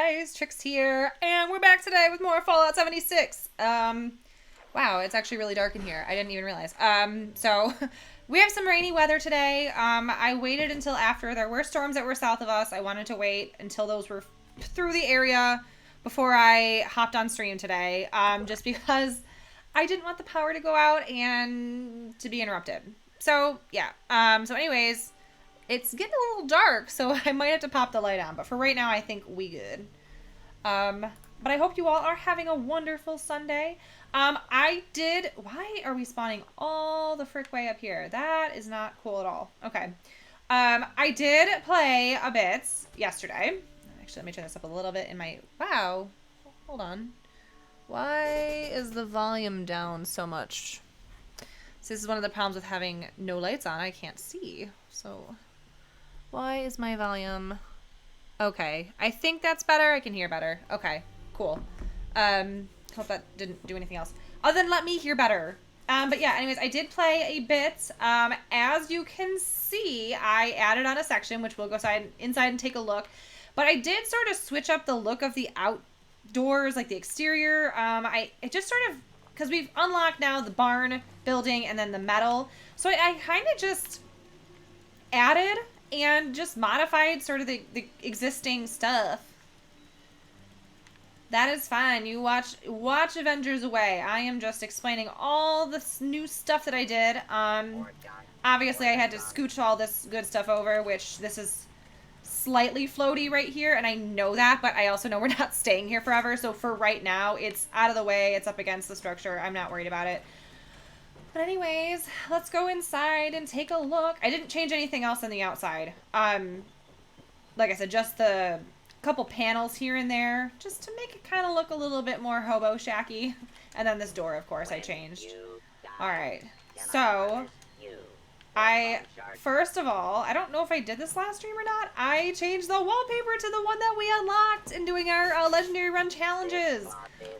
guys, Trix here, and we're back today with more Fallout 76. Wow, it's actually really dark in here. I didn't even realize. So we have some rainy weather today. I waited until after there were storms that were south of us. I wanted to wait until those were through the area before I hopped on stream today, just because I didn't want the power to go out and to be interrupted. So, yeah. So anyways, it's getting a little dark, so I might have to pop the light on. But for right now, I think we good. But I hope you all are having a wonderful Sunday. Why are we spawning all the frick way up here? That is not cool at all. Okay. I did play a bit yesterday. Actually, let me turn this up a little bit in my... Wow. Hold on. Why is the volume down so much? So this is one of the problems with having no lights on. I can't see. So... Why is my volume... Okay. I think that's better. I can hear better. Okay. Cool. Hope that didn't do anything else. Other than let me hear better. But yeah, anyways, I did play a bit. As you can see, I added on a section, which we'll go inside and take a look. But I did sort of switch up the look of the outdoors, like the exterior. It just sort of... Because we've unlocked now the barn building and then the metal. So I kind of just added... and just modified sort of the existing stuff. That is fine. You watch Avengers Away. I am just explaining all this new stuff that I did. Obviously I had to scooch all this good stuff over, which this is slightly floaty right here, and I know that, but I also know we're not staying here forever, so for right now, it's out of the way. It's up against the structure. I'm not worried about it. But anyways, let's go inside and take a look. I didn't change anything else on the outside. Like I said, just the couple panels here and there, just to make it kind of look a little bit more hobo shacky. And then this door, of course, I changed. Alright, so... First of all, I don't know if I did this last stream or not, I changed the wallpaper to the one that we unlocked in doing our Legendary Run challenges,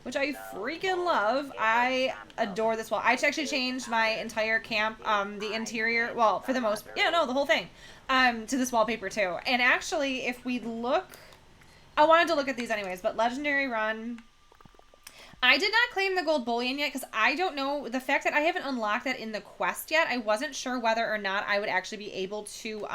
which I freaking love. I adore this wall. I actually changed my entire camp, the interior, well, for the most, yeah, no, the whole thing, to this wallpaper too. And actually, if we look, I wanted to look at these anyways, but Legendary Run... I did not claim the gold bullion yet because I don't know, the fact that I haven't unlocked that in the quest yet, I wasn't sure whether or not I would actually be able to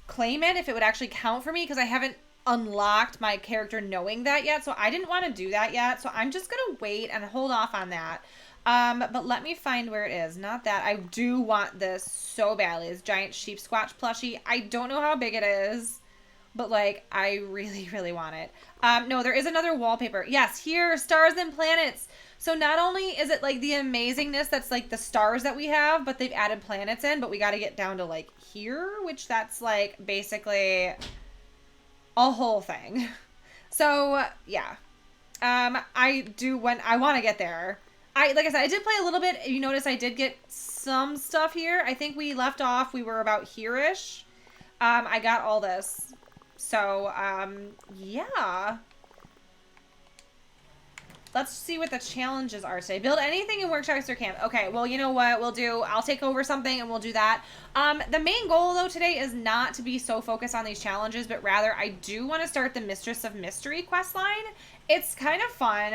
claim it, if it would actually count for me, because I haven't unlocked my character knowing that yet, so I didn't want to do that yet, so I'm just going to wait and hold off on that. But let me find where it is. Not that. I do want this so badly. This giant sheep squatch plushie. I don't know how big it is, but, like, I really, really want it. No, there is another wallpaper. Yes, here, stars and planets. So not only is it, like, the amazingness that's, like, the stars that we have, but they've added planets in, but we got to get down to, like, here, which that's, like, basically a whole thing. So, yeah. I want to get there. Like I said, I did play a little bit. You notice I did get some stuff here. I think we left off, we were about here-ish. I got all this. So, yeah. Let's see what the challenges are today. Build anything in workshops or camp. Okay, well, you know what we'll do? I'll take over something and we'll do that. The main goal, though, today is not to be so focused on these challenges, but rather I do want to start the Mistress of Mystery quest line. It's kind of fun.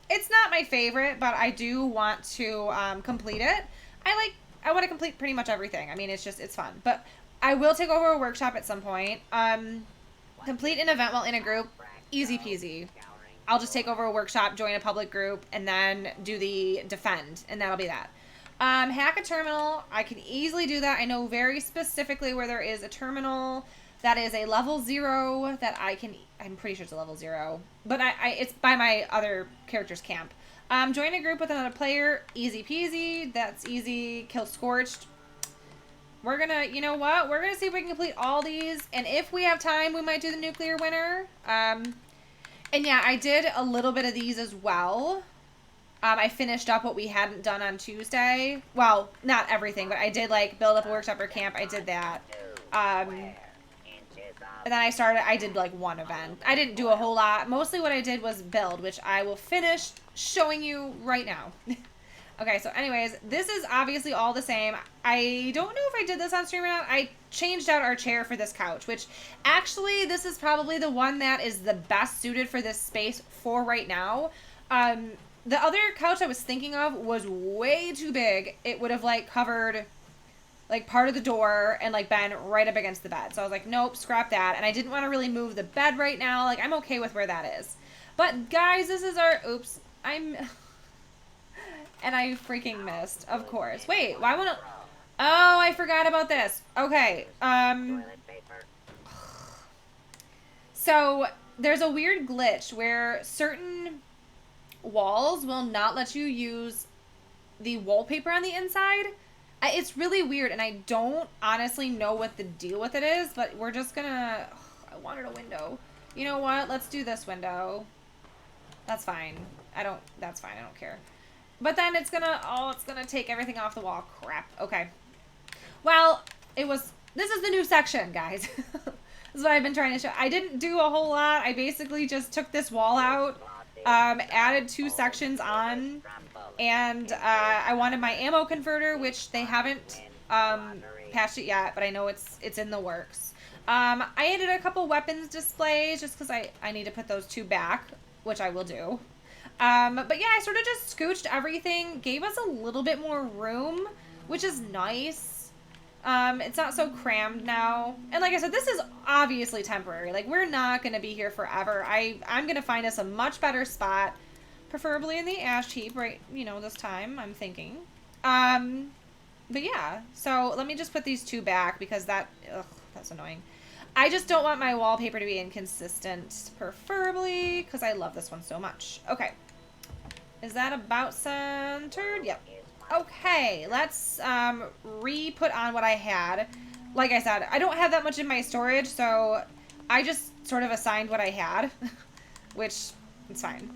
It's not my favorite, but I do want to complete it. I want to complete pretty much everything. I mean, it's fun. But I will take over a workshop at some point. Complete an event while in a group. Easy peasy. I'll just take over a workshop, join a public group, and then do the defend, and that'll be that. Hack a terminal. I can easily do that. I know very specifically where there is a terminal that is a level 0 that I'm pretty sure it's a level 0, but it's by my other character's camp. Join a group with another player. Easy peasy. That's easy. Kill Scorched. We're gonna, you know what? We're gonna see if we can complete all these, and if we have time, we might do the nuclear winter. And yeah, I did a little bit of these as well. I finished up what we hadn't done on Tuesday. Well, not everything, but I did, like, build up a workshop or camp. I did that. And then I did, like, one event. I didn't do a whole lot. Mostly what I did was build, which I will finish showing you right now. Okay, so anyways, this is obviously all the same. I don't know if I did this on stream or not. I changed out our chair for this couch, which actually this is probably the one that is the best suited for this space for right now. The other couch I was thinking of was way too big. It would have like covered like part of the door and like been right up against the bed. So I was like, nope, scrap that. And I didn't want to really move the bed right now. Like I'm okay with where that is. But guys, this is our, oops, and I freaking missed, of course. Wait, why won't it, oh, I forgot about this. Okay, so there's a weird glitch where certain walls will not let you use the wallpaper on the inside. It's really weird, and I don't honestly know what the deal with it is, but we're just gonna, I wanted a window. You know what? Let's do this window. That's fine. That's fine. I don't care. But then it's gonna take everything off the wall. Crap. Okay. Well, this is the new section, guys. This is what I've been trying to show. I didn't do a whole lot. I basically just took this wall out, added 2 sections on, and I wanted my ammo converter, which they haven't patched it yet, but I know it's in the works. I added a couple weapons displays just because I need to put those 2 back, which I will do. But yeah, I sort of just scooched everything, gave us a little bit more room, which is nice. It's not so crammed now. And like I said, this is obviously temporary. Like, we're not going to be here forever. I'm going to find us a much better spot, preferably in the ash heap, right, you know, this time, I'm thinking. But yeah, so let me just put these 2 back because that's annoying. I just don't want my wallpaper to be inconsistent, preferably, because I love this one so much. Okay. Is that about centered? Yep. Okay, let's re-put on what I had. Like I said, I don't have that much in my storage, so I just sort of assigned what I had, which is fine.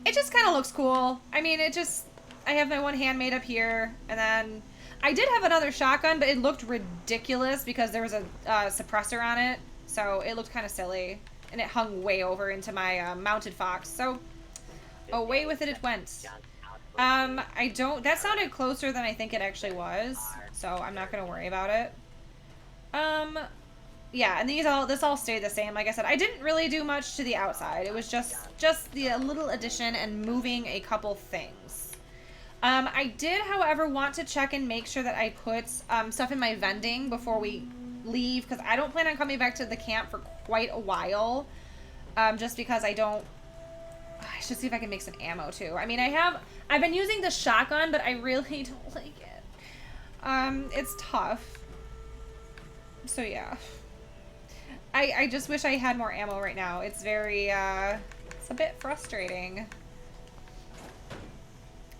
It just kind of looks cool. I mean, I have my one handmade up here, and then I did have another shotgun, but it looked ridiculous because there was a suppressor on it, so it looked kind of silly, and it hung way over into my mounted fox, so away with it went. That sounded closer than I think it actually was, so I'm not going to worry about it. Yeah, and this all stayed the same. Like I said, I didn't really do much to the outside. It was just the little addition and moving a couple things. I did, however, want to check and make sure that I put stuff in my vending before we leave, because I don't plan on coming back to the camp for quite a while, just because I should see if I can make some ammo, too. I mean, I've been using the shotgun, but I really don't like it. It's tough. So, yeah. I just wish I had more ammo right now. It's very, it's a bit frustrating.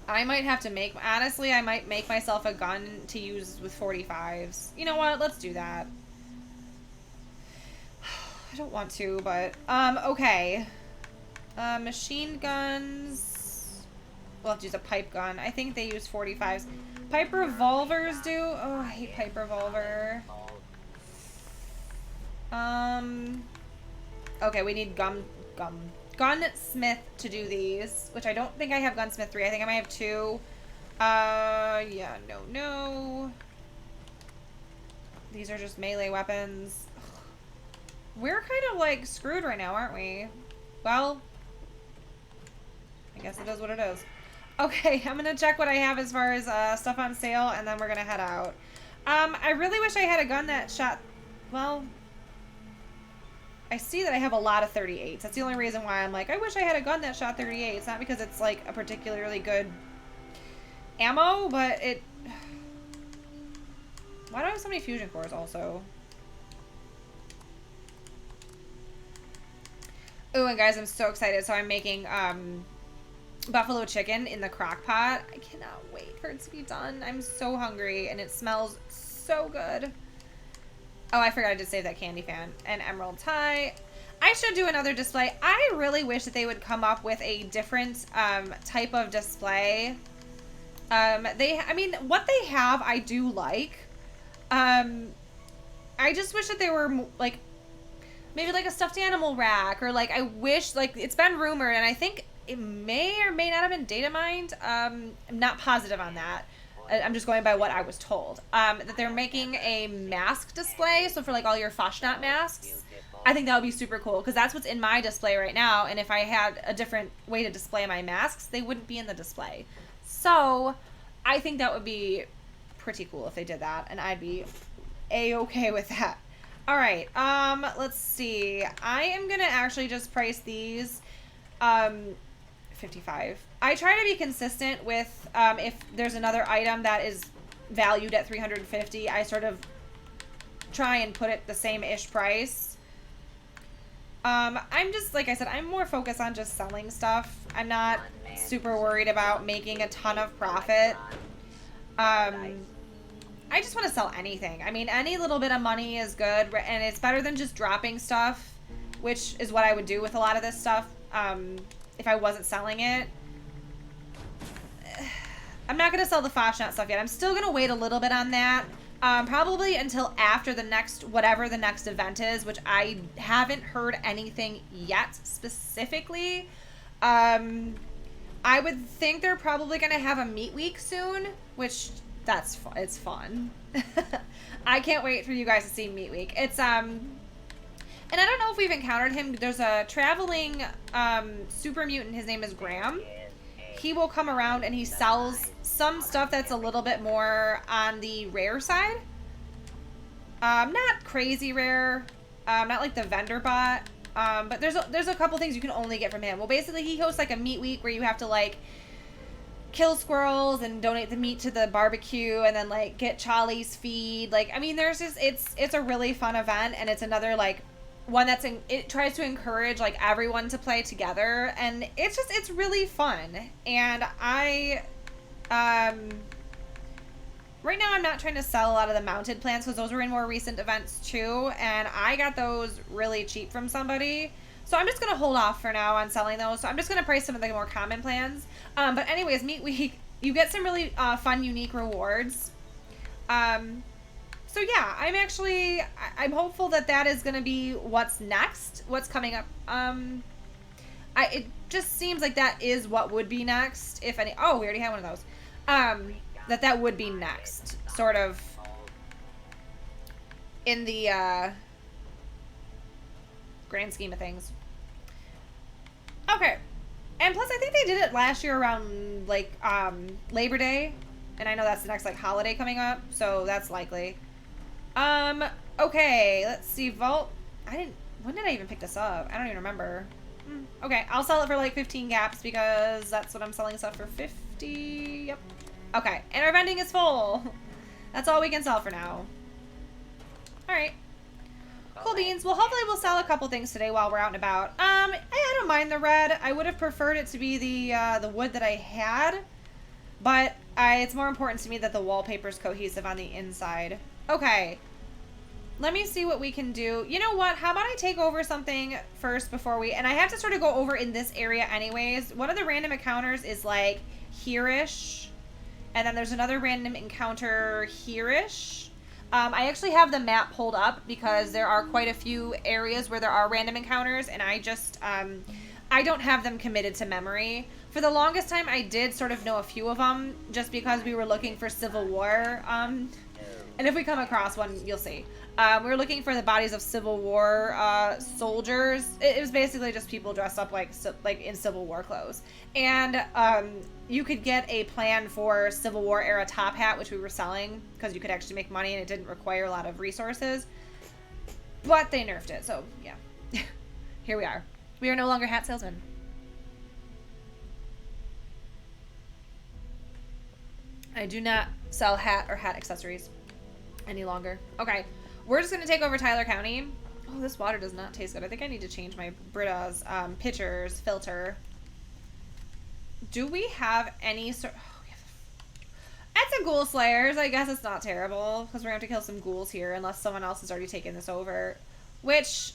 I might have to honestly, I might make myself a gun to use with 45s. You know what? Let's do that. I don't want to, but, okay. Machine guns. We'll have to use a pipe gun. I think they use 45s. Pipe revolvers do. Oh, I hate pipe revolver. Okay, we need gunsmith to do these, which I don't think I have gunsmith 3. I think I might have 2. Yeah, no. These are just melee weapons. We're kind of like screwed right now, aren't we? Well, I guess it is what it is. Okay, I'm gonna check what I have as far as stuff on sale, and then we're gonna head out. I really wish I had a gun that shot, well, I see that I have a lot of 38s. That's the only reason why I'm like, I wish I had a gun that shot 38. It's not because it's like a particularly good ammo, but why do I have so many fusion cores also? Oh, and guys, I'm so excited. So I'm making buffalo chicken in the crock pot. I cannot wait for it to be done. I'm so hungry, and it smells so good. Oh, I forgot I did save that candy fan. And emerald tie. I should do another display. I really wish that they would come up with a different type of display. I mean, what they have, I do like. I just wish that they were, like, maybe like a stuffed animal rack, or like, I wish, like, it's been rumored, and I think it may or may not have been data mined. I'm not positive on that. I'm just going by what I was told. That they're making a mask display. So for like all your Fashionat masks, I think that would be super cool because that's what's in my display right now. And if I had a different way to display my masks, they wouldn't be in the display. So I think that would be pretty cool if they did that. And I'd be A-okay with that. All right. Let's see. I am going to actually just price these 55. I try to be consistent with if there's another item that is valued at 350, I sort of try and put it the same-ish price. I'm just, like I said, I'm more focused on just selling stuff. I'm not super worried about making a ton of profit. I just want to sell anything. I mean, any little bit of money is good, and it's better than just dropping stuff, which is what I would do with a lot of this stuff if I wasn't selling it. I'm not going to sell the Fashionat stuff yet. I'm still going to wait a little bit on that. Probably until after the next, whatever the next event is, which I haven't heard anything yet specifically. I would think they're probably going to have a meat week soon, which that's fun. It's fun. I can't wait for you guys to see meat week. It's, and I don't know if we've encountered him. There's a traveling, super mutant. His name is Graham. He will come around and he sells some stuff that's a little bit more on the rare side. Not crazy rare. Not like the vendor bot. But there's a couple things you can only get from him. Well, basically he hosts like a meat week where you have to like kill squirrels and donate the meat to the barbecue and then like get Charlie's feed. Like, I mean, there's just, it's a really fun event, and it's another like one that's it tries to encourage like everyone to play together, and it's really fun. And I right now I'm not trying to sell a lot of the mounted plans because those were in more recent events too, and I got those really cheap from somebody, so I'm just gonna hold off for now on selling those. So I'm just gonna price some of the more common plans. But anyways, meat week, you get some really fun unique rewards. So yeah, I'm hopeful that that is going to be what's next, what's coming up. It just seems like that is what would be next, if any. Oh, we already had one of those. That would be next, sort of in the grand scheme of things. Okay. And plus, I think they did it last year around, like, Labor Day. And I know that's the next, like, holiday coming up, so that's likely. Okay, let's see, Vault. When did I even pick this up? I don't even remember. Okay, I'll sell it for like 15 gaps because that's what I'm selling stuff for. 50. Yep. Okay, and our vending is full. That's all we can sell for now. Alright. Cool beans. Well, hopefully we'll sell a couple things today while we're out and about. I don't mind the red. I would have preferred it to be the wood that I had, but it's more important to me that the wallpaper's cohesive on the inside. Okay, let me see what we can do. You know what? How about I take over something first before we... And I have to sort of go over in this area anyways. One of the random encounters is like here-ish. And then there's another random encounter here-ish. I actually have the map pulled up because there are quite a few areas where there are random encounters. And I just... I don't have them committed to memory. For the longest time, I did sort of know a few of them just because we were looking for Civil War... And if we come across one, you'll see. We were looking for the bodies of Civil War soldiers. It was basically just people dressed up like in Civil War clothes. And you could get a plan for Civil War era top hat, which we were selling because you could actually make money and it didn't require a lot of resources. But they nerfed it, so yeah. Here we are. We are no longer hat salesmen. I do not sell hat or hat accessories any longer. Okay, we're just going to take over Tyler County. Oh, this water does not taste good. I think I need to change my Brita's pitcher's filter. Do we have any sort... Oh, that's a ghoul slayers. I guess it's not terrible because we're going to have to kill some ghouls here unless someone else has already taken this over. Which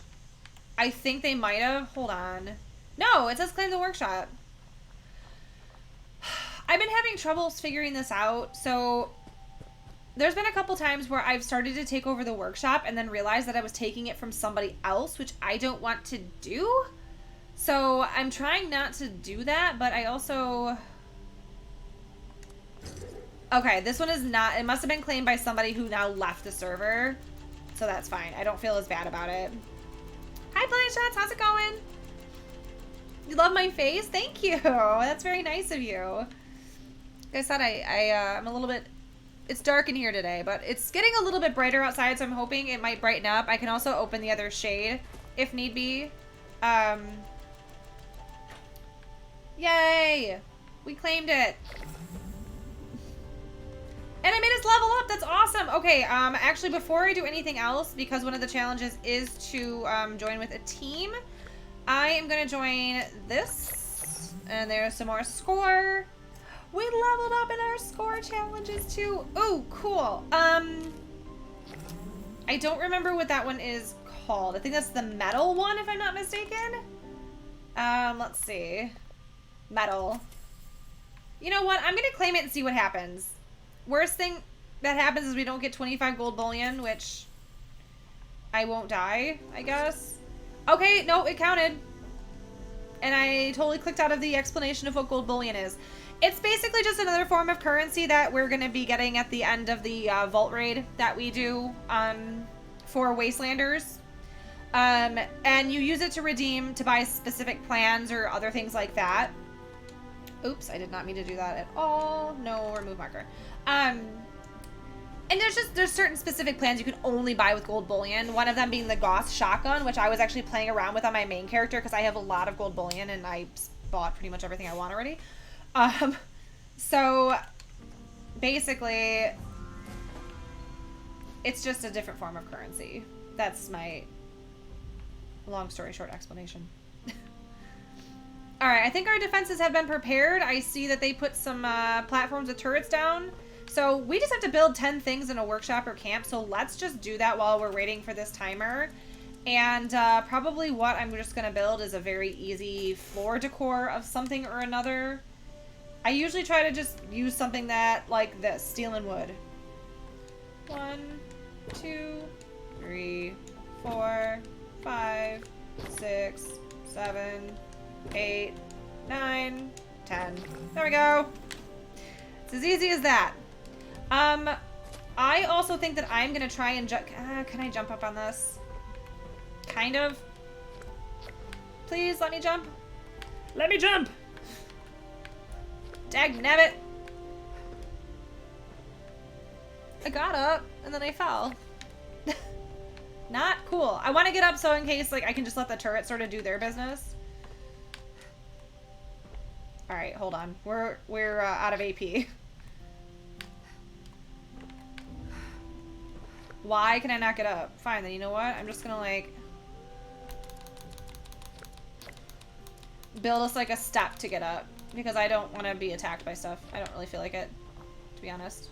I think they might have. Hold on. No, it says claim the workshop. I've been having troubles figuring this out. So there's been a couple times where I've started to take over the workshop and then realized that I was taking it from somebody else, which I don't want to do. So I'm trying not to do that, but I also... Okay, this one is not... It must have been claimed by somebody who now left the server. So that's fine. I don't feel as bad about it. Hi, Blind Shots. How's it going? You love my face? Thank you. That's very nice of you. Like I said, I'm a little bit... It's dark in here today, but it's getting a little bit brighter outside, so I'm hoping it might brighten up. I can also open the other shade if need be. Yay! We claimed it. And I made us level up. That's awesome. Okay, actually, before I do anything else, because one of the challenges is to join with a team, I am going to join this. And there's some more score. We leveled up in our score challenges, too. Oh, cool. I don't remember what that one is called. I think that's the metal one, if I'm not mistaken. Let's see. Metal. You know what? I'm going to claim it and see what happens. Worst thing that happens is we don't get 25 gold bullion, which I won't die, I guess. Okay, no, it counted. And I totally clicked out of the explanation of what gold bullion is. It's basically just another form of currency that we're going to be getting at the end of the vault raid that we do for Wastelanders. And you use it to redeem to buy specific plans or other things like that. Oops, I did not mean to do that at all. No, remove marker. And there's certain specific plans you can only buy with gold bullion. One of them being the Goth shotgun, which I was actually playing around with on my main character because I have a lot of gold bullion and I bought pretty much everything I want already. So basically it's just a different form of currency. That's my long story short explanation. All right, I think our defenses have been prepared. I see that they put some platforms with turrets down. So we just have to build 10 things in a workshop or camp. So let's just do that while we're waiting for this timer. And probably what I'm just going to build is a very easy floor decor of something or another. I usually try to just use something that, like this, steel and wood. 1, 2, 3, 4, 5, 6, 7, 8, 9, 10. There we go. It's as easy as that. I also think that I'm going to try and jump. Can I jump up on this? Kind of. Please let me jump. Let me jump. Dagnabbit. I got up and then I fell. Not cool. I want to get up so in case like I can just let the turret sort of do their business. All right, hold on. We're out of AP. Why can I not get up? Fine, then you know what? I'm just gonna like build us like a step to get up because I don't want to be attacked by stuff. I don't really feel like it, to be honest.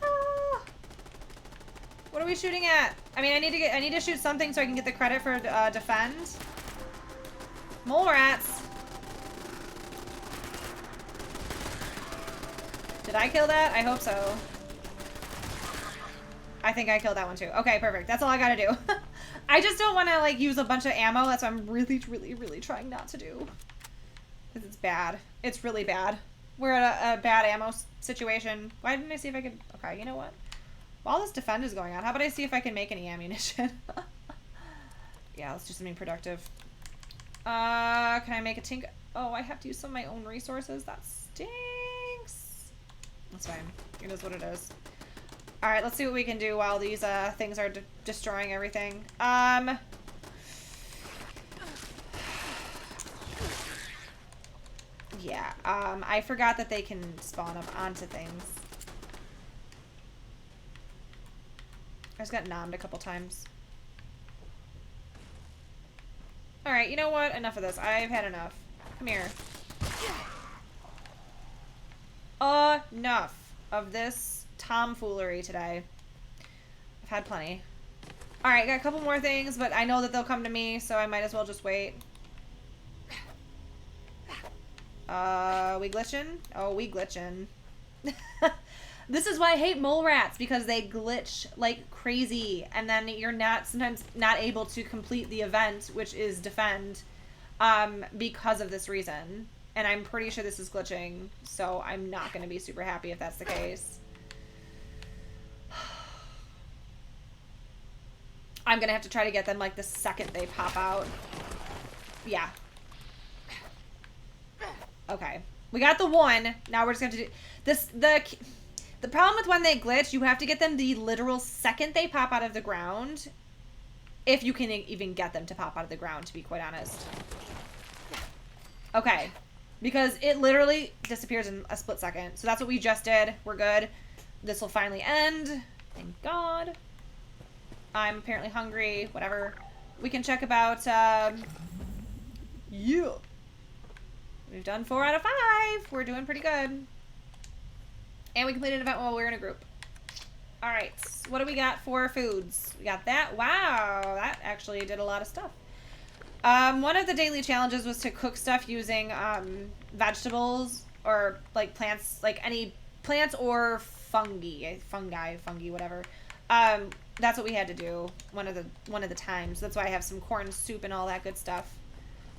Ah. What are we shooting at? I mean, I need to shoot something so I can get the credit for defend. Mole rats. Did I kill that? I hope so. I think I killed that one too. Okay, perfect. That's all I gotta do. I just don't want to like use a bunch of ammo. That's what I'm really, really, really trying not to do. Because it's bad. It's really bad. We're at a bad ammo situation. Why didn't I see if I could... Okay, you know what? While this defend is going on, how about I see if I can make any ammunition? Yeah, let's do something productive. Can I make a tink? Oh, I have to use some of my own resources. That stinks. That's fine. It is what it is. All right, let's see what we can do while these things are destroying everything. Yeah, I forgot that they can spawn up onto things. I just got nommed a couple times. All right, you know what? Enough of this. I've had enough. Come here. Enough of this tomfoolery today. I've had plenty. All right, got a couple more things, but I know that they'll come to me, so I might as well just wait. We glitching? Oh, we glitching. This is why I hate mole rats, because they glitch like crazy, and then you're sometimes not able to complete the event, which is defend, because of this reason. And I'm pretty sure this is glitching, so I'm not going to be super happy if that's the case. I'm going to have to try to get them like the second they pop out. Yeah. Okay. We got the one. Now we're just going to do this. The problem with when they glitch, you have to get them the literal second they pop out of the ground. If you can even get them to pop out of the ground, to be quite honest. Okay. Because it literally disappears in a split second. So that's what we just did. We're good. This will finally end. Thank God. I'm apparently hungry. Whatever. We can check about, yeah. We've done 4 out of 5. We're doing pretty good. And we completed an event while we were in a group. Alright. What do we got for foods? We got that. Wow. That actually did a lot of stuff. One of the daily challenges was to cook stuff using vegetables or like plants, like any plants or fungi, whatever. That's what we had to do one of the times. That's why I have some corn soup and all that good stuff.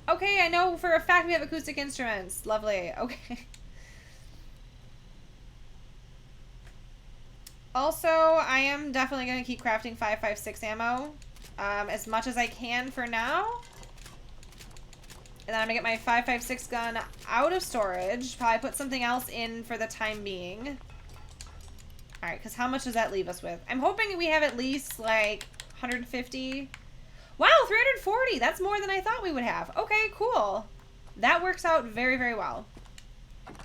Okay, I know for a fact we have acoustic instruments. Lovely. Okay. Also, I am definitely going to keep crafting 5.56 ammo as much as I can for now. And then I'm going to get my 5.56 gun out of storage. Probably put something else in for the time being. Alright, because how much does that leave us with? I'm hoping we have at least, like, 150. Wow, 340! That's more than I thought we would have. Okay, cool. That works out very, very well.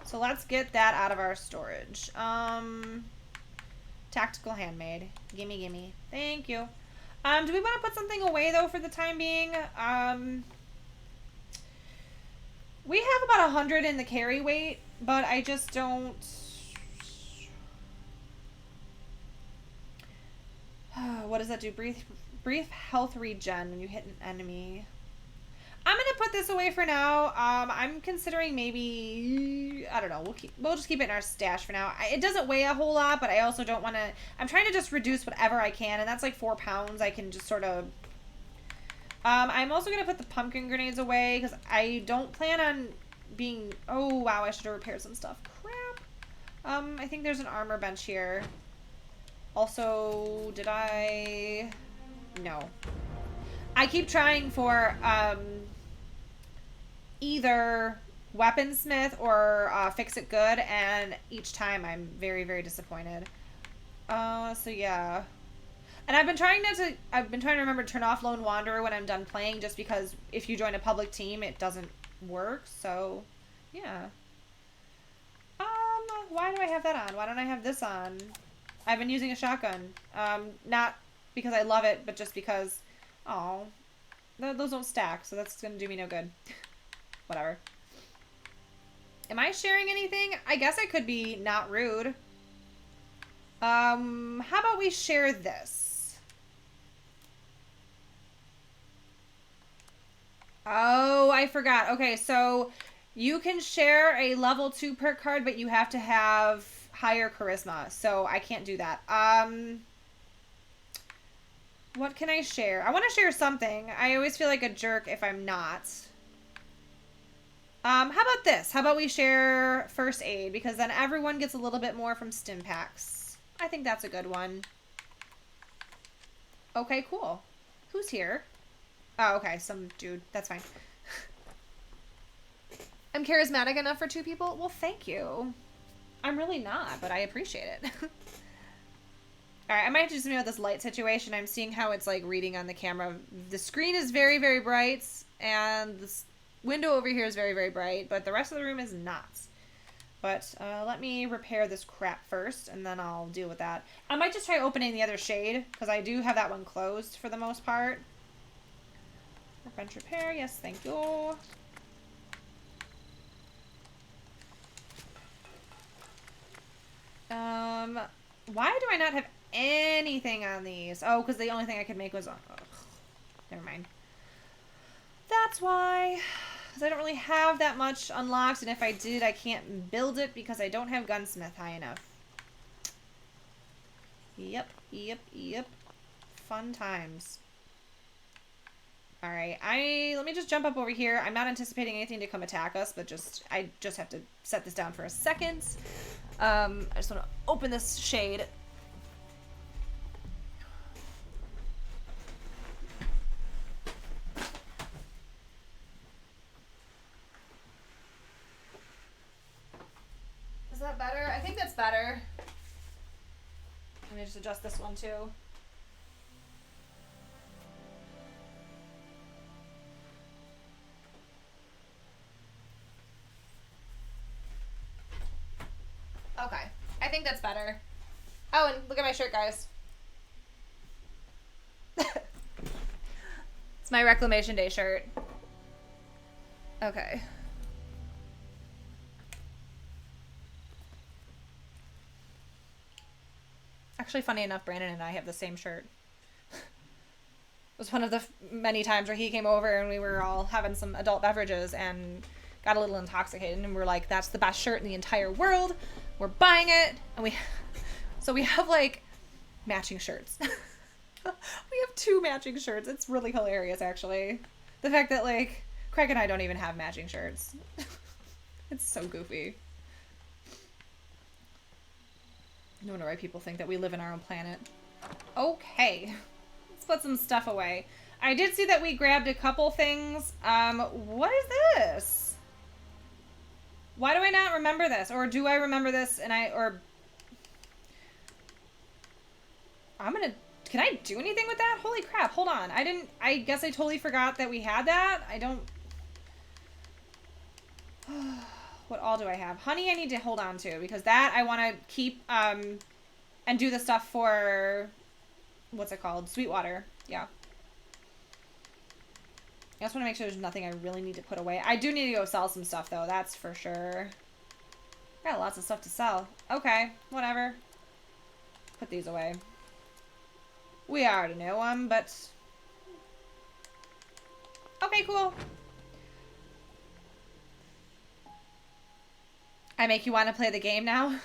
So let's get that out of our storage. Tactical handmade. Gimme, gimme. Thank you. Do we want to put something away, though, for the time being? We have about 100 in the carry weight, but I just don't... What does that do? Brief health regen when you hit an enemy. I'm going to put this away for now. I'm considering maybe... I don't know. We'll just keep it in our stash for now. It doesn't weigh a whole lot, but I also don't want to... I'm trying to just reduce whatever I can, and that's like 4 pounds. I can just sort of... I'm also going to put the pumpkin grenades away because I don't plan on being... Oh, wow, I should have repaired some stuff. Crap. I think there's an armor bench here. Also, did I... No. I keep trying for either weaponsmith or fix it good, and each time I'm very, very disappointed. So yeah. And I've been trying to remember to turn off Lone Wanderer when I'm done playing, just because if you join a public team, it doesn't work. So, yeah. Why do I have that on? Why don't I have this on? I've been using a shotgun. Not because I love it, but just because, oh, those don't stack, so that's gonna do me no good. Whatever. Am I sharing anything? I guess I could be not rude. How about we share this? Oh, I forgot. Okay, so you can share a level 2 perk card, but you have to have higher charisma, so I can't do that. What can I share? I want to share something. I always feel like a jerk if I'm not. How about this? How about we share first aid, because then everyone gets a little bit more from stim packs. I think that's a good one. Okay, cool. Who's here? Oh, okay, some dude. That's fine. I'm charismatic enough for 2 people? Well, thank you. I'm really not, but I appreciate it. Alright, I might have to do something about this light situation. I'm seeing how it's, like, reading on the camera. The screen is very, very bright, and this window over here is very, very bright, but the rest of the room is not. But let me repair this crap first, and then I'll deal with that. I might just try opening the other shade, because I do have that one closed for the most part. Bench repair, yes, thank you. Why do I not have anything on these? Oh, because the only thing I could make was... never mind. That's why. Because I don't really have that much unlocked, and if I did, I can't build it because I don't have gunsmith high enough. Yep, yep, yep. Fun times. All right, let me just jump up over here. I'm not anticipating anything to come attack us, but I just have to set this down for a second. I just want to open this shade. Is that better? I think that's better. Let me just adjust this one too. Okay, I think that's better. Oh, and look at my shirt, guys. It's my Reclamation Day shirt. Okay. Actually, funny enough, Brandon and I have the same shirt. It was one of the many times where he came over and we were all having some adult beverages and got a little intoxicated, and we're like, that's the best shirt in the entire world. We're buying it. And so we have like matching shirts. We have 2 matching shirts. It's really hilarious, actually. The fact that like Craig and I don't even have matching shirts. It's so goofy. No wonder why people think that we live in our own planet. Okay. Let's put some stuff away. I did see that we grabbed a couple things. What is this? Why do I not remember this? Or do I remember this and can I do anything with that? Holy crap, hold on. I guess I totally forgot that we had that. What all do I have? Honey I need to hold on to, because that I want to keep, and do the stuff for, what's it called? Sweetwater. Yeah. I just want to make sure there's nothing I really need to put away. I do need to go sell some stuff, though. That's for sure. Got lots of stuff to sell. Okay, whatever. Put these away. We already know them, but... Okay, cool. I make you want to play the game now?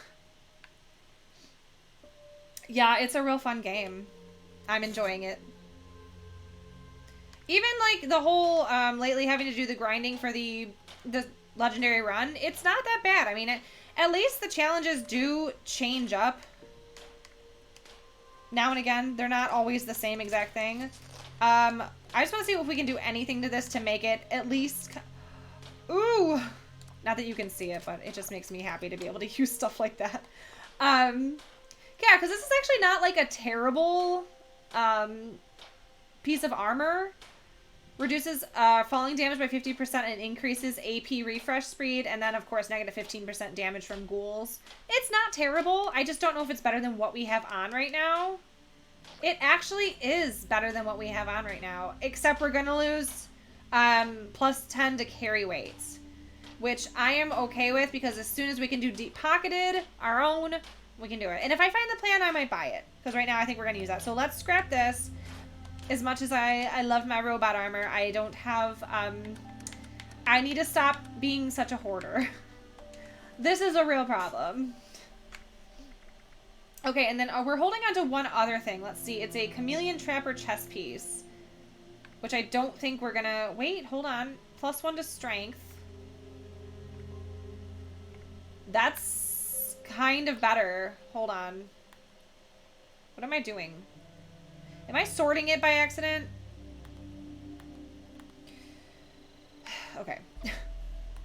Yeah, it's a real fun game. I'm enjoying it. Even, like, the whole, lately having to do the grinding for the legendary run, it's not that bad. I mean, at least the challenges do change up. Now and again, they're not always the same exact thing. I just want to see if we can do anything to this to make it at least... Ooh! Not that you can see it, but it just makes me happy to be able to use stuff like that. Yeah, because this is actually not, like, a terrible, piece of armor. Reduces falling damage by 50% and increases AP refresh speed. And then, of course, negative 15% damage from ghouls. It's not terrible. I just don't know if it's better than what we have on right now. It actually is better than what we have on right now. Except we're going to lose plus 10 to carry weights. Which I am okay with, because as soon as we can do deep pocketed, our own, we can do it. And if I find the plan, I might buy it. Because right now I think we're going to use that. So let's scrap this. As much as I love my robot armor, I don't have, I need to stop being such a hoarder. This is a real problem. Okay, and then we're holding on to one other thing. Let's see. It's a Chameleon Trapper chest piece. Which I don't think we're gonna... Wait, hold on. +1 to strength. That's kind of better. Hold on. What am I doing? Am I sorting it by accident? Okay.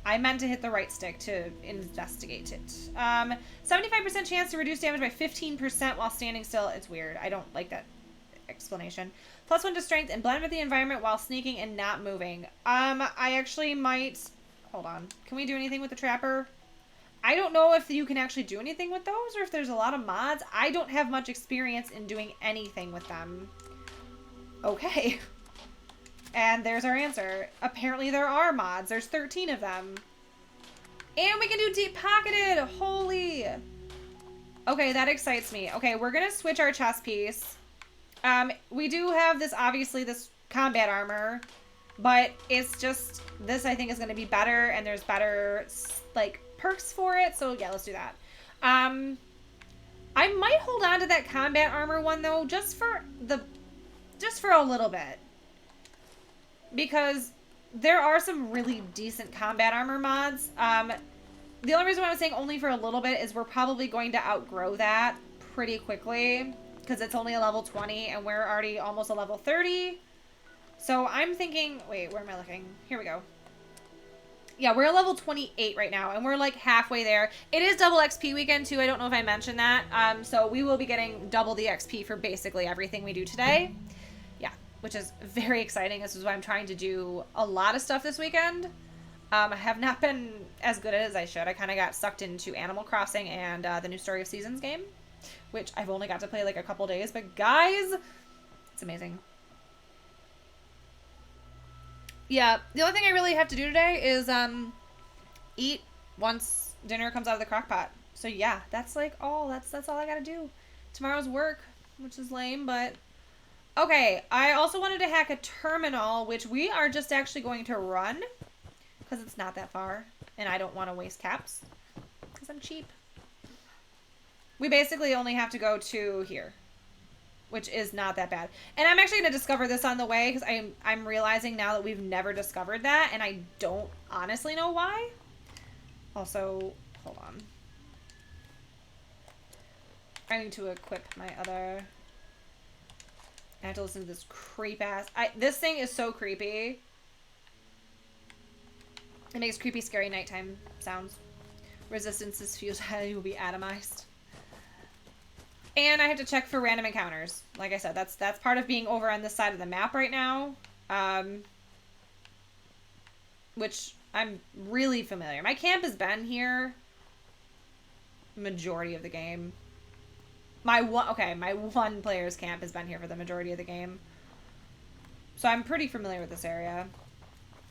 I meant to hit the right stick to investigate it. 75% chance to reduce damage by 15% while standing still. It's weird. I don't like that explanation. +1 to strength and blend with the environment while sneaking and not moving. I actually might... Hold on. Can we do anything with the trapper? I don't know if you can actually do anything with those or if there's a lot of mods. I don't have much experience in doing anything with them. Okay. And there's our answer. Apparently there are mods. There's 13 of them. And we can do deep pocketed. Holy. Okay, that excites me. Okay, we're going to switch our chest piece. We do have this, obviously, this combat armor. But it's just, this I think is going to be better. And there's better, like, perks for it. So yeah, let's do that. I might hold on to that combat armor one though, just for a little bit. Because there are some really decent combat armor mods. The only reason why I was saying only for a little bit is we're probably going to outgrow that pretty quickly. Because it's only a level 20 and we're already almost a level 30. So I'm thinking, wait, where am I looking? Here we go. Yeah, we're at level 28 right now, and we're like halfway there. It is double XP weekend too. I don't know if I mentioned that. So we will be getting double the XP for basically everything we do today. Yeah, which is very exciting. This is why I'm trying to do a lot of stuff this weekend. I have not been as good as I should. I kind of got sucked into Animal Crossing and the new Story of Seasons game, which I've only got to play like a couple days. But guys, it's amazing. Yeah, the only thing I really have to do today is eat once dinner comes out of the crock pot. So yeah, that's like all. That's all I gotta do. Tomorrow's work, which is lame, but okay. I also wanted to hack a terminal, which we are just actually going to run because it's not that far, and I don't want to waste caps because I'm cheap. We basically only have to go to here, which is not that bad. And I'm actually going to discover this on the way because I'm realizing now that we've never discovered that, and I don't honestly know why. Also, hold on. I need to equip my other... I have to listen to this creep-ass... This thing is so creepy. It makes creepy, scary nighttime sounds. Resistance is fused. You will be atomized. And I have to check for random encounters. Like I said, that's part of being over on this side of the map right now. Which I'm really familiar. My camp has been here majority of the game. My one player's camp has been here for the majority of the game. So I'm pretty familiar with this area.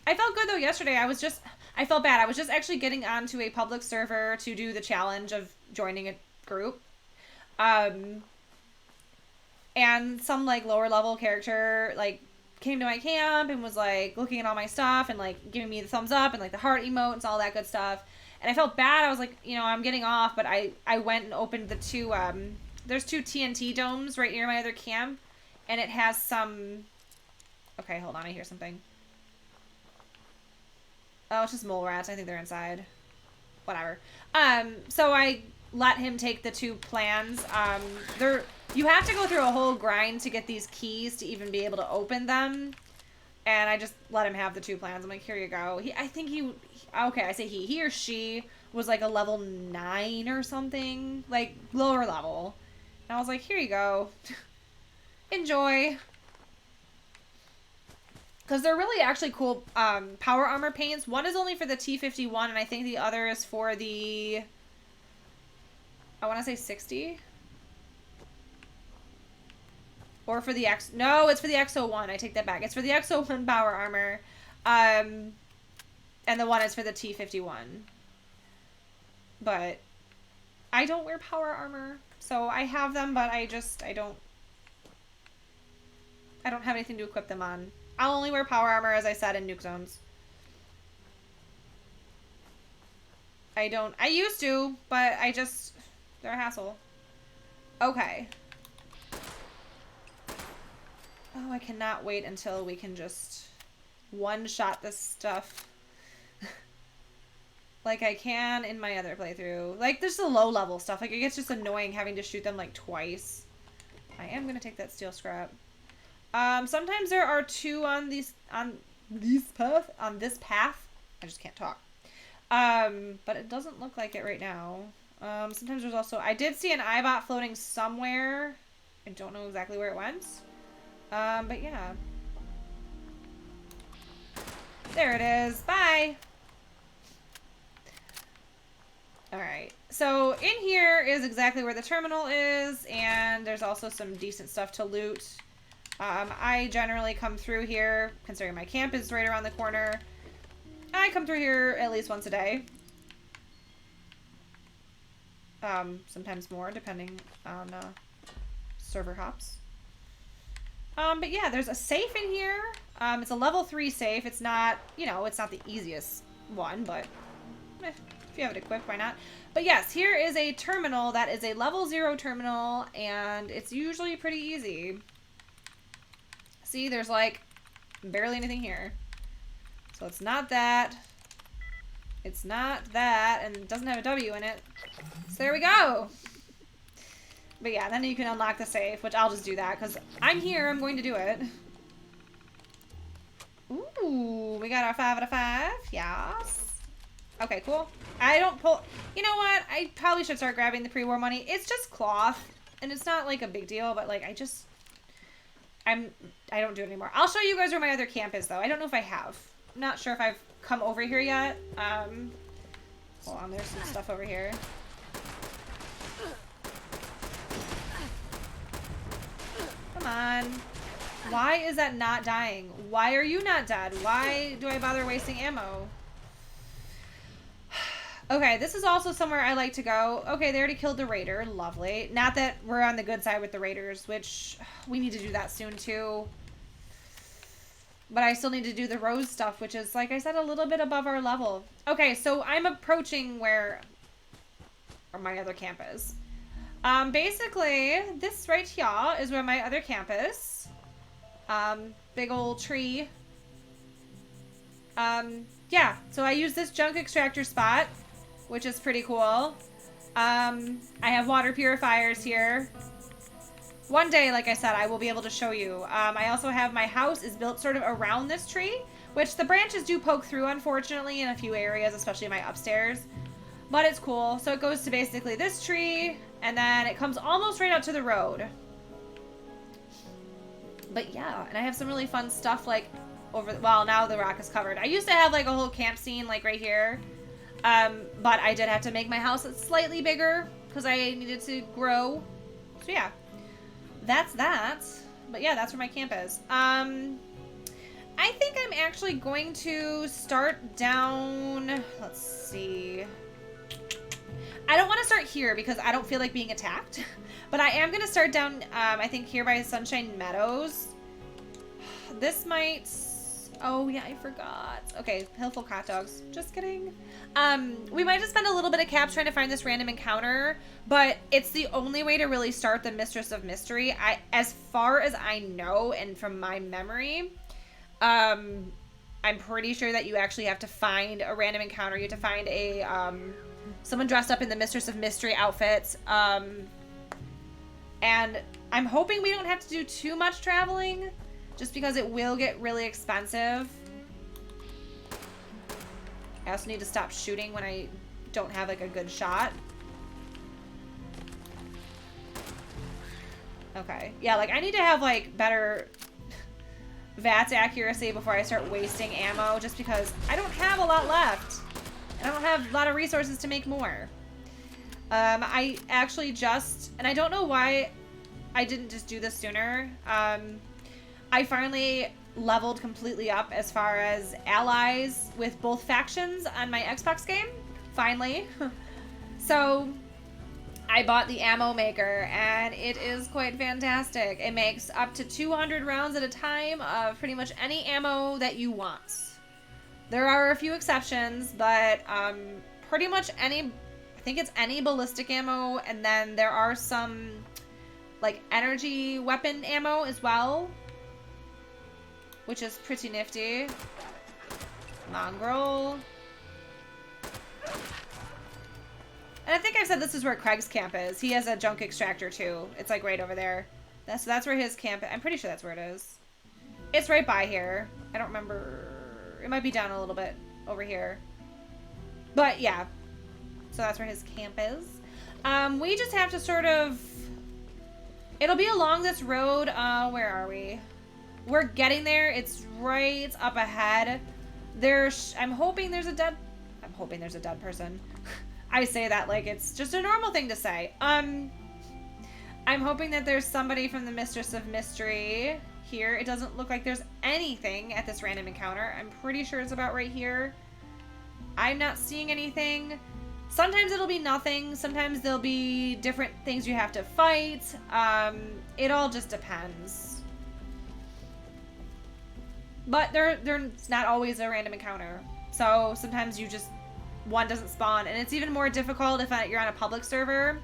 I felt good though yesterday. I felt bad. I was just actually getting onto a public server to do the challenge of joining a group. And some like lower level character like came to my camp and was like looking at all my stuff and like giving me the thumbs up and like the heart emotes and all that good stuff. And I felt bad. I was like, you know, I'm getting off, but I went and opened the two, there's two TNT domes right near my other camp, and it has some, okay, hold on, I hear something. Oh, it's just mole rats. I think they're inside. Whatever. So I let him take the two plans. You have to go through a whole grind to get these keys to even be able to open them. And I just let him have the two plans. I'm like, here you go. Okay, I say he or she was like a level 9 or something, like lower level. And I was like, here you go. Enjoy. Because they're really actually cool power armor paints. One is only for the T51, and I think the other is for the... I want to say 60. Or for the X... No, it's for the XO1. I take that back. It's for the XO1 power armor. And the one is for the T51. But I don't wear power armor. So I have them, but I don't have anything to equip them on. I'll only wear power armor, as I said, in nuke zones. I used to, but they're a hassle. Okay. Oh, I cannot wait until we can just one-shot this stuff. Like I can in my other playthrough. Like, there's the low-level stuff. Like, it gets just annoying having to shoot them, like, twice. I am gonna take that steel scrap. Sometimes there are two on this path. I just can't talk. But it doesn't look like it right now. Sometimes there's also, I did see an iBot floating somewhere. I don't know exactly where it went. But yeah. There it is. Bye. Alright. So in here is exactly where the terminal is, and there's also some decent stuff to loot. I generally come through here, considering my camp is right around the corner. I come through here at least once a day. Sometimes more, depending on server hops. But yeah, there's a safe in here. It's a level 3 safe. It's not, you know, it's not the easiest one, but if you have it equipped, why not? But yes, here is a terminal that is a level 0 terminal, and it's usually pretty easy. See, there's like barely anything here. So it's not that. It's not that, and it doesn't have a W in it. So there we go. But yeah, then you can unlock the safe, which I'll just do that, because I'm here, I'm going to do it. Ooh, we got our 5 out of 5. Yes. Okay, cool. I don't pull... You know what? I probably should start grabbing the pre-war money. It's just cloth, and it's not, like, a big deal, but, like, I don't do it anymore. I'll show you guys where my other camp is, though. I don't know if I have. I'm not sure if I've come over here yet. Hold on, there's some stuff over here. Come on. Why is that not dying? Why are you not dead? Why do I bother wasting ammo? Okay, this is also somewhere I like to go. Okay, they already killed the raider. Lovely. Not that we're on the good side with the raiders, which we need to do that soon too. But I still need to do the rose stuff, which is, like I said, a little bit above our level. Okay, so I'm approaching where my other camp is. Basically, this right here is where my other camp is. Big old tree. Yeah, so I use this junk extractor spot, which is pretty cool. I have water purifiers here. One day, like I said, I will be able to show you. I also have my house is built sort of around this tree, which the branches do poke through, unfortunately, in a few areas, especially my upstairs. But it's cool. So it goes to basically this tree, and then it comes almost right out to the road. But yeah, and I have some really fun stuff, like, well, now the rock is covered. I used to have, like, a whole camp scene, like, right here. But I did have to make my house slightly bigger, because I needed to grow. So yeah. That's that. But yeah, that's where my camp is. I think I'm actually going to start down... Let's see. I don't want to start here because I don't feel like being attacked. But I am going to start down, I think, here by Sunshine Meadows. This might... Oh, yeah, I forgot. Okay, Hillful Hot Dogs. Just kidding. We might just spend a little bit of caps trying to find this random encounter, but it's the only way to really start the Mistress of Mystery. As far as I know, and from my memory, I'm pretty sure that you actually have to find a random encounter. You have to find a, someone dressed up in the Mistress of Mystery outfits. And I'm hoping we don't have to do too much traveling, just because it will get really expensive. I also need to stop shooting when I don't have, like, a good shot. Okay. Yeah, like, I need to have, like, better VATS accuracy before I start wasting ammo, just because I don't have a lot left. And I don't have a lot of resources to make more. I actually just... And I don't know why I didn't just do this sooner. I finally leveled completely up as far as allies with both factions on my Xbox game. Finally. So I bought the ammo maker, and it is quite fantastic. It makes up to 200 rounds at a time of pretty much any ammo that you want. There are a few exceptions, but pretty much any... I think it's any ballistic ammo, and then there are some, like, energy weapon ammo as well, which is pretty nifty. Mongrel. And I think I've said this is where Craig's camp is. He has a junk extractor too. It's like right over there. That's where his camp is. I'm pretty sure that's where it is. It's right by here. I don't remember. It might be down a little bit over here. But yeah. So that's where his camp is. We just have to sort of... It'll be along this road. Where are we? We're getting there. It's right up ahead. I'm hoping there's a dead person. I say that like it's just a normal thing to say. I'm hoping that there's somebody from the Mistress of Mystery here. It doesn't look like there's anything at this random encounter. I'm pretty sure it's about right here. I'm not seeing anything. Sometimes it'll be nothing. Sometimes there'll be different things you have to fight. It all just depends. But there's not always a random encounter. So sometimes you just one doesn't spawn. And it's even more difficult if you're on a public server.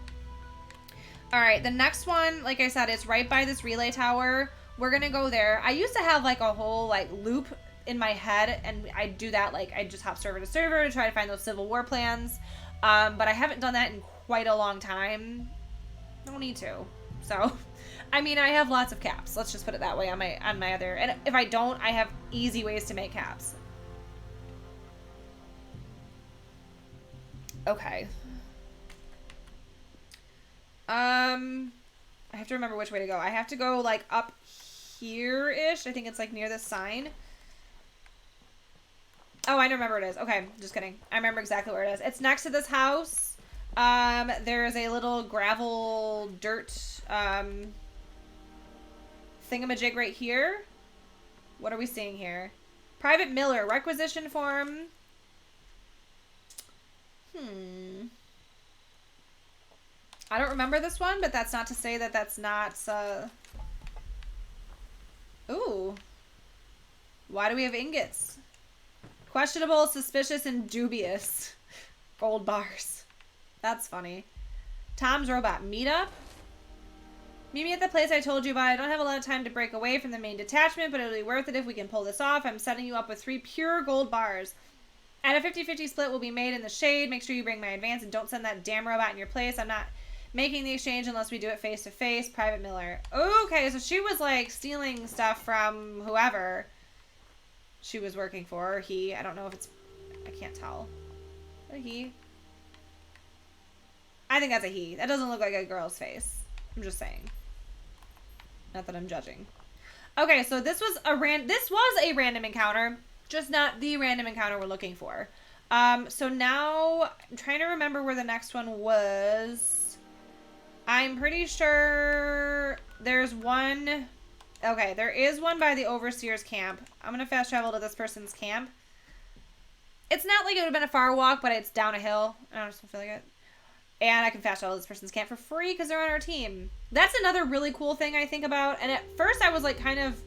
All right, the next one, like I said, it's right by this relay tower. We're gonna go there. I used to have like a whole like loop in my head, and I do that, like I just hop server to server to try to find those Civil War plans. But I haven't done that in quite a long time. Don't need to. So, I mean, I have lots of caps. Let's just put it that way on my other. And if I don't, I have easy ways to make caps. Okay. I have to remember which way to go. I have to go like up here-ish. I think it's like near this sign. Oh, I remember where it is. Okay, just kidding. I remember exactly where it is. It's next to this house. There's a little gravel dirt thingamajig right here. What are we seeing here? Private Miller, requisition form. I don't remember this one, but that's not to say that that's not, Ooh. Why do we have ingots? Questionable, suspicious, and dubious. Gold bars. That's funny. Tom's Robot Meetup. Meet me at the place I told you about. I don't have a lot of time to break away from the main detachment, but it'll be worth it if we can pull this off. I'm setting you up with 3 pure gold bars. And a 50-50 split will be made in the shade. Make sure you bring my advance and don't send that damn robot in your place. I'm not making the exchange unless we do it face to face. Private Miller. Okay, so she was like stealing stuff from whoever she was working for. Or he. I don't know if it's... I can't tell. Is that a he? I think that's a he. That doesn't look like a girl's face. I'm just saying. Not that I'm judging. Okay, so this was a random encounter. Just not the random encounter we're looking for. So now I'm trying to remember where the next one was. I'm pretty sure there's one. Okay, there is one by the Overseer's camp. I'm going to fast travel to this person's camp. It's not like it would have been a far walk, but it's down a hill. I don't feel like it. And I can fast travel to this person's camp for free because they're on our team. That's another really cool thing I think about. And at first I was like kind of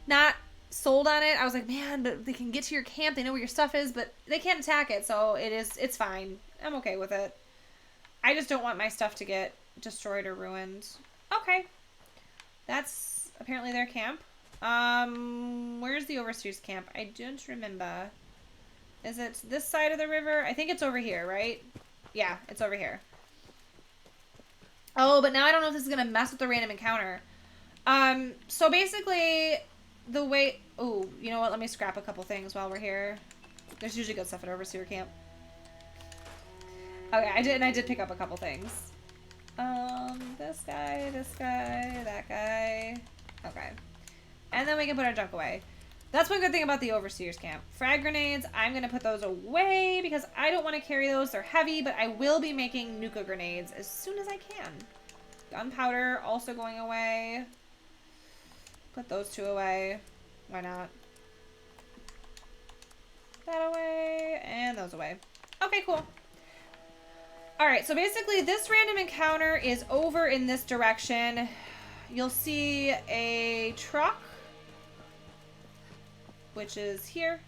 not sold on it. I was like, man, but they can get to your camp. They know where your stuff is, but they can't attack it. So it's fine. I'm okay with it. I just don't want my stuff to get destroyed or ruined. Okay. That's apparently their camp. Where's the Overseer's camp? I don't remember. Is it this side of the river? I think it's over here, right? Yeah, it's over here. Oh, but now I don't know if this is going to mess with the random encounter. So basically, the way... Oh, you know what? Let me scrap a couple things while we're here. There's usually good stuff at Overseer Camp. Okay, I did pick up a couple things. This guy, that guy. Okay. And then we can put our junk away. That's one good thing about the Overseer's Camp. Frag grenades, I'm going to put those away because I don't want to carry those. They're heavy, but I will be making nuka grenades as soon as I can. Gunpowder also going away. Put those 2 away. Why not? That away, and those away. Okay, cool. Alright, so basically this random encounter is over in this direction. You'll see a truck, which is here.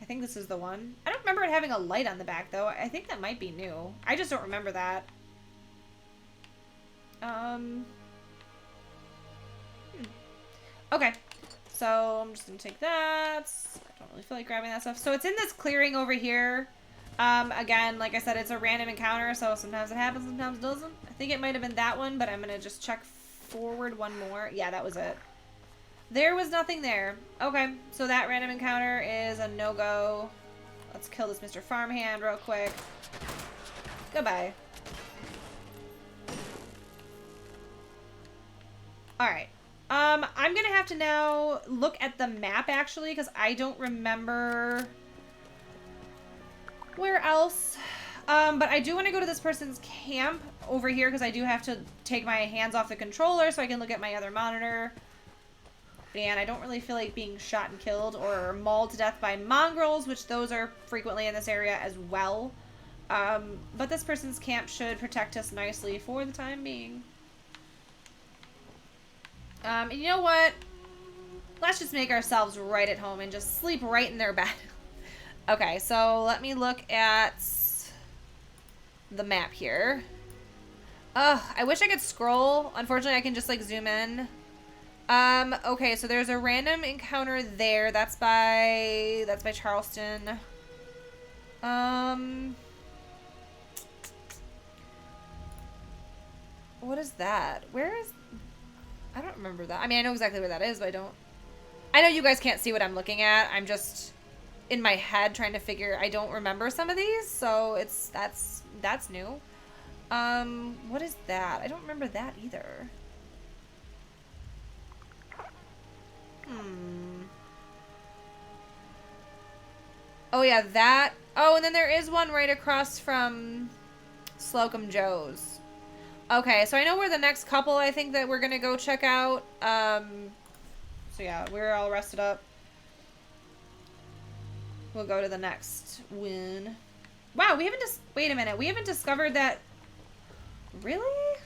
I think this is the one. I don't remember it having a light on the back, though. I think that might be new. I just don't remember that. Okay. So I'm just going to take that. I don't really feel like grabbing that stuff. So it's in this clearing over here. Again, like I said, it's a random encounter, so sometimes it happens, sometimes it doesn't. I think it might have been that one, but I'm going to just check forward one more. Yeah, that was it. There was nothing there. Okay, so that random encounter is a no-go. Let's kill this Mr. Farmhand real quick. Goodbye. Alright. I'm gonna have to now look at the map, actually, because I don't remember where else. But I do want to go to this person's camp over here, because I do have to take my hands off the controller so I can look at my other monitor. And I don't really feel like being shot and killed or mauled to death by mongrels, which those are frequently in this area as well. But this person's camp should protect us nicely for the time being. And you know what? Let's just make ourselves right at home and just sleep right in their bed. Okay, so let me look at the map here. Ugh, I wish I could scroll. Unfortunately, I can just, like, zoom in. Okay, so there's a random encounter there. That's by Charleston. What is that? Where is... I don't remember that. I mean, I know exactly where that is, but I don't... I know you guys can't see what I'm looking at. I'm just in my head trying to figure... I don't remember some of these, so it's... That's new. What is that? I don't remember that either. Oh, yeah, that... Oh, and then there is one right across from Slocum Joe's. Okay, so I know where the next couple I think that we're gonna go check out. So yeah, we're all rested up. We'll go to the next one. Wow, we haven't just... Wait a minute, we haven't discovered that... Really?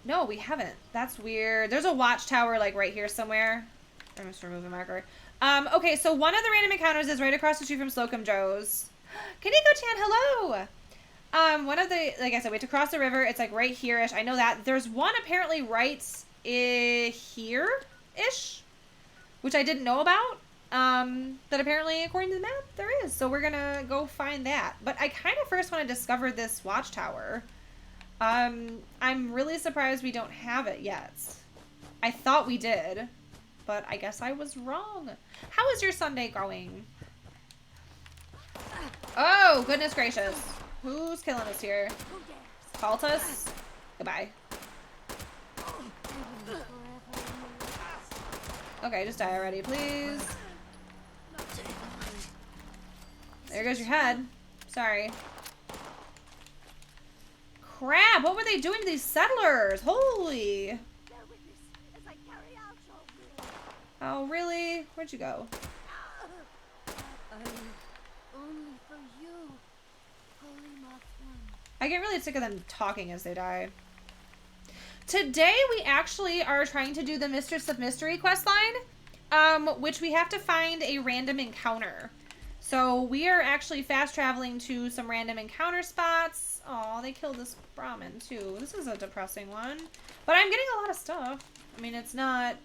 No, we haven't. That's weird. There's a watchtower, like, right here somewhere. I'm just removing the marker. Okay, so one of the random encounters is right across the street from Slocum Joe's. Kaneko-chan, hello! One of the, like I said, we have to cross the river. It's, like, right here-ish. I know that. There's one apparently right here-ish, which I didn't know about. That apparently, according to the map, there is. So we're gonna go find that. But I kind of first want to discover this watchtower. I'm really surprised we don't have it yet. I thought we did, but I guess I was wrong. How is your Sunday going? Oh, goodness gracious. Who's killing us here? Cultists? Goodbye. Okay, just die already, please. There goes your head. Sorry. Crap, what were they doing to these settlers? Holy. Oh, really? Where'd you go? I get really sick of them talking as they die. Today, we actually are trying to do the Mistress of Mystery questline, which we have to find a random encounter. So we are actually fast traveling to some random encounter spots. Oh, they killed this Brahmin too. This is a depressing one. But I'm getting a lot of stuff. I mean, it's not...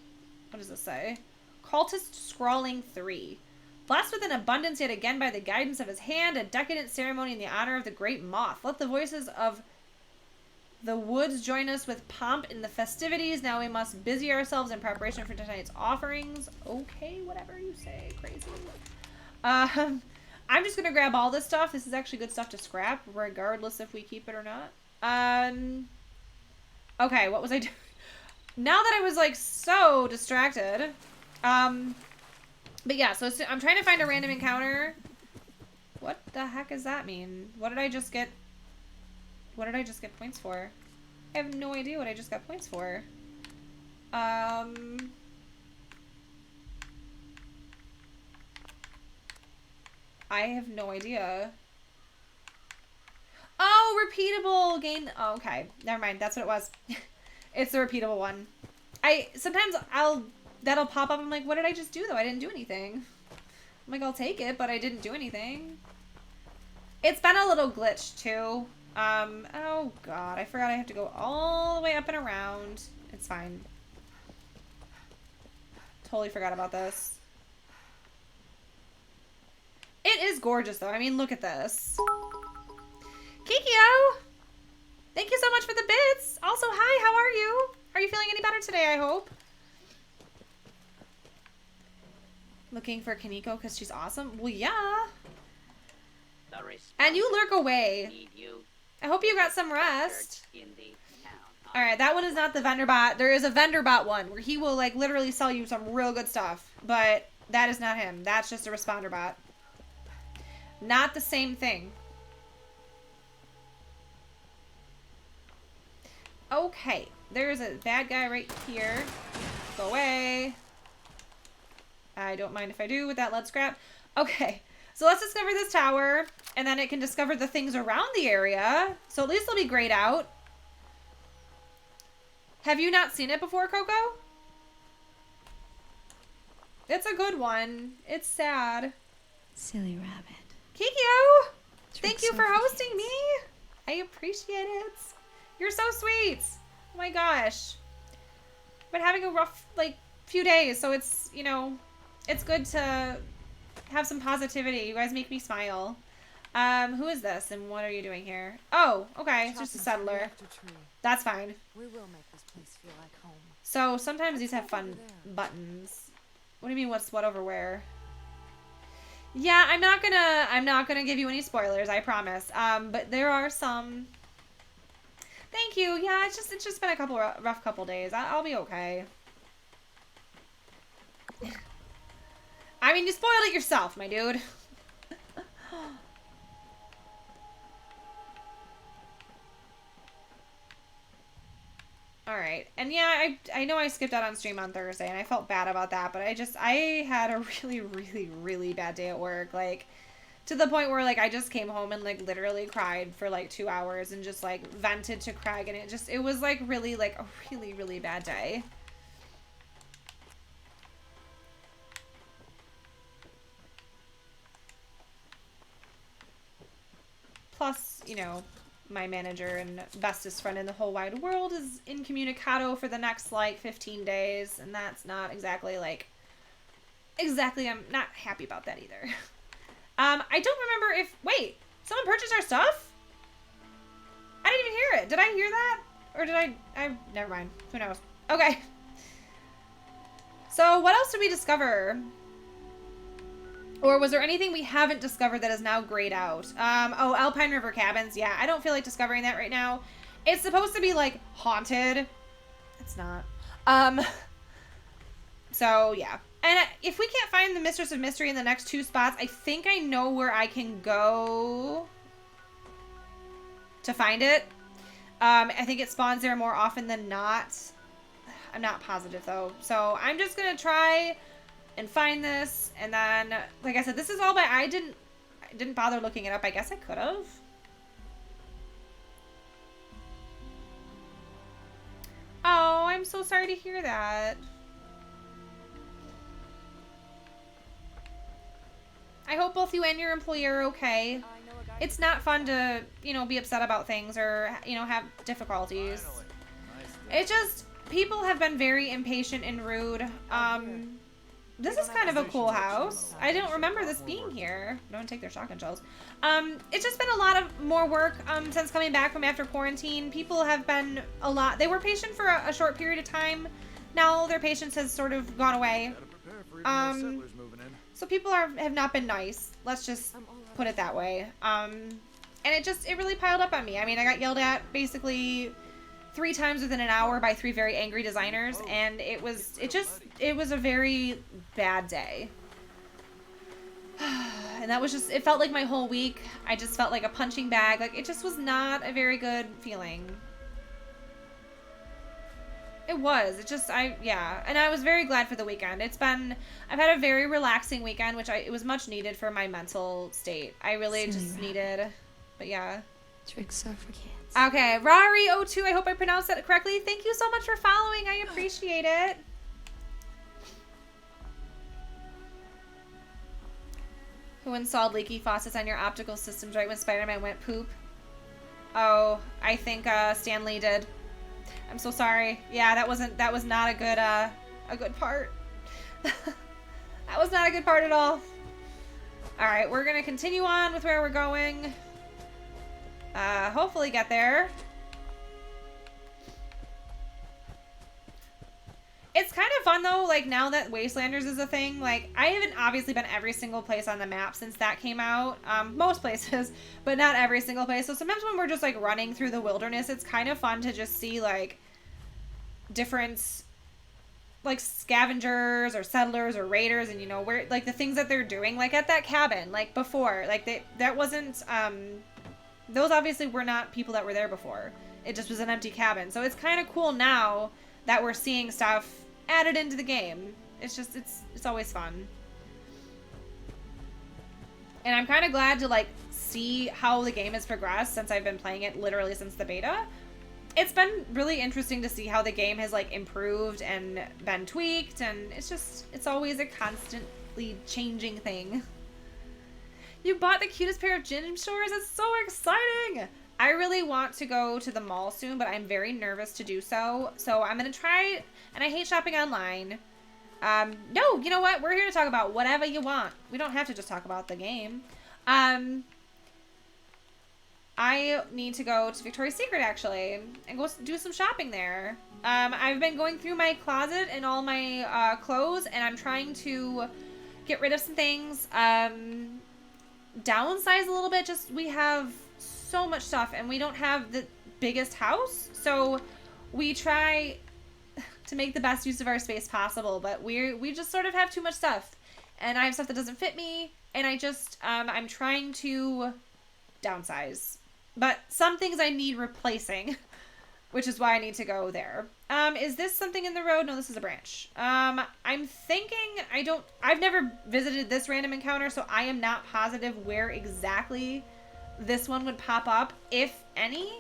What does this say? Cultist Scrawling 3. Blessed with an abundance yet again by the guidance of his hand, a decadent ceremony in the honor of the great moth. Let the voices of the woods join us with pomp in the festivities. Now we must busy ourselves in preparation for tonight's offerings. Okay, whatever you say, crazy. I'm just gonna grab all this stuff. This is actually good stuff to scrap, regardless if we keep it or not. Okay, what was I doing? Now that I was, like, so distracted. But yeah, so I'm trying to find a random encounter. What the heck does that mean? What did I just get? What did I just get points for? I have no idea what I just got points for. I have no idea. Oh, repeatable gain. Oh, okay. Never mind. That's what it was. It's the repeatable one. Sometimes that'll pop up. I'm like, what did I just do though? I didn't do anything. I'm like, I'll take it, but I didn't do anything. It's been a little glitch too. Oh god, I forgot I have to go all the way up and around. It's fine. Totally forgot about this. It is gorgeous though. I mean, look at this. Kikyo! Thank you so much for the bits. Also, hi, how are you? Are you feeling any better today, I hope? Looking for Kaneko because she's awesome? Well, yeah. And you lurk away. I hope you got some rest. Alright, that one is not the vendor bot. There is a vendor bot one where he will, like, literally sell you some real good stuff. But that is not him. That's just a responder bot. Not the same thing. Okay. There's a bad guy right here. Go away. I don't mind if I do with that lead scrap. Okay. So let's discover this tower. And then it can discover the things around the area. So at least it'll be grayed out. Have you not seen it before, Coco? It's a good one. It's sad. Silly rabbit. Kikyo! Thank Trix you for hosting suffocates. me. I appreciate it. You're so sweet. Oh my gosh. Been having a rough, like, few days, so it's, you know, it's good to have some positivity. You guys make me smile. Who is this and what are you doing here? Oh, okay, it's just a settler. That's fine. We will make this place feel like home. So sometimes these have fun buttons. What do you mean what's what over where? Yeah, I'm not gonna give you any spoilers, I promise. But there are some. Thank you. Yeah, it's just been a couple rough couple days. I'll be okay. I mean, you spoiled it yourself, my dude. Alright, and yeah, I know I skipped out on stream on Thursday, and I felt bad about that, but I had a really, really, really bad day at work, like, to the point where, like, I just came home and, like, literally cried for, like, 2 hours and just, like, vented to Craig, and it was, like, really, like, a really, really bad day. Plus, you know, my manager and bestest friend in the whole wide world is incommunicado for the next, like, 15 days, and that's not exactly, like, I'm not happy about that either. I don't remember if, wait, someone purchased our stuff? I didn't even hear it. Did I hear that? Or did I never mind. Who knows? Okay. So, what else did we discover? Or was there anything we haven't discovered that is now grayed out? Oh, Alpine River Cabins. Yeah, I don't feel like discovering that right now. It's supposed to be, like, haunted. It's not. So, yeah. And if we can't find the Mistress of Mystery in the next 2 spots, I think I know where I can go to find it. I think it spawns there more often than not. I'm not positive, though. So, I'm just going to try and find this, and then, like I said, this is all by, I didn't bother looking it up. I guess I could have. Oh, I'm so sorry to hear that. I hope both you and your employer are okay. It's not fun to, you know, be upset about things or, you know, have difficulties. It just, people have been very impatient and rude. This is kind of a cool house. I don't remember this being here. Don't take their shotgun shells. It's just been a lot of more work since coming back from after quarantine. People have been they were patient for a short period of time. Now their patience has sort of gone away. So people have not been nice. Let's just put it that way. And it really piled up on me. I mean, I got yelled at basically 3 times within an hour by 3 very angry designers, and it was a very bad day. And that was just, it felt like my whole week. I just felt like a punching bag. Like, it just was not a very good feeling. It was. Yeah. And I was very glad for the weekend. I've had a very relaxing weekend, which it was much needed for my mental state. I really just needed, but yeah. Trix suffocates. Okay, Rari02, I hope I pronounced that correctly. Thank you so much for following. I appreciate it. Who installed leaky faucets on your optical systems right when Spider-Man went poop? Oh, I think Stan Lee did. I'm so sorry. Yeah, that was not a good part. That was not a good part at all. All right, we're going to continue on with where we're going. Hopefully get there. It's kind of fun though, like now that Wastelanders is a thing, like I haven't obviously been every single place on the map since that came out. Most places, but not every single place. So sometimes when we're just like running through the wilderness, it's kind of fun to just see like different like scavengers or settlers or raiders, and you know where like the things that they're doing, like at that cabin, like before, like that wasn't those obviously were not people that were there before. It just was an empty cabin. So it's kind of cool now that we're seeing stuff added into the game. It's just, it's always fun. And I'm kind of glad to like see how the game has progressed since I've been playing it literally since the beta. it's been really interesting to see how the game has like improved and been tweaked, and it's always a constantly changing thing. You bought the cutest pair of gym shorts. It's so exciting. I really want to go to the mall soon, but I'm very nervous to do so. So I'm going to try, and I hate shopping online. No, you know what? We're here to talk about whatever you want. We don't have to just talk about the game. I need to go to Victoria's Secret, actually, and go do some shopping there. I've been going through my closet and all my clothes, and I'm trying to get rid of some things. Downsize a little bit. Just, we have so much stuff, and we don't have the biggest house, so we try to make the best use of our space possible, but we just sort of have too much stuff, and I have stuff that doesn't fit me, and I just I'm trying to downsize, but some things I need replacing, which is why I need to go there. Is this something in the road? No, this is a branch. I'm thinking, I've never visited this random encounter, so I am not positive where exactly this one would pop up, if any.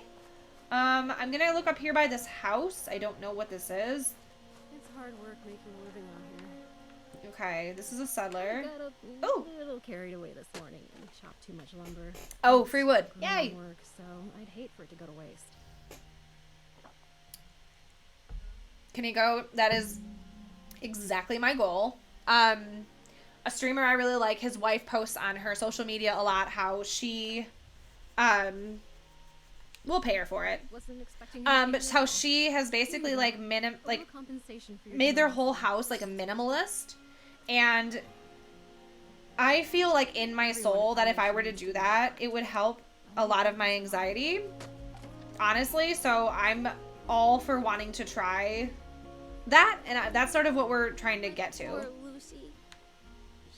I'm gonna look up here by this house. I don't know what this is. It's hard work making a living out here. Okay, this is a settler. I got Oh! a little carried away this morning and chopped too much lumber. Oh, free wood. It's Yay! grueling work, so I'd hate for it to go to waste. Can you go? That is exactly my goal. A streamer I really like, his wife posts on her social media a lot how she, we'll pay her for it. Wasn't expecting But just how she has basically like compensation for your made their time. whole house like a minimalist, and I feel like in my soul that if I were to do that, it would help a lot of my anxiety, honestly. So I'm all for wanting to try that, and that's sort of what we're trying to get to. Poor Lucy.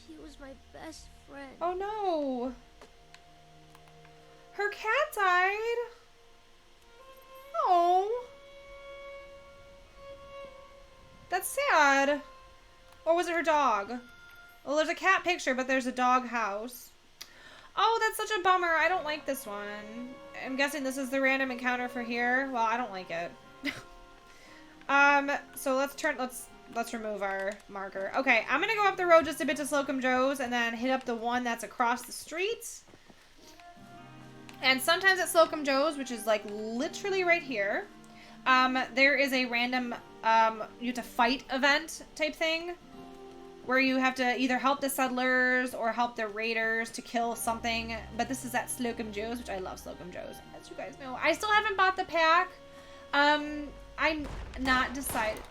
She was my best friend. Oh no, her cat died. Oh, that's sad. Or was it her dog? Well, there's a cat picture, but there's a dog house. Oh, that's such a bummer. I don't like this one. I'm guessing this is the random encounter for here. Well, I don't like it. So let's remove our marker. Okay, I'm gonna go up the road just a bit to Slocum Joe's and then hit up the one that's across the street. And sometimes at Slocum Joe's, which is like literally right here, there is a random, you have to fight event type thing where you have to either help the settlers or help the raiders to kill something. But this is at Slocum Joe's, which I love Slocum Joe's, as you guys know. I still haven't bought the pack. I'm not decided.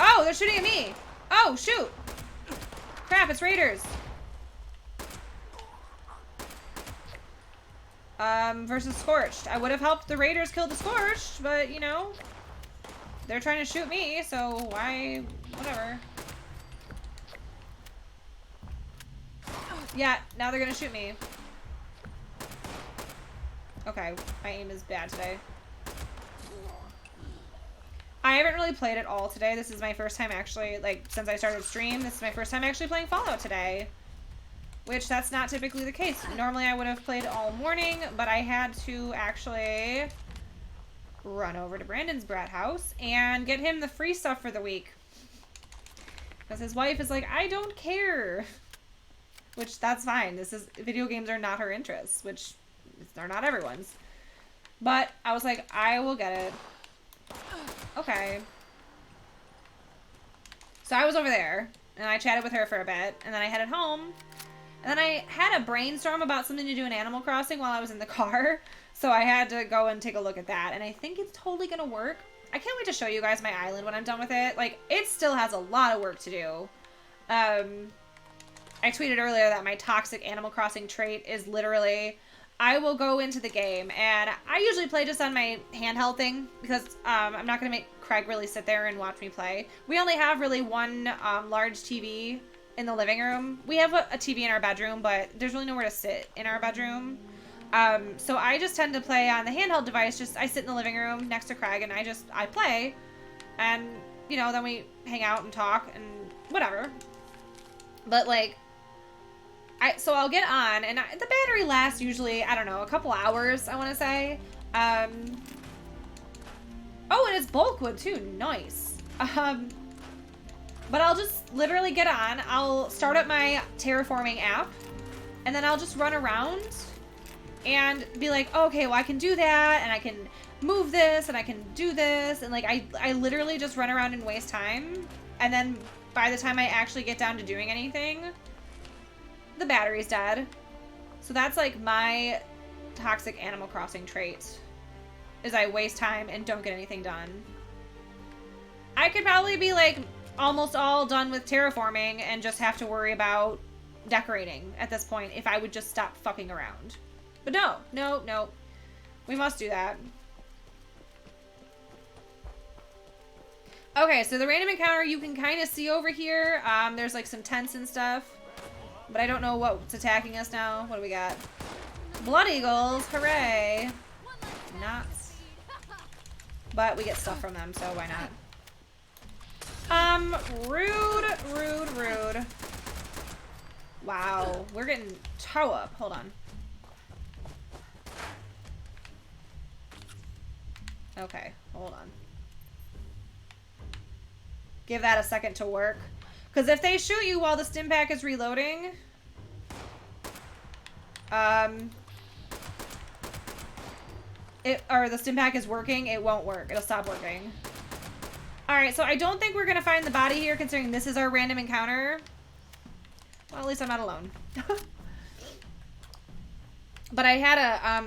Oh, they're shooting at me. Oh, shoot. Crap, it's raiders. Versus Scorched. I would have helped the raiders kill the Scorched, but, you know, they're trying to shoot me, so why, whatever. Yeah, now they're gonna shoot me. Okay, my aim is bad today. I haven't really played at all today. This is my first time actually, like, since I started stream, this is my first time actually playing Fallout today. Which, that's not typically the case. Normally I would have played all morning, but I had to actually run over to Brandon's brat house and get him the free stuff for the week. Because his wife is like, I don't care. Which, that's fine. Video games are not her interests, which they're not everyone's. But I was like, I will get it. Okay. So I was over there, and I chatted with her for a bit, and then I headed home. And then I had a brainstorm about something to do in Animal Crossing while I was in the car. So I had to go and take a look at that. And I think it's totally going to work. I can't wait to show you guys my island when I'm done with it. Like, it still has a lot of work to do. I tweeted earlier that my toxic Animal Crossing trait is literally, I will go into the game. And I usually play just on my handheld thing. Because I'm not going to make Craig really sit there and watch me play. We only have really one large TV in the living room. We have a TV in our bedroom, but there's really nowhere to sit in our bedroom. So I just tend to play on the handheld device. I sit in the living room next to Craig and I play. And, you know, then we hang out and talk and whatever. But like, so I'll get on and the battery lasts usually, I don't know, a couple hours, I want to say. Oh, and it's bulk wood too. Nice. But I'll just literally get on. I'll start up my terraforming app, and then I'll just run around and be like, oh, okay, well, I can do that, and I can move this, and I can do this, and like I literally just run around and waste time, and then by the time I actually get down to doing anything, the battery's dead. So that's like my toxic Animal Crossing trait, is I waste time and don't get anything done. I could probably be like almost all done with terraforming and just have to worry about decorating at this point if I would just stop fucking around. But no. We must do that. Okay, so the random encounter you can kind of see over here. There's like some tents and stuff. But I don't know what's attacking us now. What do we got? Blood eagles, hooray. Nuts. But we get stuff from them, so why not? Rude. Wow, we're getting toe up. Hold on. Okay, hold on. Give that a second to work. Because if they shoot you while the stim pack is reloading, or the stim pack is working, it won't work. It'll stop working. Alright, so I don't think we're going to find the body here, considering this is our random encounter. Well, at least I'm not alone. But I had a,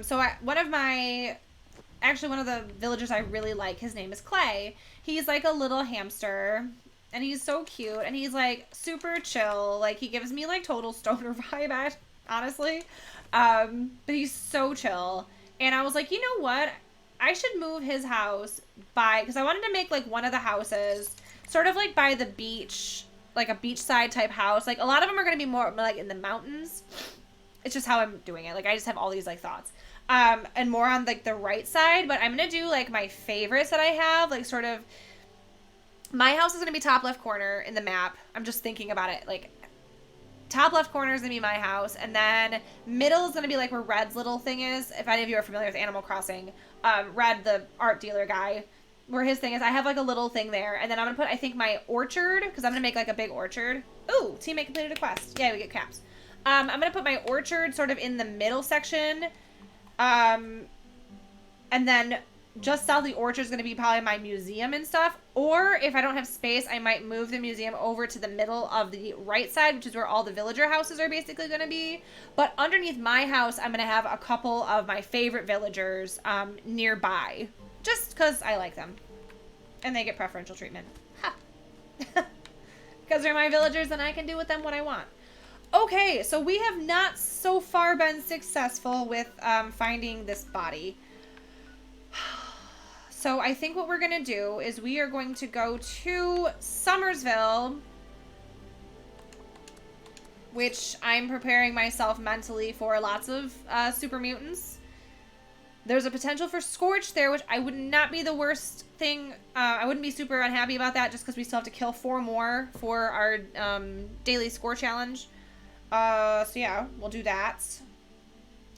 one of the villagers I really like, his name is Clay. He's like a little hamster, and he's so cute, and he's like super chill. Like, he gives me like total stoner vibe, honestly. But he's so chill. And I was like, you know what? I should move his house because I wanted to make like one of the houses sort of like by the beach, like a beachside type house. Like, a lot of them are going to be more like in the mountains. It's just how I'm doing it. Like, I just have all these like thoughts. And more on like the right side, but I'm going to do like my favorites that I have, like sort of, my house is going to be top left corner in the map. I'm just thinking about it. Like, top left corner is going to be my house, and then middle is going to be like where Red's little thing is. If any of you are familiar with Animal Crossing, Red, the art dealer guy, where his thing is, I have like a little thing there, and then I'm going to put, I think, my orchard, because I'm going to make like a big orchard. Ooh, teammate completed a quest. Yeah, we get caps. I'm going to put my orchard sort of in the middle section, and then just south of the orchard is going to be probably my museum and stuff. Or if I don't have space, I might move the museum over to the middle of the right side, which is where all the villager houses are basically going to be. But underneath my house, I'm going to have a couple of my favorite villagers nearby, just because I like them. And they get preferential treatment. Ha! Because they're my villagers and I can do with them what I want. Okay, so we have not so far been successful with finding this body. So I think what we're going to do is we are going to go to Summersville, which I'm preparing myself mentally for lots of super mutants. There's a potential for Scorch there, which I would not be the worst thing. I wouldn't be super unhappy about that, just because we still have to kill 4 more for our daily score challenge. So yeah, we'll do that.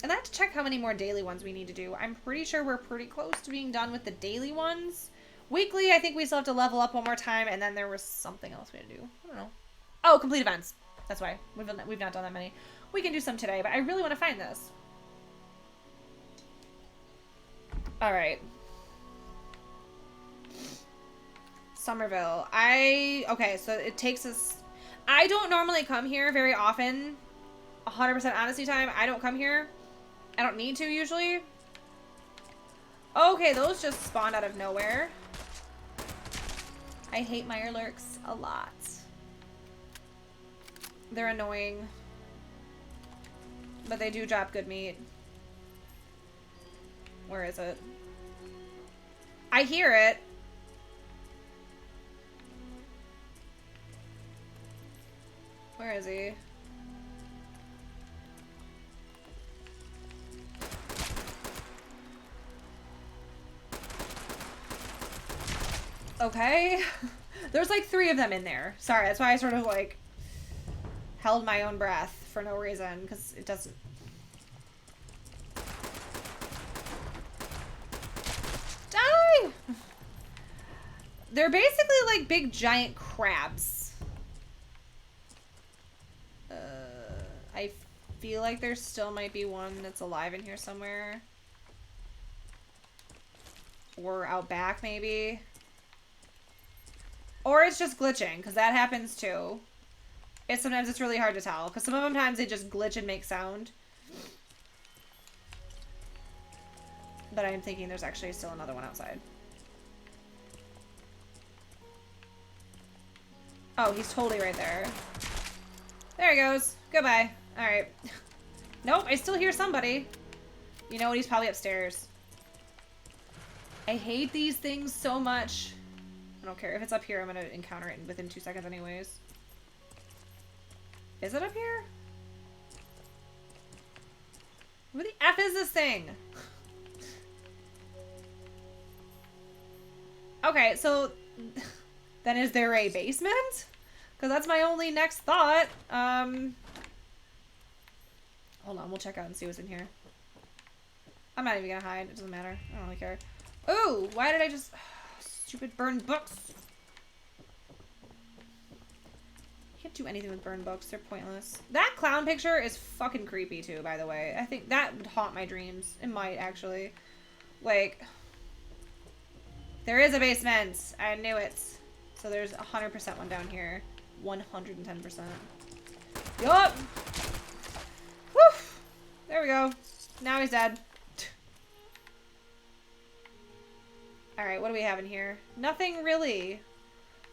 And I have to check how many more daily ones we need to do. I'm pretty sure we're pretty close to being done with the daily ones. Weekly, I think we still have to level up one more time, and then there was something else we had to do. I don't know. Oh, complete events. That's why. We've not done that many. We can do some today, but I really want to find this. Alright. Somerville. Okay, so it takes us... I don't normally come here very often. 100% honesty time. I don't come here. I don't need to usually. Okay, those just spawned out of nowhere. I hate Mirelurks a lot. They're annoying. But they do drop good meat. Where is it? I hear it. Where is he? Okay. There's like 3 of them in there. Sorry, that's why I sort of like held my own breath for no reason, because it doesn't... They're basically like big giant crabs. I feel like there still might be one that's alive in here somewhere. Or out back, maybe. Or it's just glitching, because that happens too. Sometimes it's really hard to tell, because sometimes they just glitch and make sound. But I'm thinking there's actually still another one outside. Oh, he's totally right there. There he goes. Goodbye. Alright. Nope, I still hear somebody. You know what? He's probably upstairs. I hate these things so much. I don't care. If it's up here, I'm going to encounter it within 2 seconds anyways. Is it up here? What the F is this thing? Okay, so then is there a basement? Because that's my only next thought. Hold on, we'll check out and see what's in here. I'm not even gonna hide. It doesn't matter. I don't really care. Ooh, why did I just... stupid burned books. Can't do anything with burned books. They're pointless. That clown picture is fucking creepy too, by the way. I think that would haunt my dreams. It might, actually. Like... There is a basement. I knew it. So there's 100% one down here. 110%. Yup! Whew! There we go. Now he's dead. Alright, what do we have in here? Nothing really.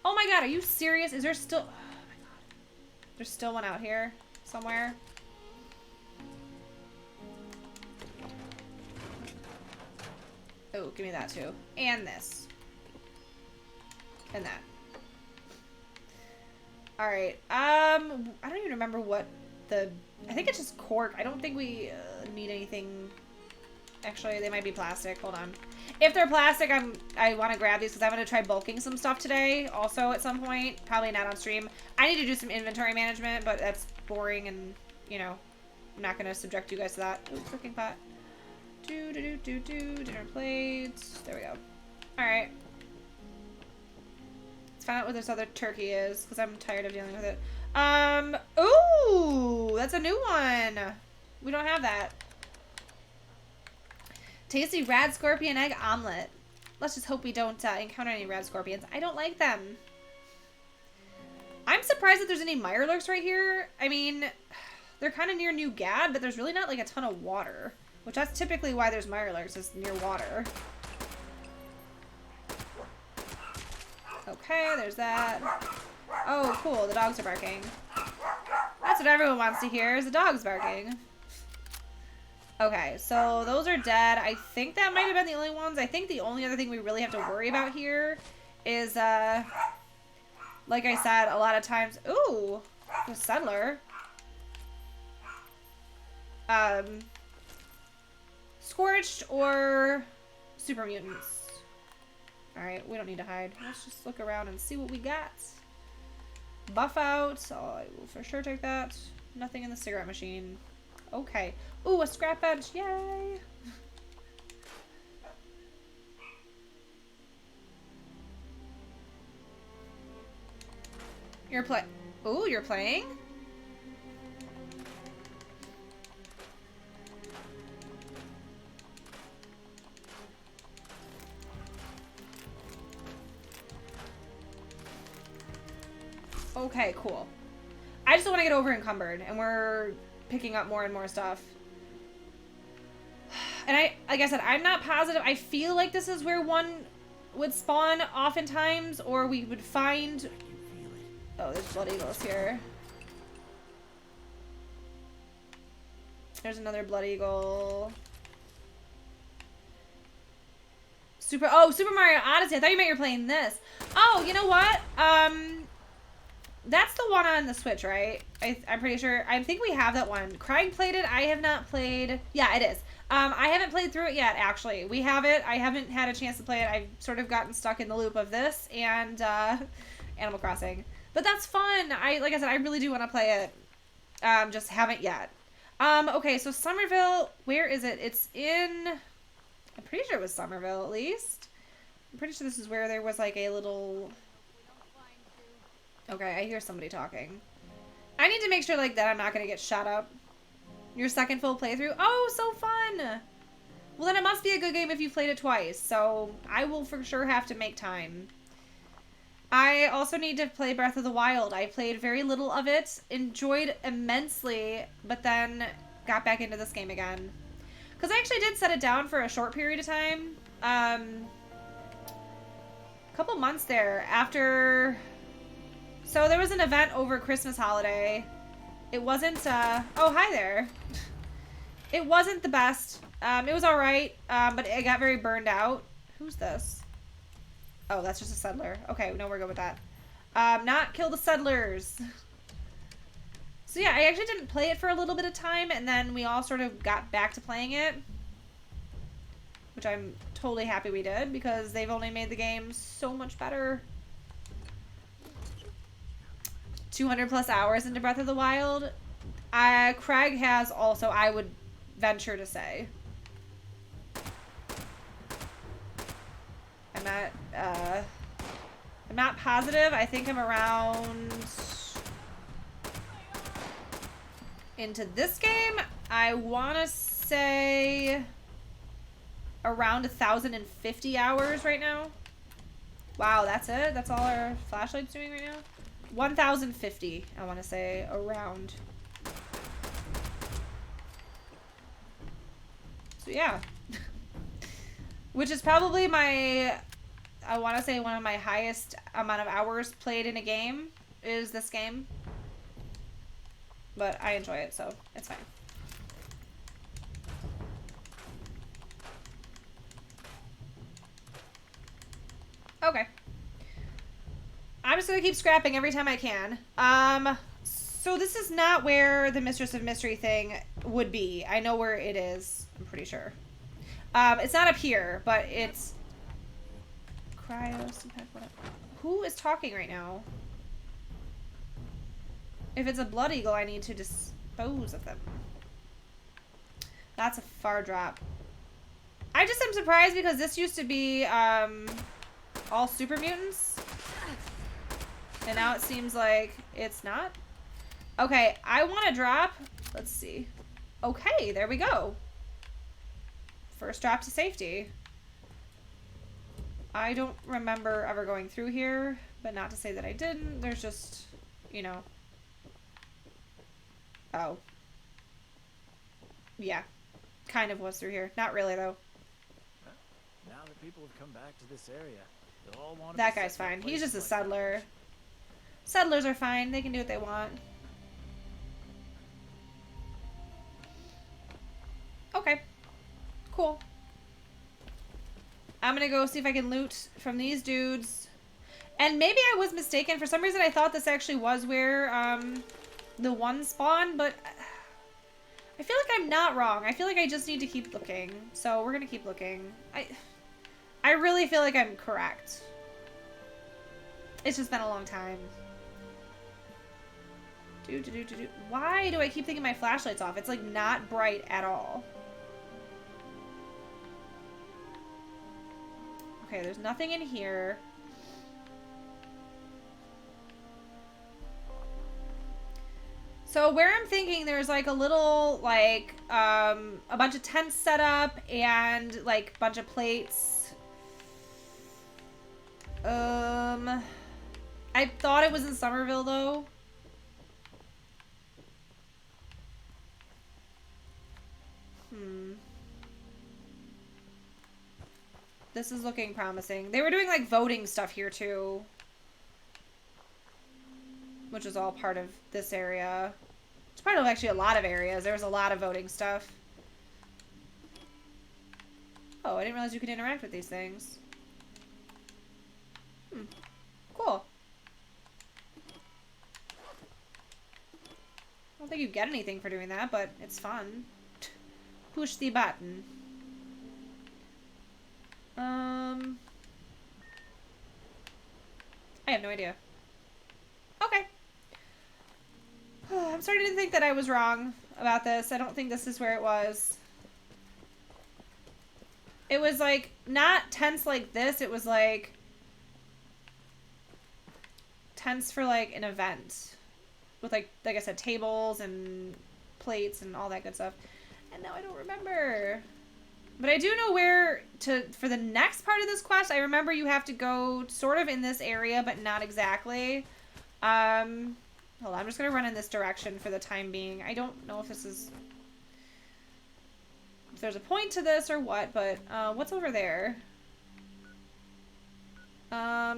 Oh my god, are you serious? Is there still... Oh my god. There's still one out here somewhere. Oh, give me that too. And this. And that. Alright, I don't even remember what the... I think it's just cork. I don't think we need anything... Actually, they might be plastic. Hold on. If they're plastic, I want to grab these because I'm going to try bulking some stuff today also at some point. Probably not on stream. I need to do some inventory management, but that's boring and, you know, I'm not going to subject you guys to that. Ooh, cooking pot. Dinner plates. There we go. Alright. Let's find out what this other turkey is because I'm tired of dealing with it. Ooh, that's a new one. We don't have that. Tasty rad scorpion egg omelet. Let's just hope we don't encounter any rad scorpions. I don't like them. I'm surprised that there's any mirelurks right here. I mean, they're kind of near New Gad, but there's really not like a ton of water. Which that's typically why there's mirelurks, is near water. Okay, there's that. Oh, cool. The dogs are barking. That's what everyone wants to hear, is the dogs barking. Okay, so those are dead. I think that might have been the only ones. I think the only other thing we really have to worry about here is, like I said, a lot of times... Ooh! The settler. Scorched or super mutants. Alright, we don't need to hide. Let's just look around and see what we got. Buff out. So I will for sure take that. Nothing in the cigarette machine. Okay. Ooh, a scrap bench. Yay! Ooh, you're playing? Okay, cool. I just don't want to get over encumbered, and we're picking up more and more stuff. And like I said, I'm not positive. I feel like this is where one would spawn oftentimes, or we would find... Oh, there's blood eagles here. There's another blood eagle. Super Mario Odyssey. I thought you meant you were playing this. Oh, you know what? That's the one on the Switch, right? I'm pretty sure. I think we have that one. Craig played it. I have not played. Yeah, it is. I haven't played through it yet, actually. We have it. I haven't had a chance to play it. I've sort of gotten stuck in the loop of this and Animal Crossing. But that's fun. Like I said, I really do want to play it. Just haven't yet. Okay, so Somerville, where is it? It's in... I'm pretty sure it was Somerville, at least. I'm pretty sure this is where there was like a little... Okay, I hear somebody talking. I need to make sure like that I'm not going to get shot up. Your second full playthrough? Oh, so fun! Well, then it must be a good game if you've played it twice, so I will for sure have to make time. I also need to play Breath of the Wild. I played very little of it, enjoyed immensely, but then got back into this game again. Because I actually did set it down for a short period of time. A couple months there after... So there was an event over Christmas holiday. It wasn't, oh, hi there. It wasn't the best. It was alright, but it got very burned out. Who's this? Oh, that's just a settler. Okay, no, we're good with that. Not kill the settlers. So yeah, I actually didn't play it for a little bit of time, and then we all sort of got back to playing it. Which I'm totally happy we did, because they've only made the game so much better. 200 plus hours into Breath of the Wild. Craig has also, I would venture to say. I'm not positive. I think I'm around into this game. I want to say around 1,050 hours right now. Wow, that's it? That's all our flashlight's doing right now? 1,050, I want to say, around. So yeah. Which is probably my, I want to say one of my highest amount of hours played in a game is this game. But I enjoy it, so it's fine. Okay. I'm just gonna keep scrapping every time I can. So this is not where the Mistress of Mystery thing would be. I know where it is, I'm pretty sure. It's not up here, but it's... Who is talking right now? If it's a Blood Eagle, I need to dispose of them. That's a far drop. I just am surprised because this used to be, all super mutants. And now it seems like it's not. Okay, I want to drop. Let's see. Okay, there we go. First drop to safety. I don't remember ever going through here, but not to say that I didn't. There's just, you know. Oh. Yeah. Kind of was through here. Not really, though. Now that people have come back to this area, they'll all want to that guy's fine. He's just a settler. Settlers are fine. They can do what they want. Okay. Cool. I'm gonna go see if I can loot from these dudes. And maybe I was mistaken. For some reason I thought this actually was where the one spawned, but I feel like I'm not wrong. I feel like I just need to keep looking. So we're gonna keep looking. I really feel like I'm correct. It's just been a long time. Why do I keep thinking my flashlight's off? It's like not bright at all. Okay, there's nothing in here. So where I'm thinking there's like a little like a bunch of tents set up and like a bunch of plates. I thought it was in Somerville though. This is looking promising. They were doing like voting stuff here too. Which is all part of this area. It's part of actually a lot of areas. There was a lot of voting stuff. Oh, I didn't realize you could interact with these things. Cool. I don't think you get anything for doing that, but it's fun. Push the button. I have no idea. Okay. I'm starting to think that I was wrong about this. I don't think this is where it was. It was like not tents like this. It was like tents for like an event with like I said, tables and plates and all that good stuff. And now I don't remember. But I do know where to, for the next part of this quest, I remember you have to go sort of in this area, but not exactly. Hold on, I'm just going to run in this direction for the time being. I don't know if this is, if there's a point to this or what, but, what's over there? That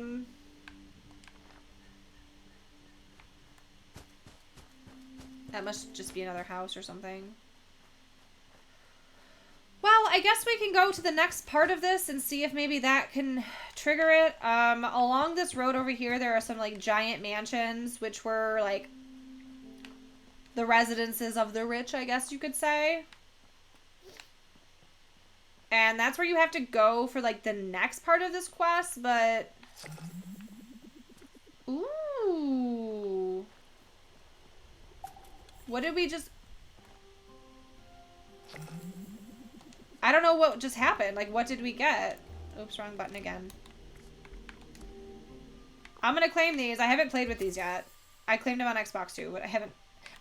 must just be another house or something. Well, I guess we can go to the next part of this and see if maybe that can trigger it. Along this road over here, there are some, like, giant mansions, which were, like, the residences of the rich, I guess you could say. And that's where you have to go for, like, the next part of this quest, but... Ooh. What did we just... I don't know what just happened. Like, what did we get? Oops, wrong button again. I'm gonna claim these. I haven't played with these yet. I claimed them on Xbox too, but I haven't.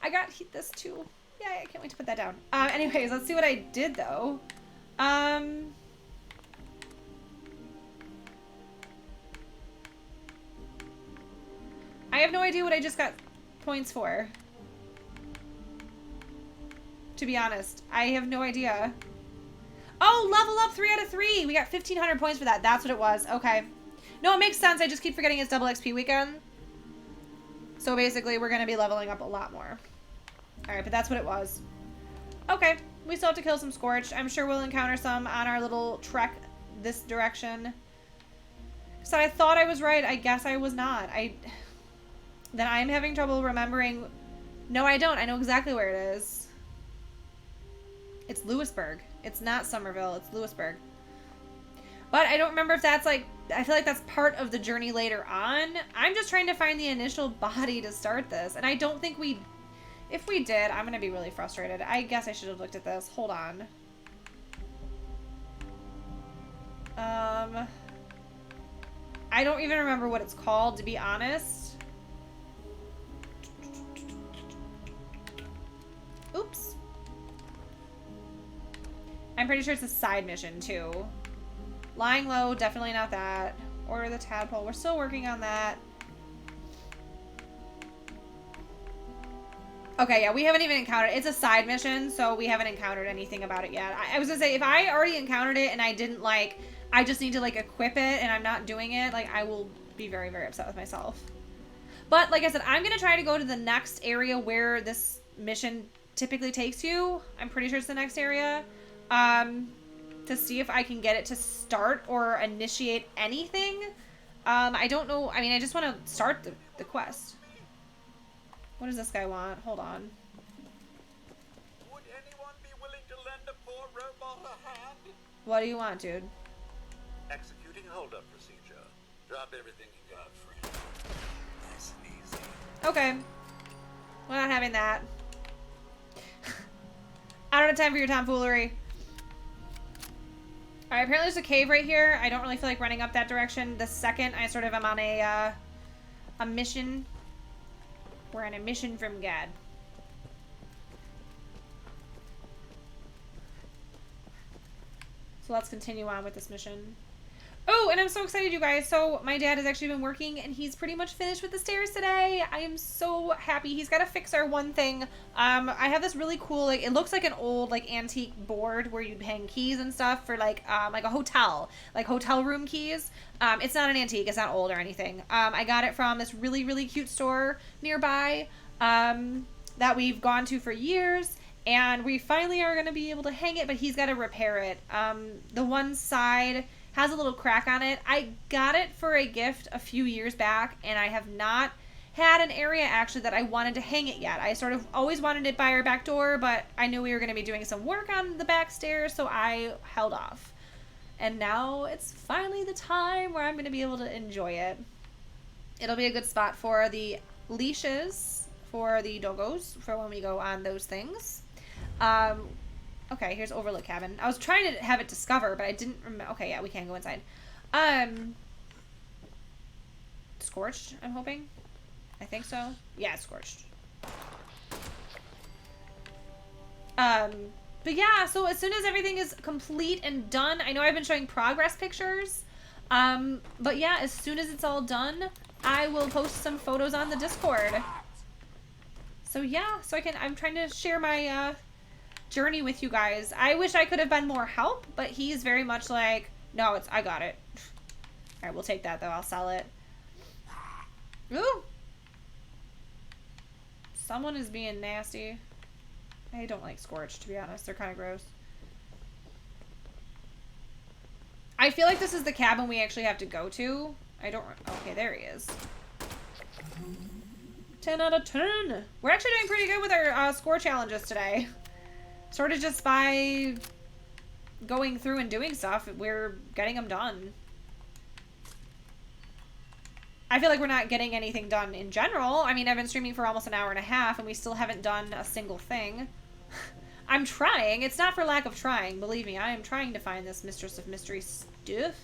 I got this too. Yay, I can't wait to put that down. Anyways, let's see what I did though. I have no idea what I just got points for. To be honest, I have no idea. Oh, level up 3 out of 3. We got 1,500 points for that. That's what it was. Okay. No, it makes sense. I just keep forgetting it's double XP weekend. So basically, we're going to be leveling up a lot more. All right, but that's what it was. Okay. We still have to kill some Scorched. I'm sure we'll encounter some on our little trek this direction. So I thought I was right. I guess I was not. Then I'm having trouble remembering. No, I don't. I know exactly where it is. It's Lewisburg. It's not Somerville. It's Lewisburg. But I don't remember if that's like... I feel like that's part of the journey later on. I'm just trying to find the initial body to start this. And I don't think we... If we did, I'm going to be really frustrated. I guess I should have looked at this. Hold on. I don't even remember what it's called, to be honest. Oops. I'm pretty sure it's a side mission, too. Lying low, definitely not that. Order the tadpole. We're still working on that. Okay, yeah, we haven't even encountered it. It's a side mission, so we haven't encountered anything about it yet. I was gonna say, if I already encountered it and I didn't, like... I just need to, like, equip it and I'm not doing it, like, I will be very, very upset with myself. But, like I said, I'm gonna try to go to the next area where this mission typically takes you. I'm pretty sure it's the next area. To see if I can get it to start or initiate anything. I don't know. I mean, I just want to start the quest. What does this guy want? Hold on. Would anyone be willing to lend a poor robot a hand? What do you want, dude? Executing holdup procedure. Drop everything you got, friend. Nice and easy. Okay. We're not having that. I don't have time for your tomfoolery. Alright, apparently there's a cave right here. I don't really feel like running up that direction. The second I sort of am on a mission. We're on a mission from God. So let's continue on with this mission. Oh, and I'm so excited, you guys. So my dad has actually been working, and he's pretty much finished with the stairs today. I am so happy. He's got to fix our one thing. I have this really cool, like, it looks like an old, like, antique board where you'd hang keys and stuff for, like a hotel, like hotel room keys. It's not an antique. It's not old or anything. I got it from this really, really cute store nearby that we've gone to for years. And we finally are going to be able to hang it, but he's got to repair it. The one side has a little crack on it. I got it for a gift a few years back, and I have not had an area actually that I wanted to hang it yet. I sort of always wanted it by our back door, but I knew we were going to be doing some work on the back stairs, so I held off. And now it's finally the time where I'm going to be able to enjoy it. It'll be a good spot for the leashes for the doggos for when we go on those things. Okay, here's Overlook Cabin. I was trying to have it discover, but I didn't remember. Okay, yeah, we can go inside. Scorched, I'm hoping. I think so. Yeah, scorched. But yeah, so as soon as everything is complete and done, I know I've been showing progress pictures. But yeah, as soon as it's all done, I will post some photos on the Discord. So yeah, so I'm trying to share my, journey with you guys. I wish I could have been more help, but he's very much like, no, I got it. All right, we'll take that though. I'll sell it. Ooh. Someone is being nasty. I don't like Scorch, to be honest. They're kind of gross. I feel like this is the cabin we actually have to go to. I don't... Okay, there he is. 10 out of 10. We're actually doing pretty good with our score challenges today. Sort of just by going through and doing stuff, we're getting them done. I feel like we're not getting anything done in general. I mean, I've been streaming for almost an hour and a half, and we still haven't done a single thing. I'm trying. It's not for lack of trying. Believe me, I am trying to find this Mistress of Mystery stuff.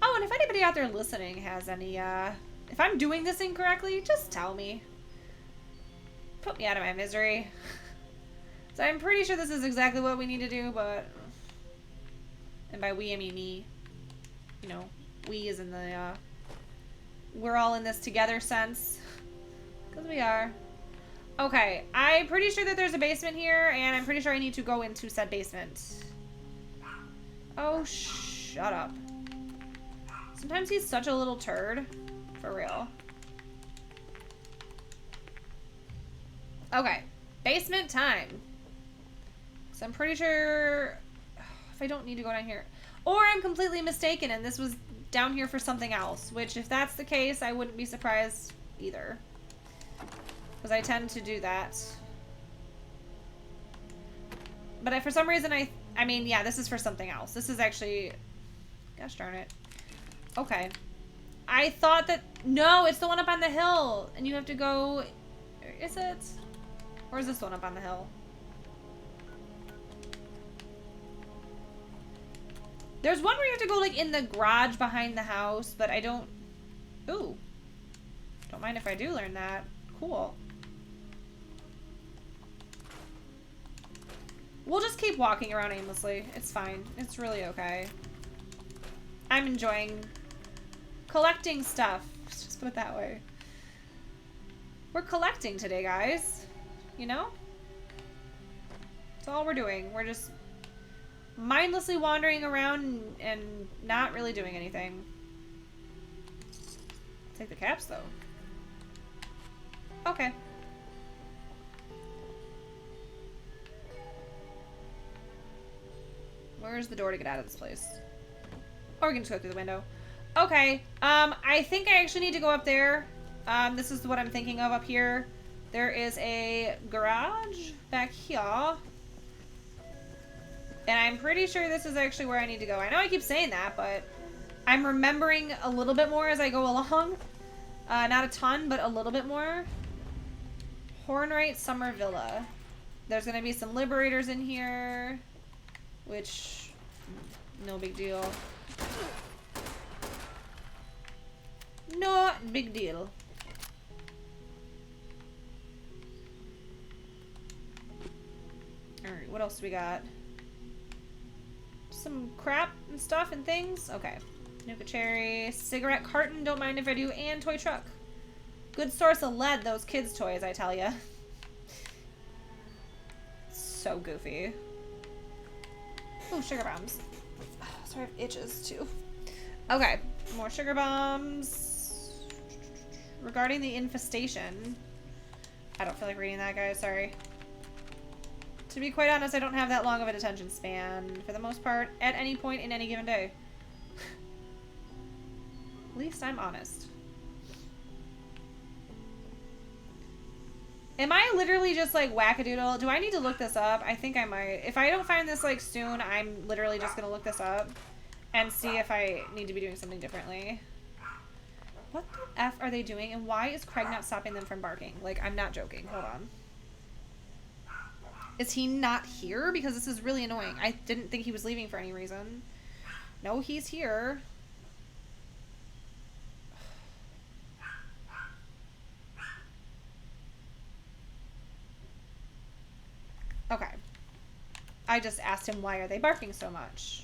Oh, and if anybody out there listening has any, if I'm doing this incorrectly, just tell me. Put me out of my misery. So I'm pretty sure this is exactly what we need to do, but... And by we, I mean me. You know, we is in the, we're all in this together sense. Because we are. Okay, I'm pretty sure that there's a basement here, and I'm pretty sure I need to go into said basement. Oh, shut up. Sometimes he's such a little turd. For real. Okay, basement time. So I'm pretty sure if I don't need to go down here. Or I'm completely mistaken and this was down here for something else. Which, if that's the case, I wouldn't be surprised either. Because I tend to do that. But for some reason, I mean, yeah, this is for something else. This is actually... Gosh darn it. Okay. I thought that... No, it's the one up on the hill. And you have to go... Is it? Or is this one up on the hill? There's one where you have to go, like, in the garage behind the house, but I don't... Ooh. Don't mind if I do learn that. Cool. We'll just keep walking around aimlessly. It's fine. It's really okay. I'm enjoying collecting stuff. Let's just put it that way. We're collecting today, guys. You know? That's all we're doing. We're just mindlessly wandering around and not really doing anything. Take the caps, though. Okay. Where's the door to get out of this place? Or we can just go through the window. Okay. I think I actually need to go up there. This is what I'm thinking of up here. There is a garage back here. And I'm pretty sure this is actually where I need to go. I know I keep saying that, but I'm remembering a little bit more as I go along. Not a ton, but a little bit more. Hornwright Summer Villa. There's going to be some liberators in here. Which, no big deal. Not big deal. Alright, what else do we got? Some crap and stuff and things? Okay. Nuka Cherry. Cigarette carton, don't mind if I do. And toy truck. Good source of lead, those kids' toys, I tell ya. So goofy. Oh, sugar bombs. Oh, sorry, I have itches too. Okay, more sugar bombs. Regarding the infestation. I don't feel like reading that, guys. Sorry. To be quite honest, I don't have that long of an attention span, for the most part, at any point in any given day. At least I'm honest. Am I literally just like wackadoodle? Do I need to look this up? I think I might. If I don't find this like soon, I'm literally just gonna look this up and see if I need to be doing something differently. What the F are they doing? And why is Craig not stopping them from barking? Like, I'm not joking. Hold on. Is he not here? Because this is really annoying. I didn't think he was leaving for any reason. No, he's here. Okay. I just asked him, why are they barking so much?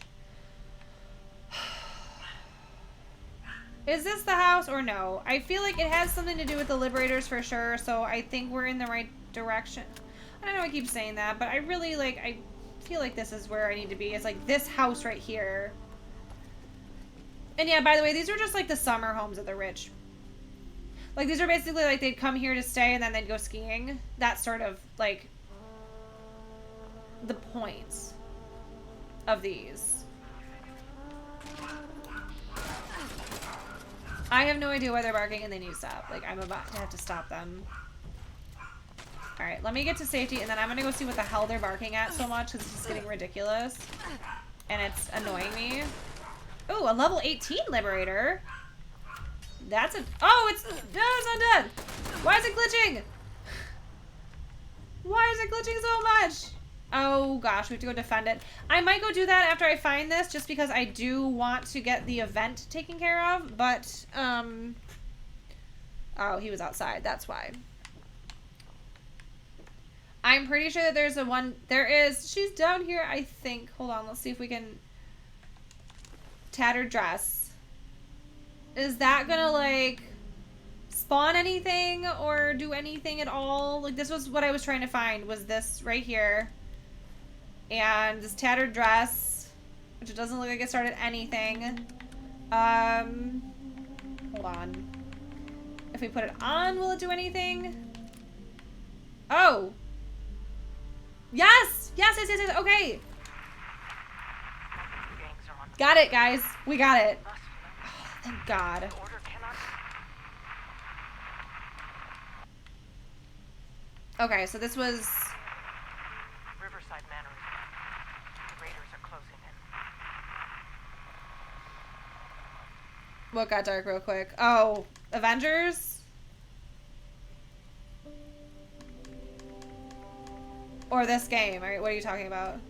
Is this the house or no? I feel like it has something to do with the Liberators for sure, so I think we're in the right direction. I don't know, I keep saying that, but I really, like, I feel like this is where I need to be. It's like this house right here. And yeah, by the way, these are just like the summer homes of the rich. Like, these are basically like they'd come here to stay and then they'd go skiing. That's sort of like the point of these. I have no idea why they're barking and they need to stop. Like, I'm about to have to stop them. Alright, let me get to safety and then I'm gonna go see what the hell they're barking at so much because it's just getting ridiculous. And it's annoying me. Ooh, a level 18 Liberator. That's a... Oh, it's... No, it's not dead. Why is it glitching? Why is it glitching so much? Oh, gosh. We have to go defend it. I might go do that after I find this just because I do want to get the event taken care of. But, Oh, he was outside. That's why. I'm pretty sure that there's a one... There is... She's down here, I think. Hold on. Let's see if we can... Tattered dress. Is that gonna, like, spawn anything or do anything at all? Like, this was what I was trying to find, was this right here. And this tattered dress, which it doesn't look like it started anything. Hold on. If we put it on, will it do anything? Oh! Yes! Yes, yes, yes, yes, okay! Got it, guys. We got it. Oh, thank God. Okay, so this was... Riverside Manor. The raiders are closing in. What got dark real quick? Oh, Avengers? Or this game? What are you talking about?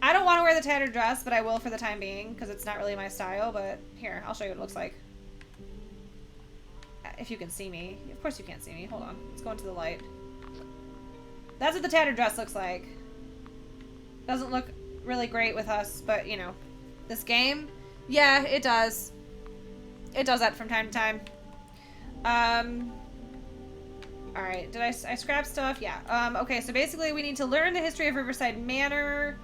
I don't want to wear the tattered dress, but I will for the time being, because it's not really my style, but here, I'll show you what it looks like. If you can see me. Of course you can't see me. Hold on. Let's go into the light. That's what the tattered dress looks like. Doesn't look really great with us, but, you know. This game? Yeah, it does. It does that from time to time. Alright, did I scrap stuff? Yeah. Okay, so basically we need to learn the history of Riverside Manor.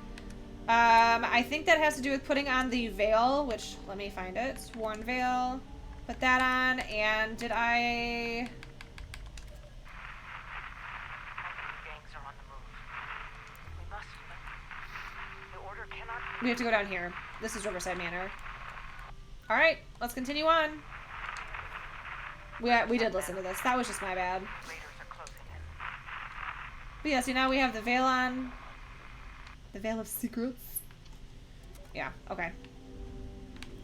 I think that has to do with putting on the veil, which, let me find it. Sworn veil. Put that on, and did I... Gangs are on the move. We must. The order cannot... We have to go down here. This is Riverside Manor. Alright, let's continue on. We did listen to this. That was just my bad. Raiders are closing in. But yeah, see, now we have the veil on. The Veil of Secrets. Yeah, okay.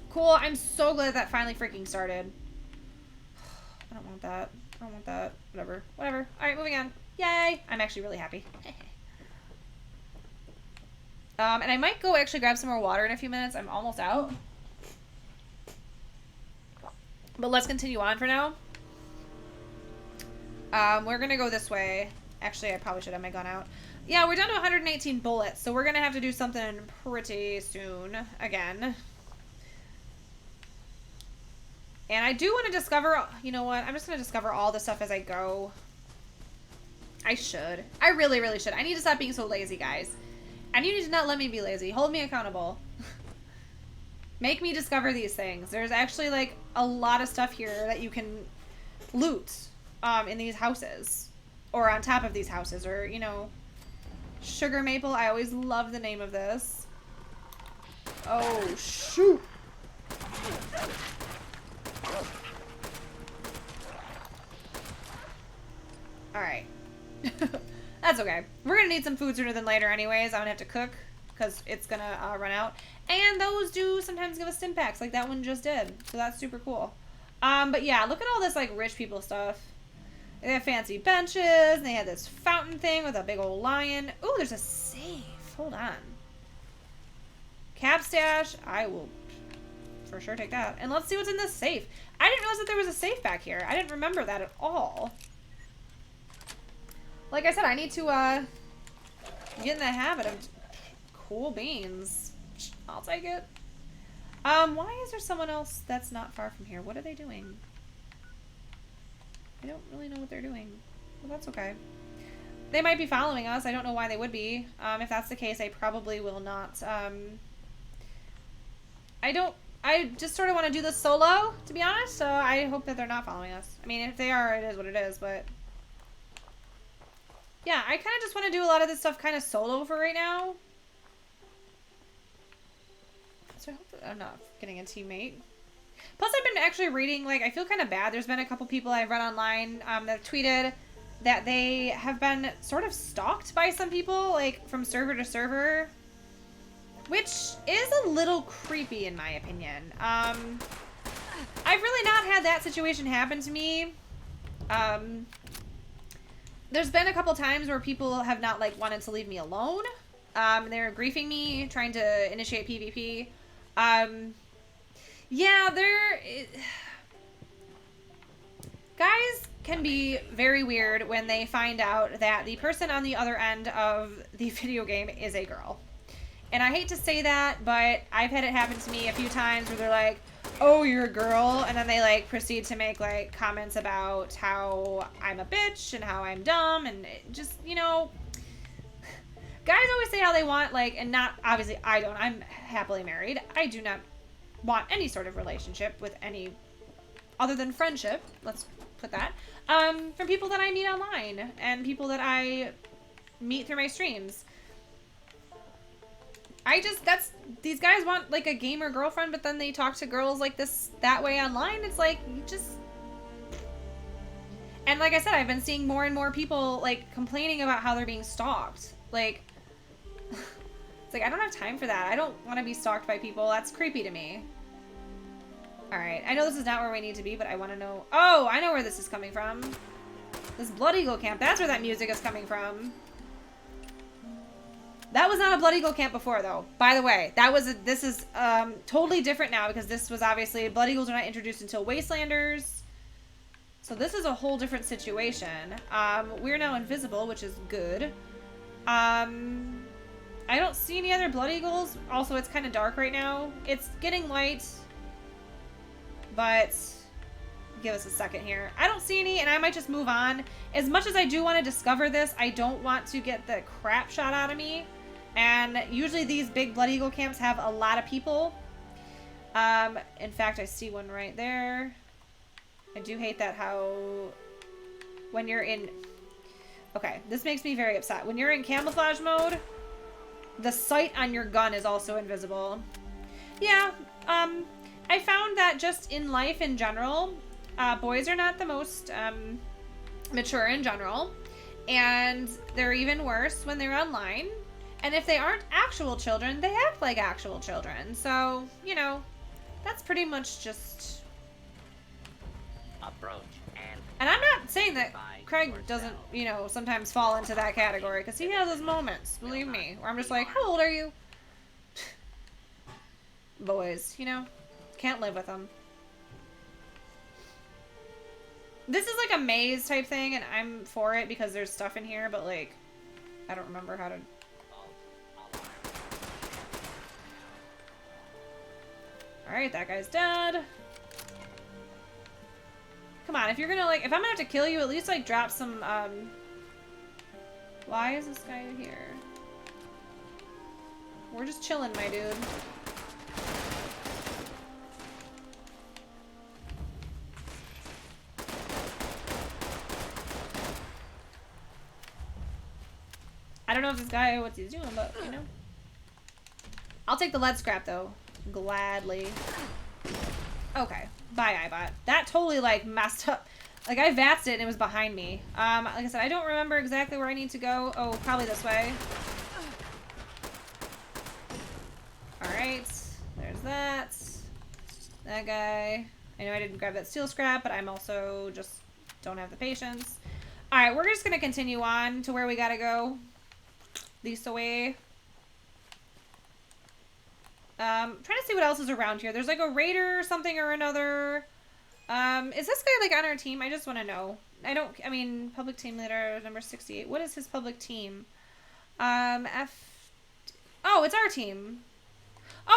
Cool, I'm so glad that finally freaking started. I don't want that. I don't want that. Whatever. Whatever. Alright, moving on. Yay! I'm actually really happy. And I might go actually grab some more water in a few minutes. I'm almost out. But let's continue on for now. We're gonna go this way. Actually, I probably should have my gun out. Yeah, we're down to 118 bullets, so we're gonna have to do something pretty soon again. And I do want to discover, you know what, I'm just gonna discover all the stuff as I go. I should. I really, really should. I need to stop being so lazy, guys. And you need to not let me be lazy. Hold me accountable. Make me discover these things. There's actually, like, a lot of stuff here that you can loot in these houses. Or on top of these houses, or, you know... Sugar Maple, I always love the name of this. Oh, shoot! Alright. That's okay. We're gonna need some food sooner than later anyways. I'm gonna have to cook, because it's gonna run out. And those do sometimes give us stim packs, like that one just did. So that's super cool. But yeah, look at all this, like, rich people stuff. They have fancy benches, and they had this fountain thing with a big old lion. Ooh, there's a safe. Hold on. Cap stash. I will for sure take that. And let's see what's in this safe. I didn't realize that there was a safe back here. I didn't remember that at all. Like I said, I need to get in the habit of cool beans. I'll take it. Why is there someone else that's not far from here? What are they doing? I don't really know what they're doing. Well, that's okay. They might be following us. I don't know why they would be. If that's the case, I probably will not. I just sort of want to do this solo, to be honest, so I hope that they're not following us. I mean, if they are, it is what it is, but... Yeah, I kind of just want to do a lot of this stuff kind of solo for right now. So I hope that I'm not getting a teammate. Plus, I've been actually reading, like, I feel kind of bad. There's been a couple people I've read online that have tweeted that they have been sort of stalked by some people, like, from server to server. Which is a little creepy, in my opinion. I've really not had that situation happen to me. There's been a couple times where people have not, like, wanted to leave me alone. They're griefing me, trying to initiate PvP. Yeah, guys can be very weird when they find out that the person on the other end of the video game is a girl. And I hate to say that, but I've had it happen to me a few times where they're like, oh, you're a girl, and then they, like, proceed to make, like, comments about how I'm a bitch and how I'm dumb, and it just, you know, guys always say how they want, like, and not, obviously, I don't. I'm happily married. I do not want any sort of relationship with any other than friendship, let's put that, from people that I meet online and people that I meet through my streams. These guys want, like, a gamer girlfriend, but then they talk to girls like this, that way online. It's like, you just... And like I said, I've been seeing more and more people, like, complaining about how they're being stalked. Like, it's like, I don't have time for that. I don't want to be stalked by people. That's creepy to me. Alright, I know this is not where we need to be, but I want to know... Oh, I know where this is coming from. This Blood Eagle camp. That's where that music is coming from. That was not a Blood Eagle camp before, though. By the way, this is totally different now, because this was obviously... Blood Eagles are not introduced until Wastelanders. So this is a whole different situation. We're now invisible, which is good. I don't see any other Blood Eagles. Also, it's kind of dark right now. It's getting light. But give us a second here. I don't see any, and I might just move on. As much as I do want to discover this, I don't want to get the crap shot out of me. And usually these big Blood Eagle camps have a lot of people. In fact, I see one right there. I do hate that how when you're in... Okay, this makes me very upset. When you're in camouflage mode, the sight on your gun is also invisible. Yeah, I found that just in life in general, boys are not the most mature in general, and they're even worse when they're online. And if they aren't actual children, they act like actual children. So, you know, that's pretty much just... Approach And I'm not saying that Craig doesn't, you know, sometimes fall into that category, because he has his moments, believe me, where I'm just like, how old are you? Boys, you know, can't live with them. This is like a maze type thing, and I'm for it because there's stuff in here, but like, I don't remember how to... Alright, that guy's dead. Come on, if you're gonna, like, if I'm gonna have to kill you, at least, like, drop some, Why is this guy here? We're just chilling, my dude. I don't know if this guy, what he's doing, but, you know. I'll take the lead scrap, though. Gladly. Okay. Bye, iBot. That totally, like, messed up. Like, I vatsed it and it was behind me. Like I said, I don't remember exactly where I need to go. Oh, probably this way. Alright. There's that. That guy. I know I didn't grab that steel scrap, but I'm also just don't have the patience. Alright, we're just gonna continue on to where we gotta go. This way. Trying to see what else is around here. There's like a raider or something or another. Is this guy like on our team? I just want to know. I mean, public team leader number 68. What is his public team? Oh, it's our team.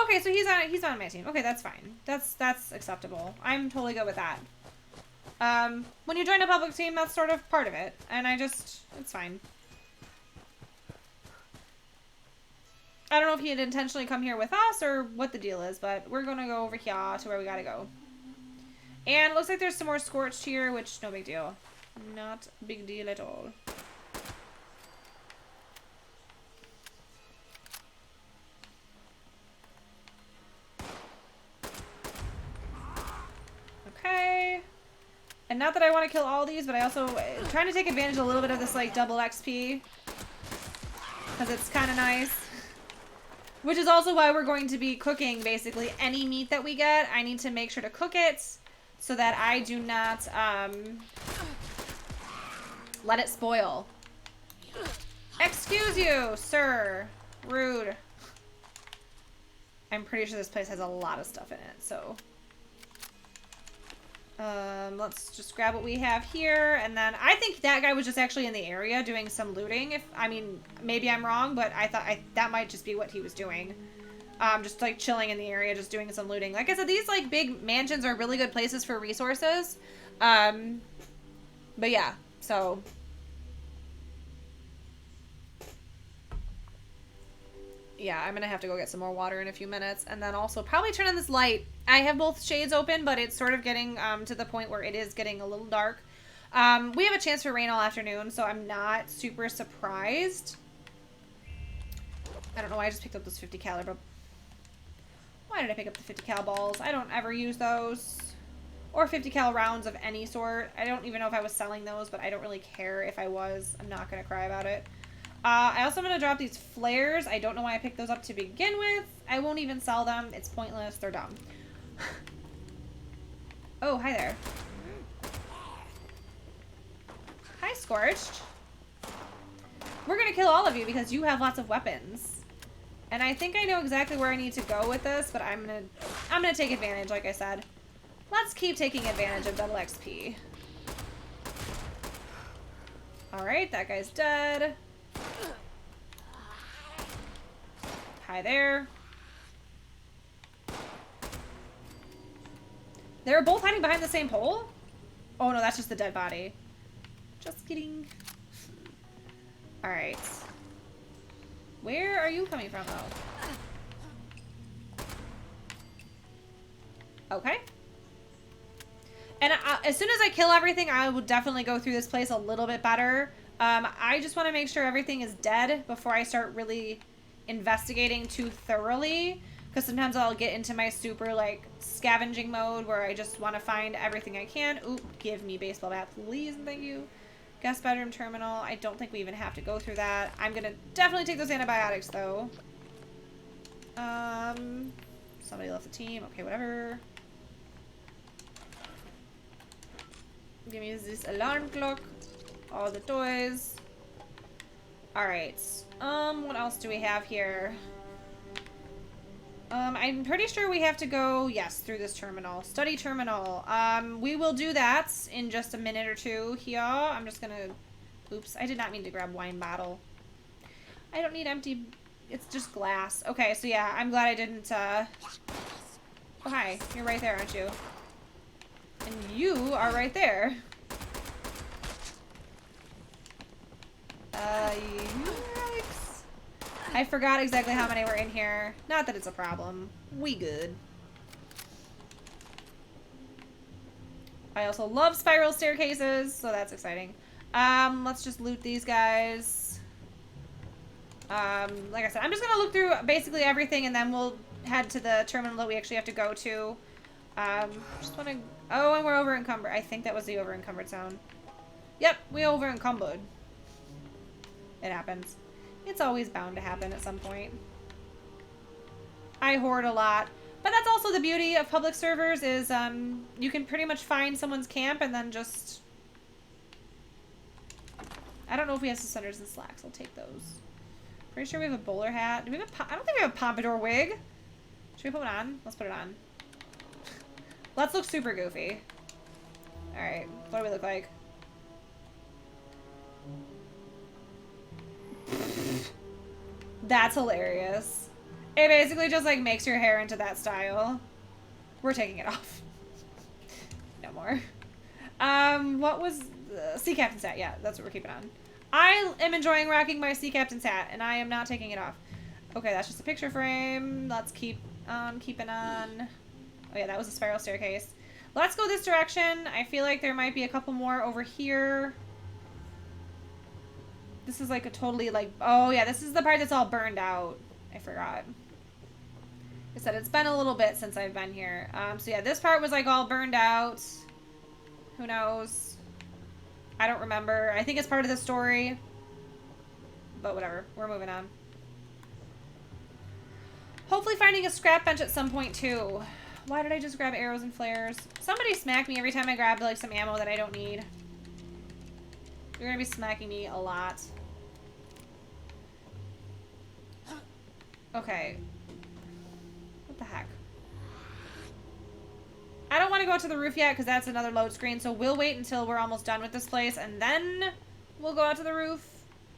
Okay, so he's on my team. Okay, that's fine. That's acceptable. I'm totally good with that. When you join a public team, that's sort of part of it. And it's fine. I don't know if he had intentionally come here with us or what the deal is, but we're going to go over here to where we got to go. And it looks like there's some more scorched here, which no big deal. Not a big deal at all. Okay. And not that I want to kill all these, but I also trying to take advantage a little bit of this like double XP. Because it's kind of nice. Which is also why we're going to be cooking basically any meat that we get. I need to make sure to cook it so that I do not let it spoil. Excuse you, sir. Rude. I'm pretty sure this place has a lot of stuff in it, so. Let's just grab what we have here, and then I think that guy was just actually in the area doing some looting. I mean, maybe I'm wrong, but I thought that might just be what he was doing. Just like chilling in the area, just doing some looting. Like I said, these like big mansions are really good places for resources. But yeah, so. Yeah, I'm gonna have to go get some more water in a few minutes, and then also probably turn on this light. I have both shades open, but it's sort of getting to the point where it is getting a little dark. We have a chance for rain all afternoon, so I'm not super surprised. I don't know why I just picked up those 50 caliber. Why did I pick up the 50 cal balls? I don't ever use those. Or 50 cal rounds of any sort. I don't even know if I was selling those, but I don't really care if I was. I'm not gonna cry about it. I also am going to drop these flares. I don't know why I picked those up to begin with. I won't even sell them. It's pointless. They're dumb. Oh, hi there. Hi, Scorched. We're going to kill all of you because you have lots of weapons. And I think I know exactly where I need to go with this, but I'm gonna take advantage, like I said. Let's keep taking advantage of double XP. Alright, that guy's dead. Hi there. They're both hiding behind the same pole? Oh no, that's just the dead body. Just kidding. Alright. Where are you coming from, though? Okay. And as soon as I kill everything, I will definitely go through this place a little bit better. I just want to make sure everything is dead before I start really investigating too thoroughly. Because sometimes I'll get into my super, like, scavenging mode where I just want to find everything I can. Ooh, give me baseball bat, please, and thank you. Guest bedroom terminal. I don't think we even have to go through that. I'm going to definitely take those antibiotics, though. Somebody left the team. Okay, whatever. Give me this alarm clock. All the toys. Alright. What else do we have here? I'm pretty sure we have to go, yes, through this terminal. Study terminal. We will do that in just a minute or two here. I'm just gonna... Oops, I did not mean to grab wine bottle. I don't need empty... It's just glass. Okay, so yeah, I'm glad I didn't, Oh, hi. You're right there, aren't you? And you are right there. Yikes. I forgot exactly how many were in here. Not that it's a problem. We good. I also love spiral staircases, so that's exciting. Let's just loot these guys. Like I said, I'm just gonna look through basically everything and then we'll head to the terminal that we actually have to go to. Just wanna... Oh, and we're over encumbered. I think that was the over encumbered zone. Yep, we over encumbered. It happens. It's always bound to happen at some point. I hoard a lot. But that's also the beauty of public servers is you can pretty much find someone's camp and then just I don't know if we have suspenders and slacks. I'll take those. Pretty sure we have a bowler hat. Do we have a I don't think we have a Pompadour Wig. Should we put it on? Let's put it on. Let's look super goofy. Alright. What do we look like? That's hilarious. It basically just like makes your hair into that style. We're taking it off. No more. What was the sea captain's hat? Yeah, that's what we're keeping on. I am enjoying rocking my sea captain's hat, and I am not taking it off. Okay, that's just a picture frame. Let's keep on keeping on. Oh yeah, that was a spiral staircase. Let's go this direction. I feel like there might be a couple more over here. This is like a totally like, oh yeah, this is the part that's all burned out. I forgot. I said it's been a little bit since I've been here. So yeah, this part was like all burned out. Who knows? I don't remember. I think it's part of the story. But whatever. We're moving on. Hopefully finding a scrap bench at some point too. Why did I just grab arrows and flares? Somebody smack me every time I grab like some ammo that I don't need. You're gonna be smacking me a lot. Okay. What the heck? I don't want to go to the roof yet because that's another load screen, so we'll wait until we're almost done with this place and then we'll go out to the roof.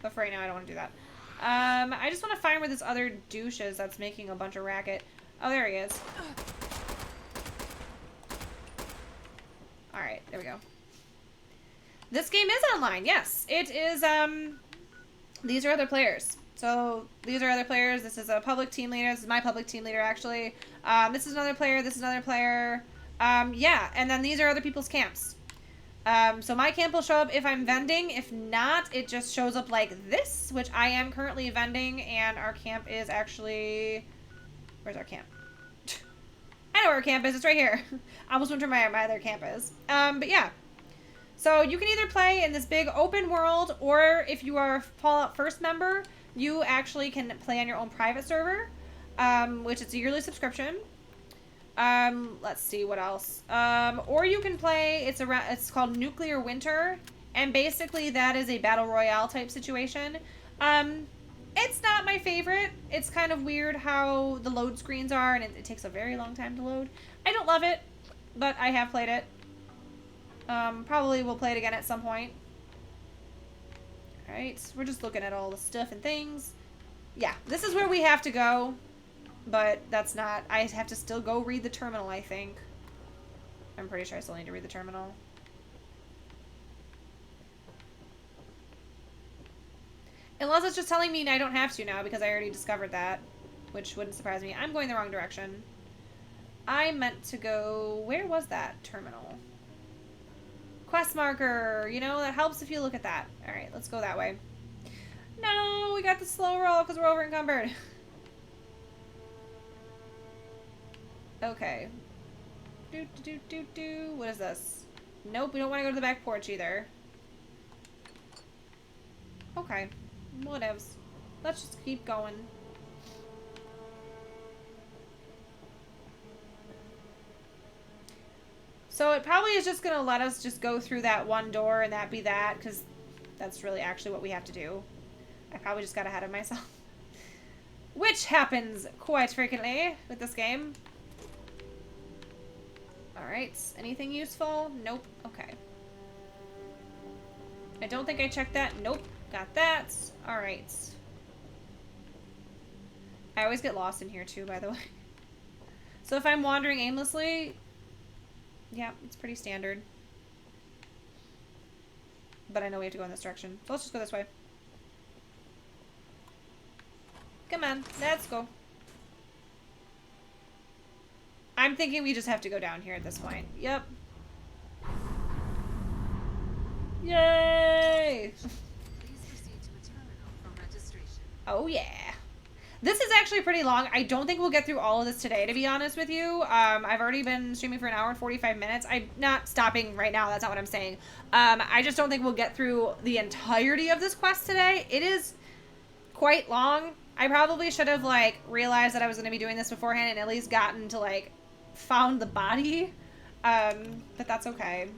But for right now, I don't want to do that. I just want to find where this other douche is that's making a bunch of racket. Oh, there he is. Alright, there we go. This game is online, yes. It is, these are other players. So, these are other players. This is a public team leader. This is my public team leader, actually. This is another player. This is another player. Yeah, and then these are other people's camps. So my camp will show up if I'm vending. If not, it just shows up like this, which I am currently vending, and our camp is actually... Where's our camp? I know where our camp is. It's right here. I almost went to my other camp is. But yeah. So you can either play in this big open world, or if you are a Fallout First member, you actually can play on your own private server, which is a yearly subscription. Let's see what else. Or you can play, it's called Nuclear Winter, and basically that is a battle royale type situation. It's not my favorite. It's kind of weird how the load screens are, and it takes a very long time to load. I don't love it, but I have played it. Probably will play it again at some point. Alright, we're just looking at all the stuff and things. Yeah, this is where we have to go. But that's not... I have to still go read the terminal, I think. I'm pretty sure I still need to read the terminal. Unless it's just telling me I don't have to now because I already discovered that. Which wouldn't surprise me. I'm going the wrong direction. I meant to go... Where was that terminal? Quest marker! You know, that helps if you look at that. Alright, let's go that way. No! We got the slow roll because we're over encumbered. Okay. What is this? Nope, we don't want to go to the back porch either. Okay. Whatevs. Let's just keep going. So it probably is just going to let us just go through that one door and that be that, because that's really actually what we have to do. I probably just got ahead of myself. Which happens quite frequently with this game. Alright, anything useful? Nope. Okay. I don't think I checked that. Nope. Got that. Alright. I always get lost in here too, by the way. So if I'm wandering aimlessly, yeah, it's pretty standard. But I know we have to go in this direction. So let's just go this way. Come on, let's go. I'm thinking we just have to go down here at this point. Yep. Yay! Please proceed to the terminal for registration. Oh yeah. This is actually pretty long. I don't think we'll get through all of this today, to be honest with you. I've already been streaming for 1 hour and 45 minutes. I'm not stopping right now. That's not what I'm saying. I just don't think we'll get through the entirety of this quest today. It is quite long. I probably should have, like, realized that I was going to be doing this beforehand and at least gotten to, like, found the body. But that's okay.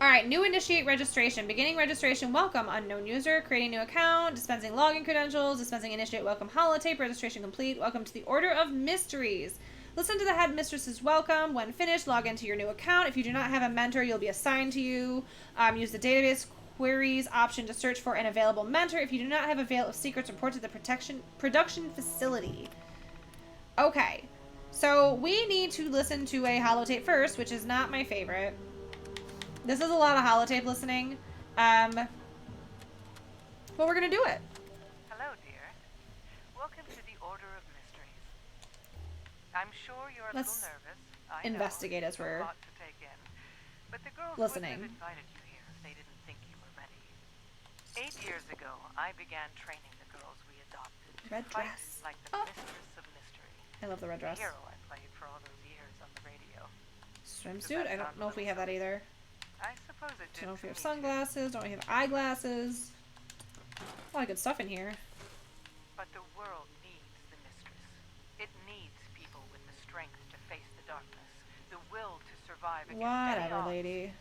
All right, new initiate registration. Beginning registration. Welcome, unknown user. Creating new account. Dispensing login credentials. Dispensing initiate. Welcome holotape. Registration complete. Welcome to the Order of Mysteries. Listen to the head mistress's welcome. When finished, log into your new account. If you do not have a mentor, you'll be assigned to you. Use the database queries option to search for an available mentor. If you do not have a veil of secrets, report to the production facility. Okay, so we need to listen to a holotape first, which is not my favorite. This is a lot of holotape listening. But we're gonna do it. Hello, dear. Welcome to the Order of Mysteries. I'm sure you're a Let's little nervous. I investigate know, as it's a we're lot to take in. But the girls listening. wouldn't have invited you here if they didn't think you were ready. 8 years ago, I began training the girls we adopted to Red fight dress. like the Mistress of Mystery. I love the red The dress. hero I played for all those years on the radio. Swimsuit? I don't know if we have that either. I suppose it did Don't know if we for have me, too. sunglasses. Don't we have eyeglasses? A lot of good stuff in here. But the world needs the Mistress. It needs people with the strength to face the darkness, the will to survive against any Whatever, odds. lady.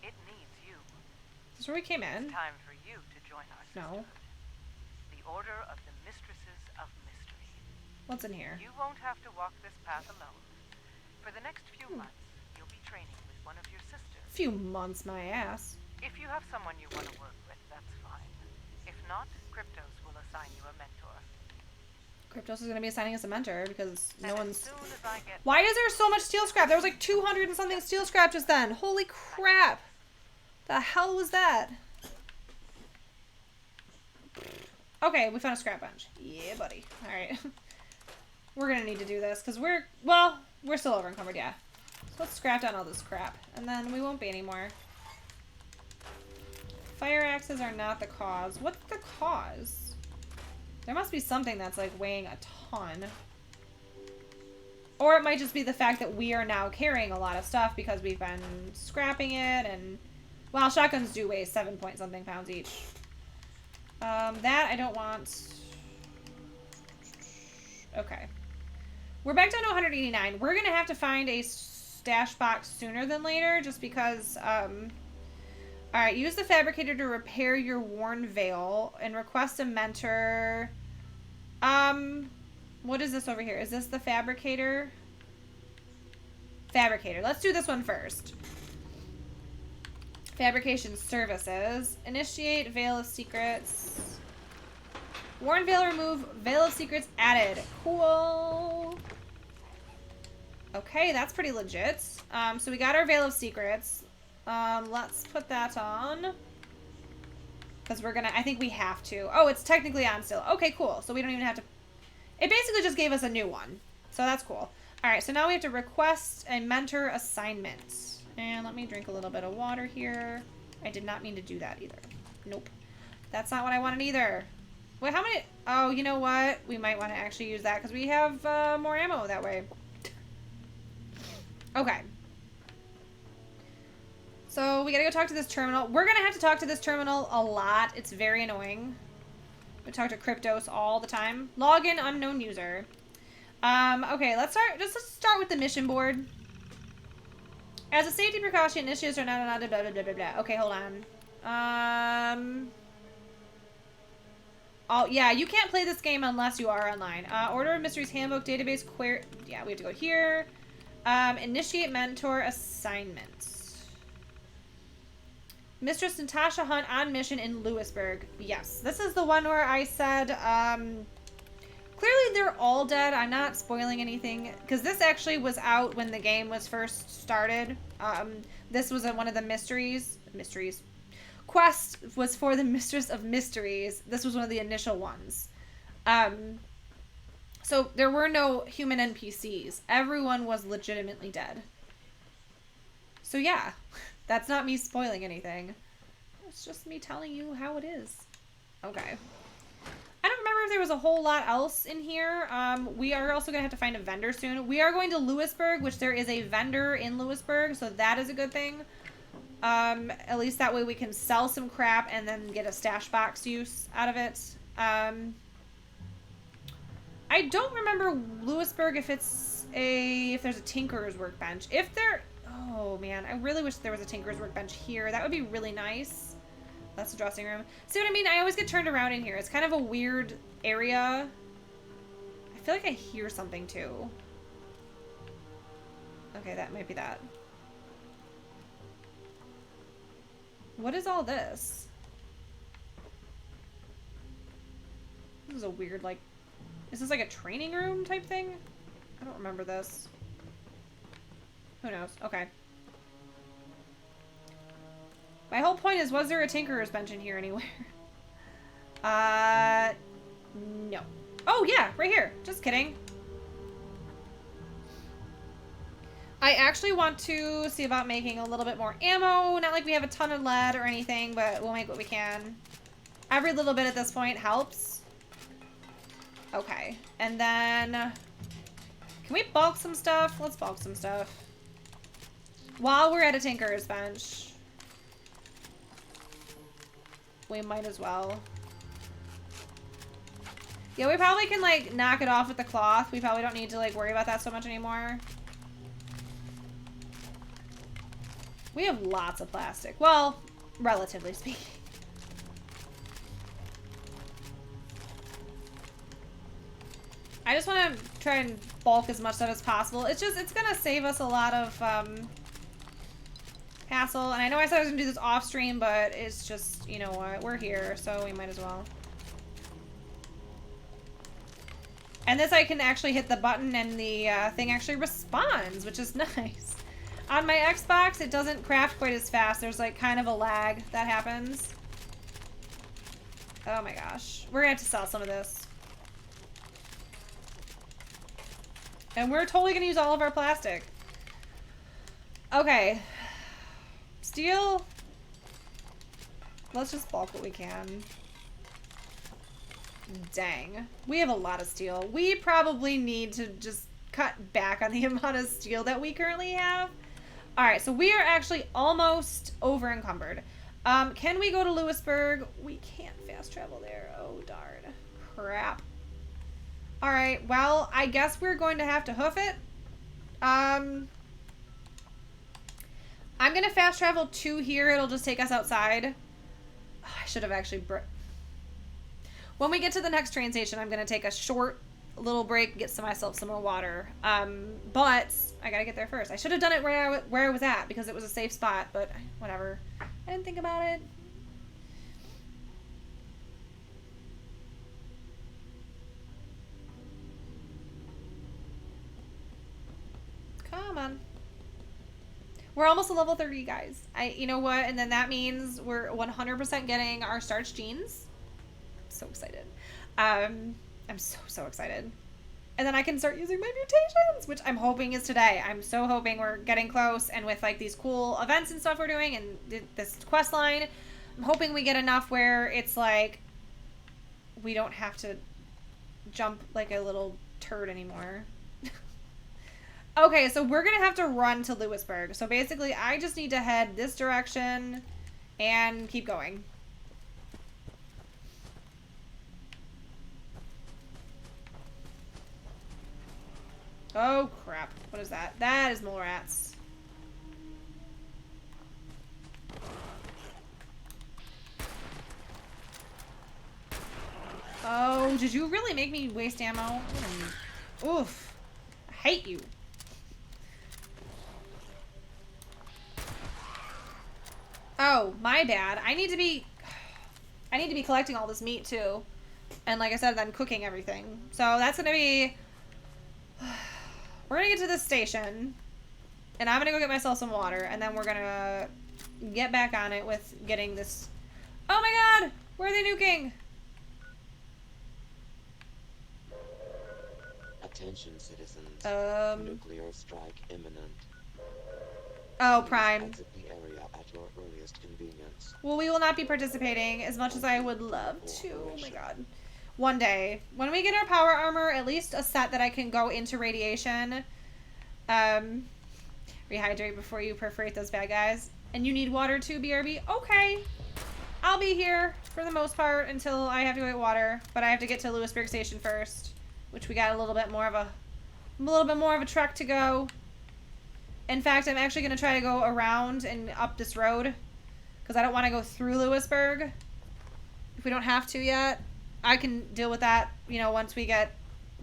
It needs you. Is this where we came in? It's time for you to join our No. sisterhood. The Order of the Mistresses of Mystery. What's in here? You won't have to walk this path alone. For the next few months, you'll be training with one of your sisters. Few months, my ass. If you have someone you want to work with, that's fine. If not, Cryptos will assign you a mentor. Cryptos is gonna be assigning us a mentor because no And one's. as soon as I get Why is there so much steel scrap? There was like 200 and something steel scrap just then. Holy crap! The hell was that? Okay, we found a scrap bunch. Yeah, buddy. All right. We're gonna need to do this because we're still over encumbered. Yeah. So let's scrap down all this crap, and then we won't be anymore. Fire axes are not the cause. What's the cause? There must be something that's like weighing a ton. Or it might just be the fact that we are now carrying a lot of stuff because we've been scrapping it, and well, shotguns do weigh 7 point something pounds each. That I don't want. Okay. We're back down to 189. We're gonna have to find a stash box sooner than later just because, alright, use the Fabricator to repair your worn veil and request a mentor. What is this over here? Is this the Fabricator? Fabricator. Let's do this one first. Fabrication services. Initiate Veil of Secrets. Worn veil remove. Veil of Secrets added. Cool. Okay, that's pretty legit. So we got our Veil of Secrets. Let's put that on. Because we're gonna, I think we have to. Oh, it's technically on still. Okay, cool. So we don't even have to, it basically just gave us a new one. So that's cool. Alright, so now we have to request a mentor assignment. And let me drink a little bit of water here. I did not mean to do that either. Nope. That's not what I wanted either. Wait, how many? Oh, you know what? We might want to actually use that because we have more ammo that way. Okay. So we gotta go talk to this terminal. We're gonna have to talk to this terminal a lot. It's very annoying. We talk to Cryptos all the time. Login unknown user. Okay, let's start with the mission board. As a safety precaution, initiatives are not allowed blah blah blah blah blah. Okay, hold on. Oh yeah, you can't play this game unless you are online. Order of Mysteries Handbook Database Query. Yeah, we have to go here. Initiate mentor assignments. Mistress Natasha Hunt on mission in Lewisburg. Yes, this is the one where I said, clearly they're all dead. I'm not spoiling anything because this actually was out when the game was first started. This was one of the mysteries. Quest was for the Mistress of Mysteries. This was one of the initial ones. So there were no human NPCs. Everyone was legitimately dead. So yeah, that's not me spoiling anything. It's just me telling you how it is. Okay. I don't remember if there was a whole lot else in here. We are also going to have to find a vendor soon. We are going to Lewisburg, which there is a vendor in Lewisburg, so that is a good thing. At least that way we can sell some crap and then get a stash box use out of it. I don't remember Lewisburg if there's a tinkerer's workbench. If there, Oh, man. I really wish there was a tinker's workbench here. That would be really nice. That's the dressing room. See what I mean? I always get turned around in here. It's kind of a weird area. I feel like I hear something, too. Okay, that might be that. What is all this? This is a weird, like... Is this like a training room type thing? I don't remember this. Who knows? Okay. My whole point is, was there a tinkerer's bench in here anywhere? No. Oh, yeah, right here. Just kidding. I actually want to see about making a little bit more ammo. Not like we have a ton of lead or anything, but we'll make what we can. Every little bit at this point helps. Okay. And then... Can we bulk some stuff? Let's bulk some stuff. While we're at a tinkerer's bench. We might as well. Yeah, we probably can, like, knock it off with the cloth. We probably don't need to, like, worry about that so much anymore. We have lots of plastic. Well, relatively speaking. I just want to try and bulk as much stuff as possible. It's just, it's going to save us a lot of hassle. And I know I said I was going to do this off stream, but it's just, you know what, we're here, so we might as well. And this I can actually hit the button and the thing actually responds, which is nice. On my Xbox, it doesn't craft quite as fast. There's like kind of a lag that happens. Oh my gosh. We're gonna have to sell some of this. And we're totally gonna use all of our plastic. Okay. Steel. Let's just bulk what we can. Dang. We have a lot of steel. We probably need to just cut back on the amount of steel that we currently have. Alright, so we are actually almost over encumbered. Can we go to Lewisburg? We can't fast travel there. Oh, darn. Crap. Alright, well, I guess we're going to have to hoof it. I'm going to fast travel to here. It'll just take us outside. Oh, I should have actually... When we get to the next train station, I'm going to take a short little break, get myself some more water. But I got to get there first. I should have done it where I was at because it was a safe spot, but whatever. I didn't think about it. Come on. We're almost a level 30, guys. You know what? And then that means we're 100% getting our starch jeans. So excited. I'm so excited. And then I can start using my mutations, which I'm hoping is today. I'm so hoping we're getting close, and with like these cool events and stuff we're doing and this quest line, I'm hoping we get enough where it's like we don't have to jump like a little turd anymore. Okay, so we're gonna have to run to Lewisburg. So basically I just need to head this direction and keep going. Oh, crap. What is that? That is mole rats. Oh, did you really make me waste ammo? Oof. I hate you. Oh, my bad. I need to be collecting all this meat, too. And like I said, then cooking everything. So that's gonna be... We're gonna get to this station, and I'm gonna go get myself some water, and then we're gonna get back on it with getting this... Oh my god! Where are they nuking? Attention, citizens. Nuclear strike imminent. Oh, Prime. Exit the area at your earliest convenience. Well, we will not be participating as much as I would love to. Oh my god. One day. When we get our power armor, at least a set that I can go into radiation. Rehydrate before you perforate those bad guys. And you need water too, BRB? Okay. I'll be here for the most part until I have to go get water. But I have to get to Lewisburg Station first. Which we got a little bit more of a trek to go. In fact, I'm actually going to try to go around and up this road because I don't want to go through Lewisburg. If we don't have to yet, I can deal with that, you know, once we get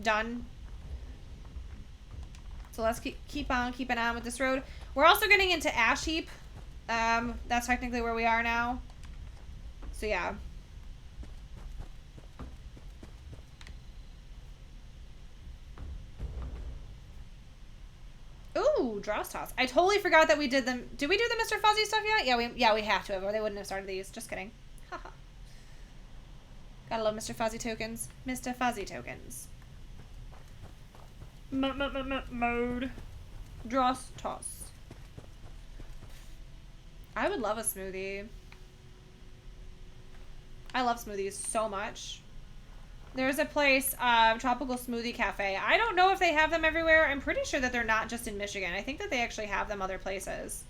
done. So let's keep on keeping on with this road. We're also getting into Ash Heap. That's technically where we are now. So yeah. Ooh, Dross Toss. I totally forgot that we did them. Did we do the Mr. Fuzzy stuff yet? Yeah, we have to have, or they wouldn't have started these. Just kidding. Haha. Gotta love Mr. Fuzzy tokens. Mr. Fuzzy tokens. Mode. Dross Toss. I would love a smoothie. I love smoothies so much. There's a place, Tropical Smoothie Cafe. I don't know if they have them everywhere. I'm pretty sure that they're not just in Michigan. I think that they actually have them other places.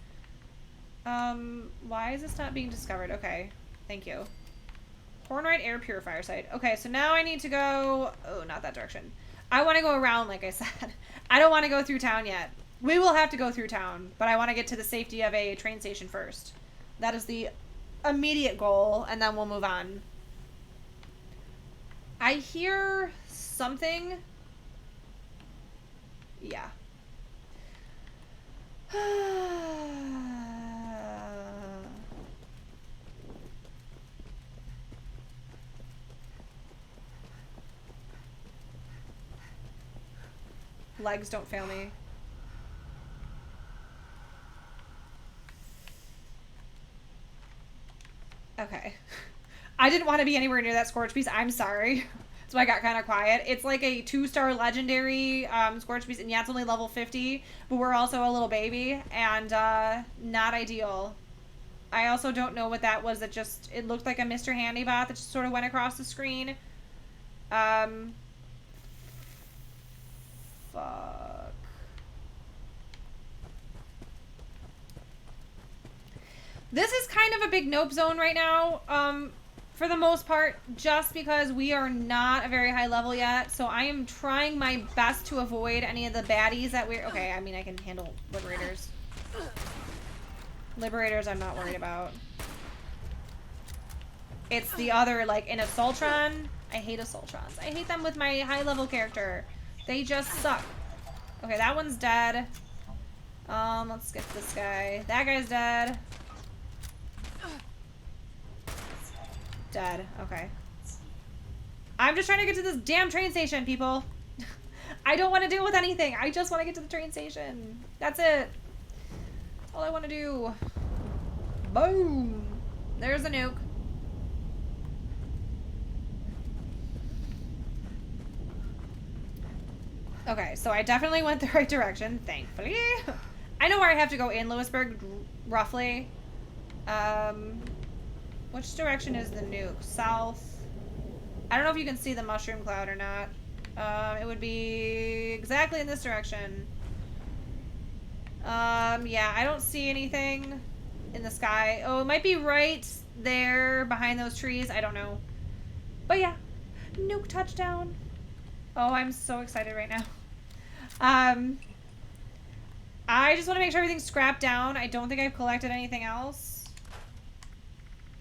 Why is this not being discovered? Okay, thank you. Hornwright Air Purifier Site. Okay, so now I need to go... Oh, not that direction. I want to go around, like I said. I don't want to go through town yet. We will have to go through town, but I want to get to the safety of a train station first. That is the immediate goal, and then we'll move on. I hear something. Yeah. Legs don't fail me. Okay. I didn't want to be anywhere near that Scorch Beast. I'm sorry. So I got kind of quiet. It's like a 2-star legendary Scorch Beast. And yeah, it's only level 50. But we're also a little baby. And not ideal. I also don't know what that was. It looked like a Mr. Handybot that just sort of went across the screen. Fuck. This is kind of a big nope zone right now, for the most part, just because we are not a very high level yet. So I am trying my best to avoid any of the baddies that we're... Okay, I mean, I can handle Liberators. Liberators I'm not worried about. It's the other, like, in Assaultron. I hate Assaultrons. I hate them with my high level character. They just suck. Okay, that one's dead. Let's get this guy. That guy's dead. Dead. Okay. I'm just trying to get to this damn train station, people. I don't want to deal with anything. I just want to get to the train station. That's it. That's all I want to do. Boom. There's a nuke. Okay, so I definitely went the right direction, thankfully. I know where I have to go in Lewisburg, roughly. Which direction is the nuke? South. I don't know if you can see the mushroom cloud or not. It would be exactly in this direction. Yeah, I don't see anything in the sky. Oh, it might be right there behind those trees. I don't know. But yeah, nuke touchdown. Oh, I'm so excited right now. I just want to make sure everything's scrapped down. I don't think I've collected anything else.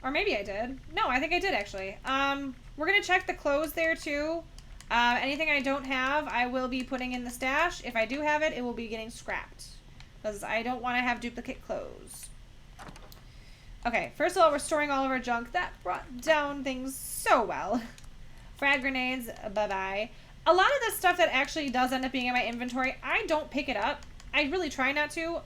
Or maybe I did. No, I think I did, actually. We're going to check the clothes there, too. Anything I don't have, I will be putting in the stash. If I do have it, it will be getting scrapped. Because I don't want to have duplicate clothes. Okay, first of all, we're storing all of our junk. That brought down things so well. Frag grenades, bye-bye. A lot of the stuff that actually does end up being in my inventory, I don't pick it up. I really try not to.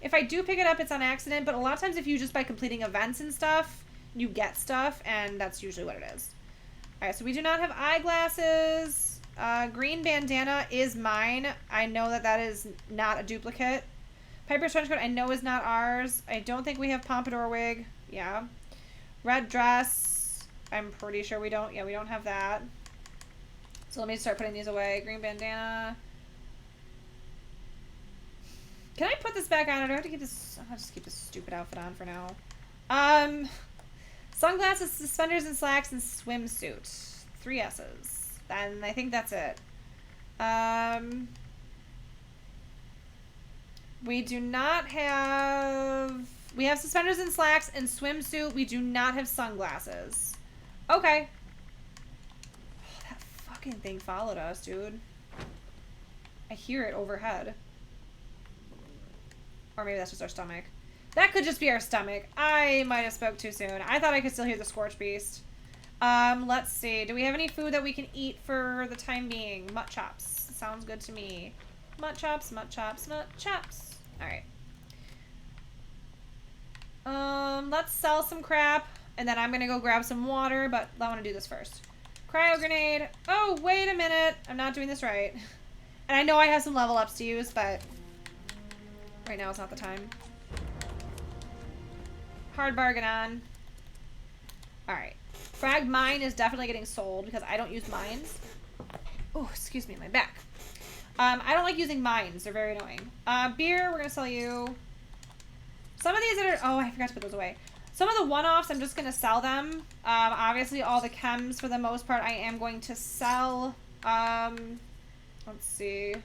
If I do pick it up, it's on accident, but a lot of times if you just by completing events and stuff, you get stuff, and that's usually what it is. Alright, so we do not have eyeglasses. Green bandana is mine. I know that that is not a duplicate. Piper's trench coat I know is not ours. I don't think we have Pompadour Wig. Yeah. Red dress. I'm pretty sure we don't. Yeah, we don't have that. So let me start putting these away. Green bandana. Can I put this back on? Or do I have to keep this? I'll just keep this stupid outfit on for now. Sunglasses, suspenders, and slacks, and swimsuit. 3 S's. And I think that's it. We do not have... We have suspenders and slacks and swimsuit. We do not have sunglasses. Okay. Oh, that fucking thing followed us, dude. I hear it overhead. Or maybe that's just our stomach. That could just be our stomach. I might have spoke too soon. I thought I could still hear the Scorch Beast. Let's see. Do we have any food that we can eat for the time being? Mutt chops. Sounds good to me. Mutt chops, mutt chops, mutt chops. Alright. Let's sell some crap. And then I'm gonna go grab some water, but I want to do this first. Cryo grenade. Oh, wait a minute. I'm not doing this right. And I know I have some level ups to use, but right now it's not the time. Hard bargain on. Alright. Frag mine is definitely getting sold because I don't use mines. Oh, excuse me, my back. I don't like using mines. They're very annoying. Beer, we're going to sell you. Some of these that are... Oh, I forgot to put those away. Some of the one-offs, I'm just going to sell them. Obviously, all the chems, for the most part, I am going to sell. Let's see.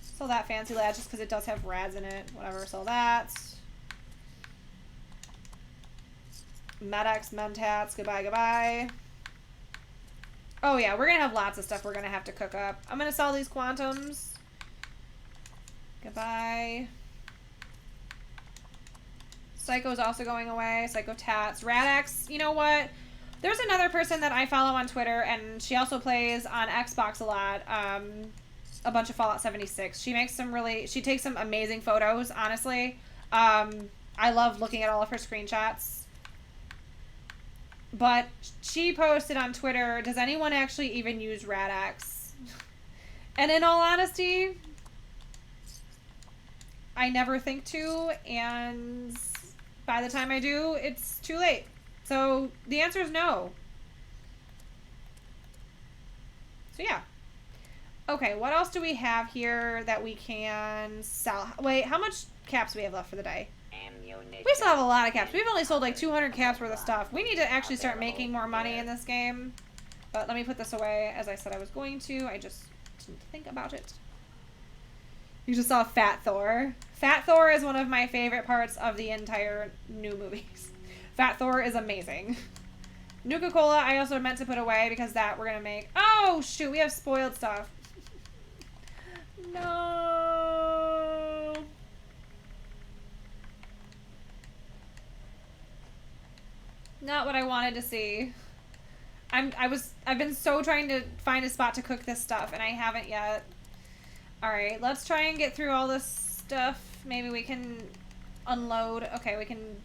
Sell that fancy lad just because it does have rads in it. Whatever, sell that. Medex, Mentats, goodbye, goodbye. Oh yeah, we're gonna have lots of stuff we're gonna have to cook up. I'm gonna sell these quantums. Goodbye. Psycho's also going away. Psycho Tats. Radex, you know what? There's another person that I follow on Twitter, and she also plays on Xbox a lot. A bunch of Fallout 76. She makes some really... She takes some amazing photos, honestly. I love looking at all of her screenshots. But she posted on Twitter, does anyone actually even use Radex? And in all honesty, I never think to, and by the time I do, it's too late. So the answer is no. So yeah. Okay, what else do we have here that we can sell? Wait, how much caps do we have left for the day? We still have a lot of caps. We've only sold like 200 caps worth of stuff. We need to actually start making more money in this game. But let me put this away as I said I was going to. I just didn't think about it. You just saw Fat Thor. Fat Thor is one of my favorite parts of the entire new movies. Fat Thor is amazing. Nuka-Cola I also meant to put away because that we're going to make... Oh, shoot. We have spoiled stuff. No. Not what I wanted to see. I've been so trying to find a spot to cook this stuff, and I haven't yet. Alright, let's try and get through all this stuff. Maybe we can unload. Okay, we can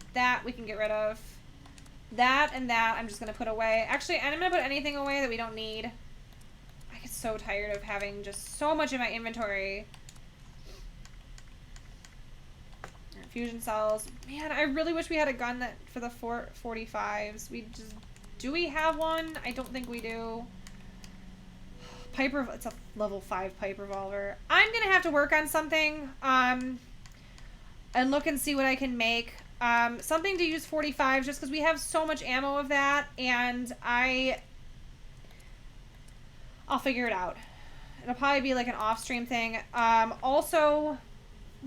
get rid of. That and that I'm just gonna put away. Actually, I'm gonna put anything away that we don't need. I get so tired of having just so much in my inventory. Fusion cells. Man, I really wish we had a gun that for the 445s. Do we have one? I don't think we do. It's a level 5 pipe revolver. I'm gonna have to work on something and look and see what I can make. Something to use 45s just because we have so much ammo of that, and I'll figure it out. It'll probably be like an off-stream thing. Also,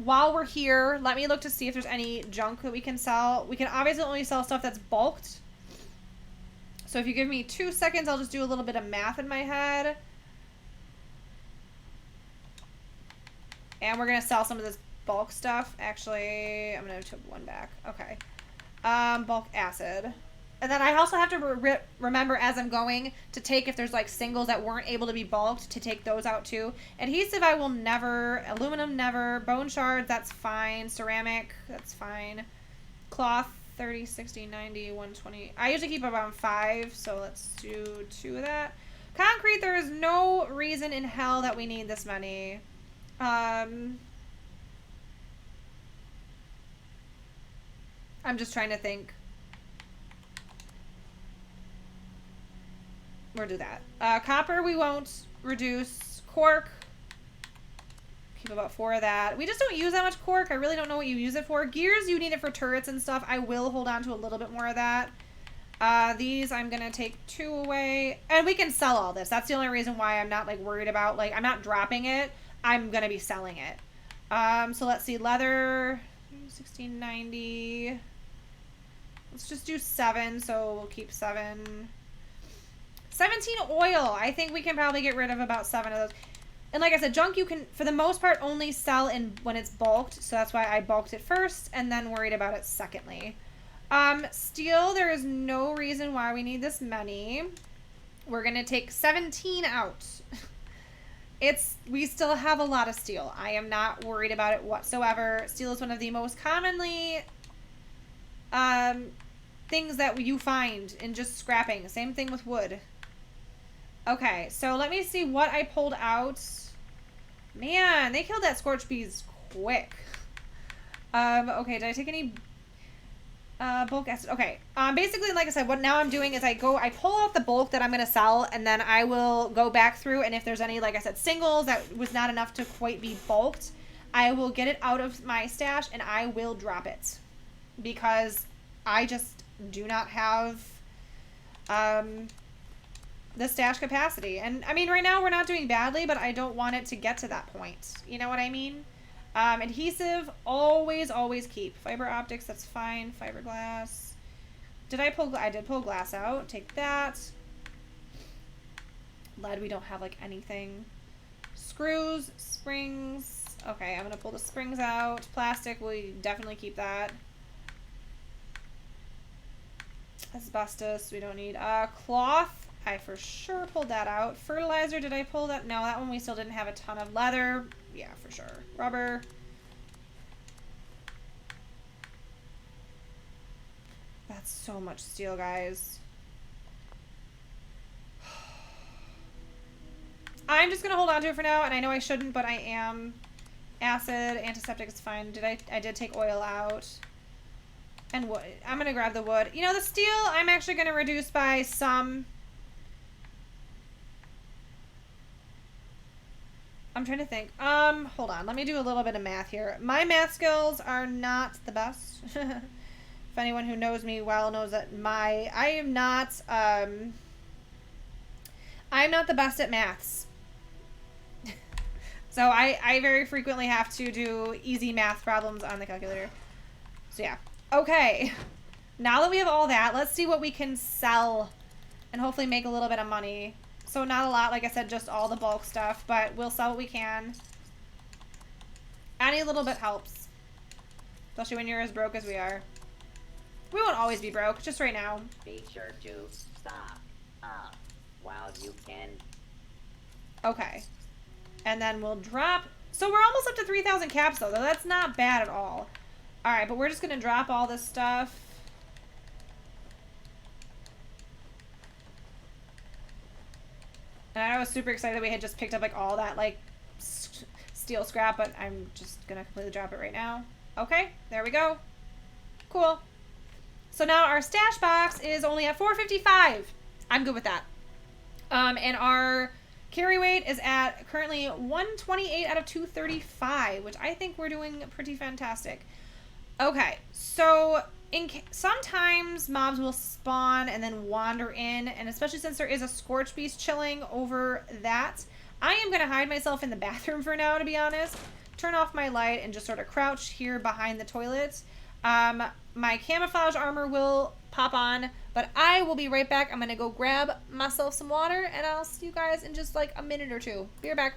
while we're here, let me look to see if there's any junk that we can sell. We can obviously only sell stuff that's bulked. So if you give me 2 seconds, I'll just do a little bit of math in my head. And we're going to sell some of this bulk stuff. Actually, I'm going to take one back. Okay. Bulk acid. And then I also have to remember as I'm going to take, if there's like singles that weren't able to be bulked, to take those out too. Adhesive I will never. Aluminum never. Bone shards, that's fine. Ceramic, that's fine. Cloth, 30, 60, 90, 120. I usually keep around 5, so let's do 2 of that. Concrete, there is no reason in hell that we need this many. I'm just trying to think. We'll do that. Copper we won't reduce. Cork. Keep about 4 of that. We just don't use that much cork. I really don't know what you use it for. Gears, you need it for turrets and stuff. I will hold on to a little bit more of that. These I'm going to take 2 away. And we can sell all this. That's the only reason why I'm not like worried about, like, I'm not dropping it. I'm going to be selling it. So let's see, leather, 1690. Let's just do 7, so we'll keep 7. 17 oil. I think we can probably get rid of about 7 of those. And like I said, junk you can, for the most part, only sell in when it's bulked. So that's why I bulked it first and then worried about it secondly. Steel, there is no reason why we need this many. We're going to take 17 out. We still have a lot of steel. I am not worried about it whatsoever. Steel is one of the most commonly things that you find in just scrapping. Same thing with wood. Okay, so let me see what I pulled out. Man, they killed that scorch bees quick. Okay, did I take any bulk acid? Okay. Basically, like I said, what now I'm doing is I pull out the bulk that I'm going to sell, and then I will go back through, and if there's any, like I said, singles that was not enough to quite be bulked, I will get it out of my stash, and I will drop it. Because I just do not have the stash capacity. And, I mean, right now we're not doing badly, but I don't want it to get to that point. You know what I mean? Adhesive, always keep. Fiber optics, that's fine. Fiberglass. I did pull glass out. Take that. Lead, we don't have, like, anything. Screws, springs. Okay, I'm going to pull the springs out. Plastic, we definitely keep that. Asbestos, we don't need. Cloth, I for sure pulled that out. Fertilizer, did I pull that? No, that one we still didn't have a ton of. Leather, yeah, for sure. Rubber. That's so much steel, guys. I'm just gonna hold on to it for now, and I know I shouldn't, but I am. Acid, antiseptic is fine. I did take oil out. And wood. I'm gonna grab the wood. You know, the steel, I'm actually gonna reduce by some. I'm trying to think. Hold on. Let me do a little bit of math here. My math skills are not the best. If anyone who knows me well knows that I am not, I'm not the best at maths. So I very frequently have to do easy math problems on the calculator. So yeah. Okay. Now that we have all that, let's see what we can sell and hopefully make a little bit of money. So not a lot, like I said, just all the bulk stuff, but we'll sell what we can. Any little bit helps. Especially when you're as broke as we are. We won't always be broke, just right now. Be sure to stock up while you can. Okay. And then we'll drop. So we're almost up to 3,000 caps, though. That's not bad at all. Alright, but we're just going to drop all this stuff. And I was super excited that we had just picked up, like, all that, like, steel scrap, but I'm just going to completely drop it right now. Okay, there we go. Cool. So now our stash box is only at 455. I'm good with that. And our carry weight is at currently 128 out of 235, which I think we're doing pretty fantastic. Okay, so sometimes mobs will spawn and then wander in, and especially since there is a scorch beast chilling over that, I am going to hide myself in the bathroom for now, to be honest. Turn off my light and just sort of crouch here behind the toilet. My camouflage armor will pop on, but I will be right back. I'm going to go grab myself some water, and I'll see you guys in just like a minute or two. Be right back.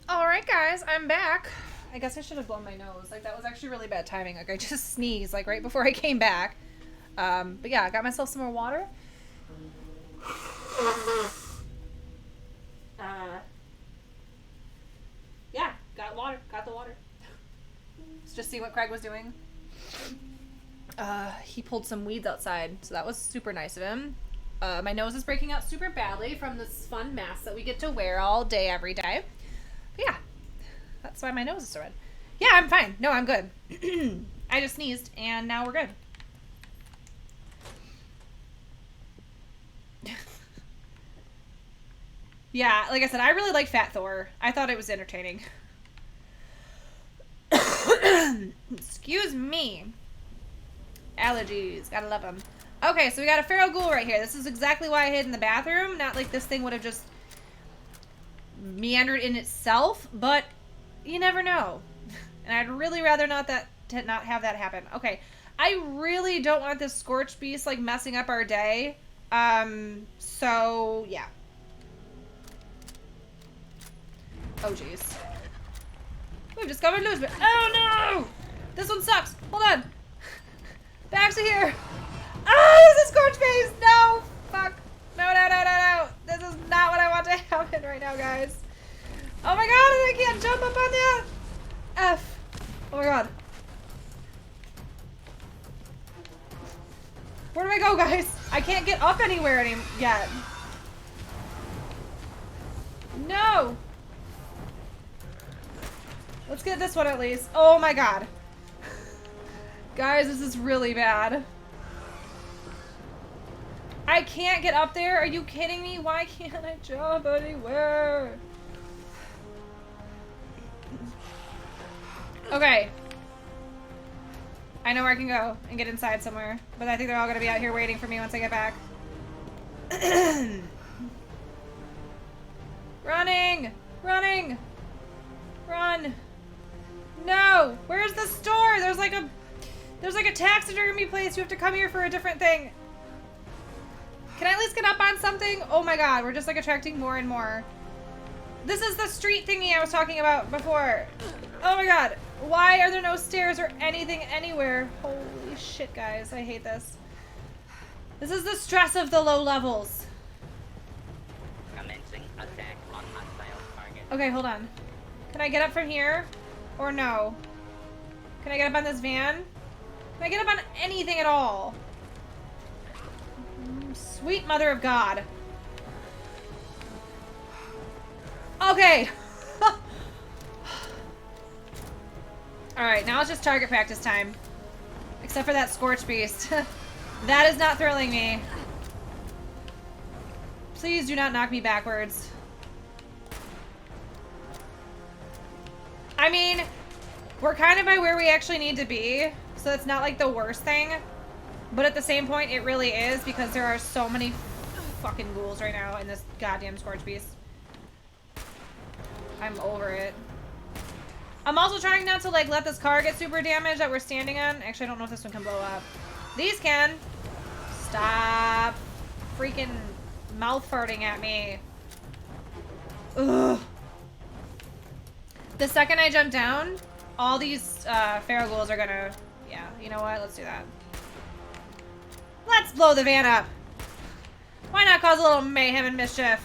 Alright guys, I'm back. I guess I should have blown my nose. Like, that was actually really bad timing. Like, I just sneezed, like, right before I came back. But yeah, I got myself some more water. Yeah, got water. Got the water. Let's just see what Craig was doing. He pulled some weeds outside, so that was super nice of him. My nose is breaking out super badly from this fun mask that we get to wear all day, every day. But yeah, that's why my nose is so red. Yeah, I'm fine. No, I'm good. I just sneezed, and now we're good. Yeah, like I said, I really like Fat Thor. I thought it was entertaining. Excuse me. Allergies. Gotta love them. Okay, so we got a feral ghoul right here. This is exactly why I hid in the bathroom. Not like this thing would have just meandered in itself, but you never know. And I'd really rather not have that happen. Okay, I really don't want this scorched beast like messing up our day. So yeah. Oh jeez. We've discovered Louisville. Oh no! This one sucks. Hold on. Back to here. Oh, this is scorched beast. No, fuck. No, no, no, no, no. This is not what I want to happen right now, guys. Oh my god, and I can't jump up on the F. Oh my god. Where do I go, guys? I can't get up anywhere yet. No. Let's get this one at least. Oh my god. Guys, this is really bad. I can't get up there. Are you kidding me? Why can't I jump anywhere? Okay. I know where I can go and get inside somewhere, but I think they're all gonna be out here waiting for me once I get back. Running! Running! Run! No! Where's the store? There's like a taxidermy place. You have to come here for a different thing. Can I at least get up on something? Oh my god, we're just like attracting more and more. This is the street thingy I was talking about before. Oh my god. Why are there no stairs or anything anywhere? Holy shit, guys. I hate this. This is the stress of the low levels. Commencing attack on hostile target. Okay, hold on. Can I get up from here? Or no? Can I get up on this van? Can I get up on anything at all? Sweet mother of God. Okay. Alright, now it's just target practice time. Except for that Scorch Beast. That is not thrilling me. Please do not knock me backwards. I mean, we're kind of by where we actually need to be, so it's not like the worst thing. But at the same point, it really is, because there are so many fucking ghouls right now in this goddamn Scorch Beast. I'm over it. I'm also trying not to like let this car get super damaged that we're standing on. Actually, I don't know if this one can blow up. These can. Stop freaking mouth farting at me. Ugh. The second I jump down, all these feral ghouls are gonna... Yeah, you know what? Let's do that. Let's blow the van up. Why not cause a little mayhem and mischief?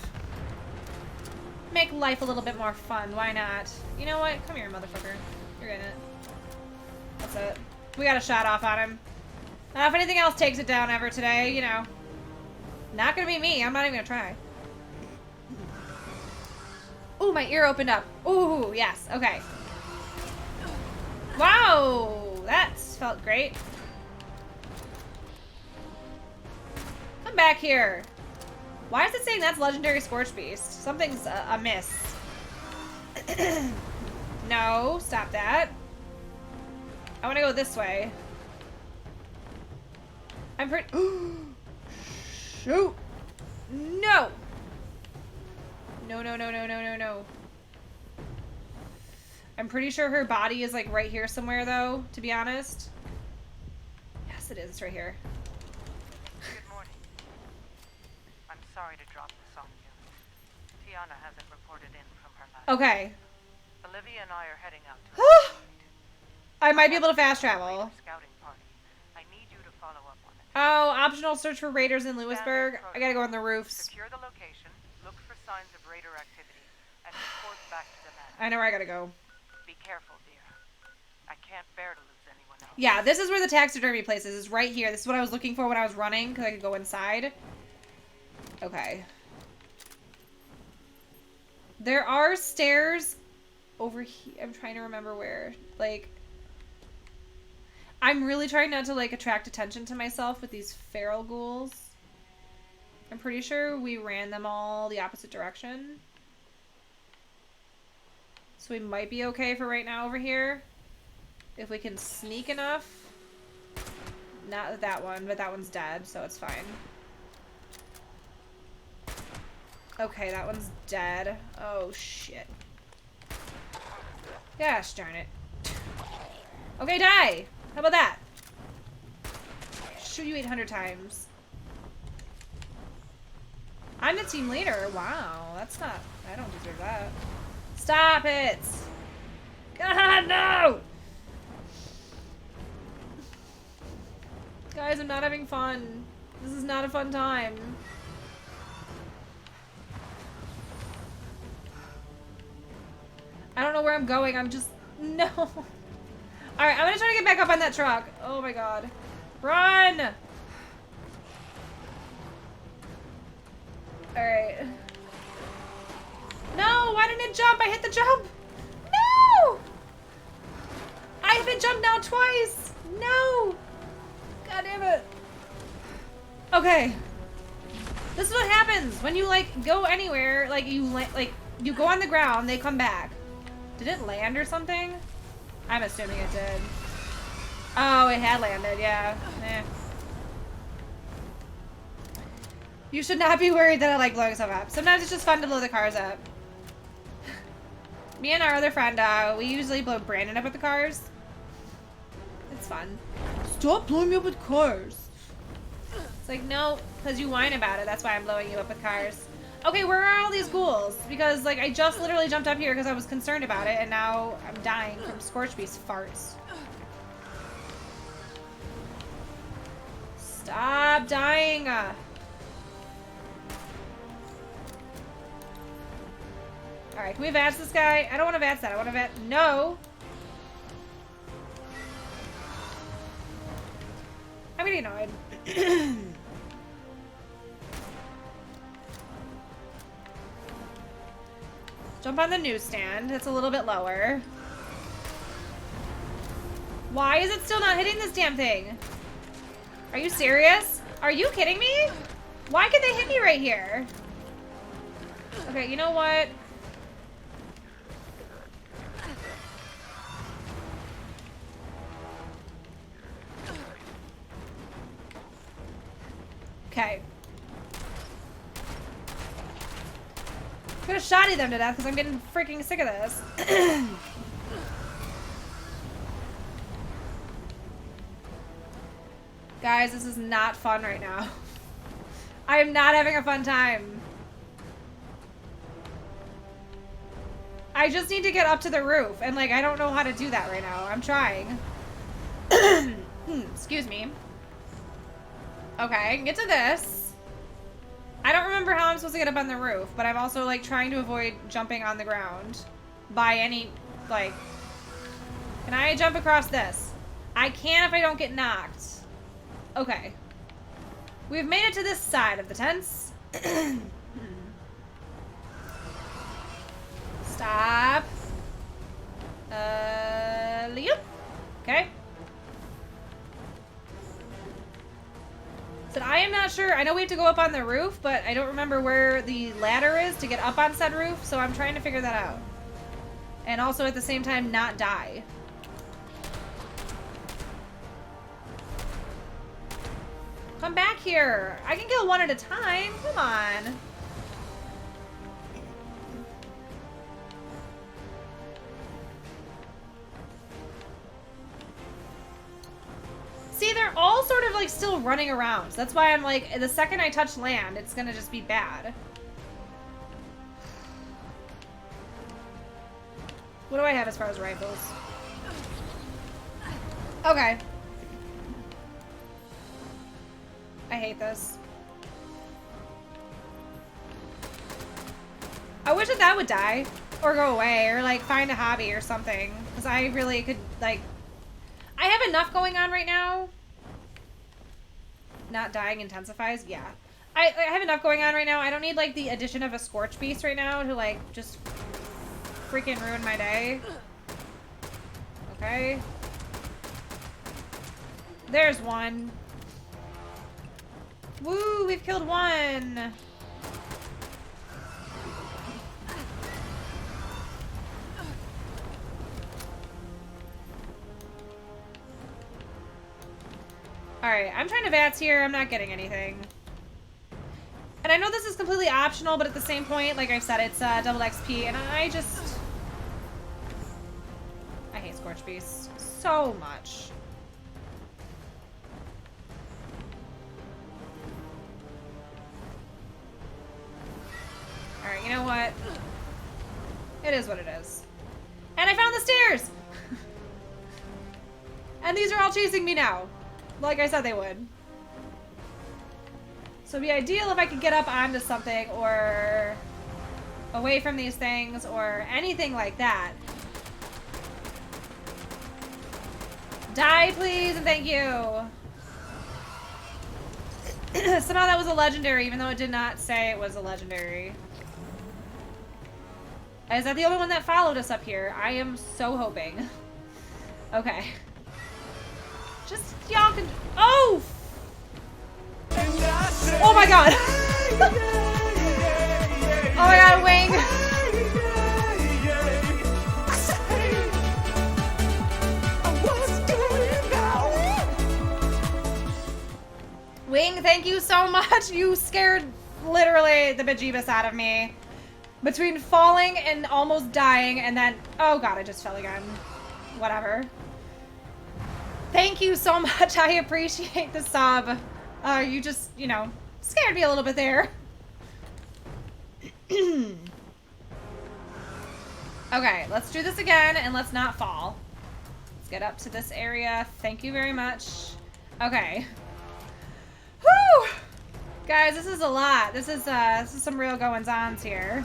Make life a little bit more fun. Why not? You know what? Come here, motherfucker. You're getting it. That's it. We got a shot off on him. If anything else takes it down ever today, you know. Not gonna be me. I'm not even gonna try. Ooh, my ear opened up. Ooh, yes. Okay. Wow! That felt great. Come back here. Why is it saying that's Legendary Scorch Beast? Something's amiss. No, stop that. I want to go this way. I'm pretty... Shoot! No! No, no, no, no, no, no, no. I'm pretty sure her body is like right here somewhere though, to be honest. Yes, it is. It's right here. Good morning. I'm sorry to drop this on you. Tiana hasn't reported in from her last. Okay. Olivia and I are heading out to I might be able to fast travel. scouting party. I need you to follow up on it. Oh, optional search for raiders in Lewisburg. I gotta go on the roofs. Secure the location, look for signs of raider activity, and report back to the man. I know where I gotta go. Be careful, dear. I can't bear to lose anyone else. Yeah, this is where the taxidermy place is. It's right here. This is what I was looking for when I was running, because I could go inside. Okay. There are stairs over here. I'm trying to remember where. Like, I'm really trying not to, like, attract attention to myself with these feral ghouls. I'm pretty sure we ran them all the opposite direction. So we might be okay for right now over here. If we can sneak enough. Not that one, but that one's dead, so it's fine. Okay, that one's dead. Oh, shit. Gosh darn it. Okay, die! How about that? Shoot you 800 times. I'm the team leader. Wow, that's not... I don't deserve that. Stop it! God, no! Guys, I'm not having fun. This is not a fun time. I don't know where I'm going. I'm just... No. Alright, I'm gonna try to get back up on that truck. Oh my god. Run! Alright. No! Why didn't it jump? I hit the jump! No! I've been jumped now twice! No! God damn it. Okay. This is what happens when you, like, go anywhere. Like, you go on the ground, they come back. Did it land or something? I'm assuming it did. Oh, it had landed, yeah. Eh. You should not be worried that I like blowing stuff up. Sometimes it's just fun to blow the cars up. Me and our other friend, we usually blow Brandon up with the cars. It's fun. Stop blowing me up with cars. It's like, no, because you whine about it. That's why I'm blowing you up with cars. Okay, where are all these ghouls? Because, like, I just literally jumped up here because I was concerned about it, and now I'm dying from Scorch Beast farts. Stop dying! Alright, can we advance this guy? I don't want to advance that. I want to advance... No! getting annoyed. Jump on the newsstand. It's a little bit lower. Why is it still not hitting this damn thing? Are you serious? Are you kidding me? Why could they hit me right here? Okay, you know what? Okay. I'm gonna shotty them to death because I'm getting freaking sick of this. Guys, this is not fun right now. I am not having a fun time. I just need to get up to the roof, and like I don't know how to do that right now. I'm trying. Excuse me. Okay, get to this. I don't remember how I'm supposed to get up on the roof, but I'm also like trying to avoid jumping on the ground by any, like, can I jump across this? I can if I don't get knocked. Okay. We've made it to this side of the tents. Stop. Leap. Okay. Said I am not sure. I know we have to go up on the roof, but I don't remember where the ladder is to get up on said roof, so I'm trying to figure that out. And also at the same time not die. Come back here. I can kill one at a time. Come on. See, they're all sort of like still running around. So that's why I'm like, the second I touch land, it's gonna just be bad. What do I have as far as rifles? Okay. I hate this. I wish that that would die. Or go away. Or like find a hobby or something. Because I really could like... I have enough going on right now. Not dying intensifies? Yeah. I have enough going on right now. I don't need like the addition of a Scorch Beast right now to like just freaking ruin my day. Okay. There's one. Woo, we've killed one. Alright, I'm trying to VATS here. I'm not getting anything. And I know this is completely optional, but at the same point, like I've said, it's double XP, and I just... I hate Scorch Beasts so much. Alright, you know what? It is what it is. And I found the stairs! And these are all chasing me now. Like I said they would. So it'd be ideal if I could get up onto something or away from these things or anything like that. Die, please, and thank you. Somehow that was a legendary, even though it did not say it was a legendary. Is that the only one that followed us up here? I am so hoping. Okay. Just, y'all can... Oh! Oh my god! Oh my god, Wing! Wing, thank you so much! You scared literally the bejeebus out of me. Between falling and almost dying and then... Oh god, I just fell again. Whatever. Thank you so much. I appreciate the sub. You just, you know, scared me a little bit there. Okay, let's do this again and let's not fall. Let's get up to this area. Thank you very much. Okay. Whew! Guys, this is a lot. This is some real goings-ons here.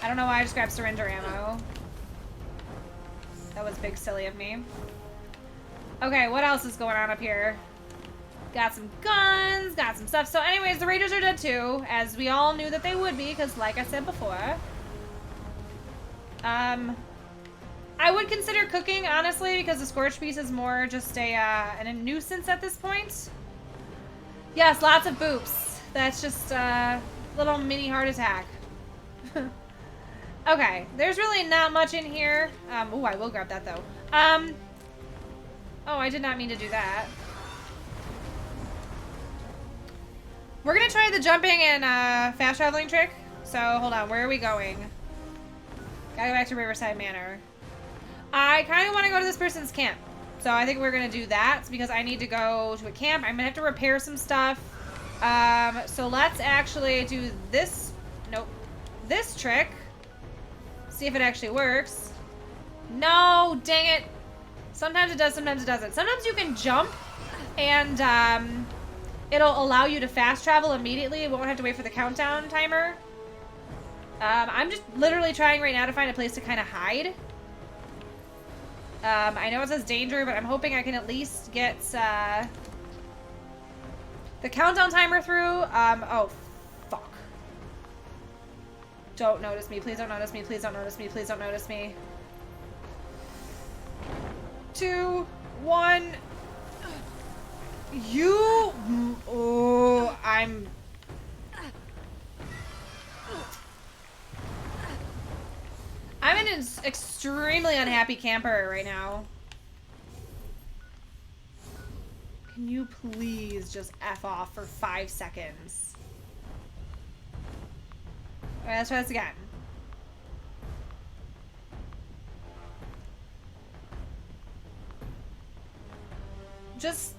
I don't know why I just grabbed syringer ammo. That was big silly of me. Okay, what else is going on up here? Got some guns, got some stuff. So anyways, the raiders are dead too, as we all knew that they would be, because like I said before. I would consider cooking, honestly, because the scorched piece is more just a nuisance at this point. Yes, lots of boops. That's just a little mini heart attack. Okay, there's really not much in here. Oh, I will grab that though. Oh, I did not mean to do that. We're gonna try the jumping and fast traveling trick. So hold on, where are we going? Gotta go back to Riverside Manor. I kind of want to go to this person's camp. So I think we're gonna do that because I need to go to a camp. I'm gonna have to repair some stuff. So let's actually do this. Nope. This trick. See if it actually works. No, dang it. Sometimes it does, sometimes it doesn't. Sometimes you can jump and it'll allow you to fast travel immediately. You won't have to wait for the countdown timer. I'm just literally trying right now to find a place to kind of hide. I know it says danger, but I'm hoping I can at least get the countdown timer through. Oh, fuck. Don't notice me. Please don't notice me. Please don't notice me. Please don't notice me. 2, 1. You. Oh, I'm an extremely unhappy camper right now. Can you please just F off for 5 seconds? Alright, let's try this again. Just...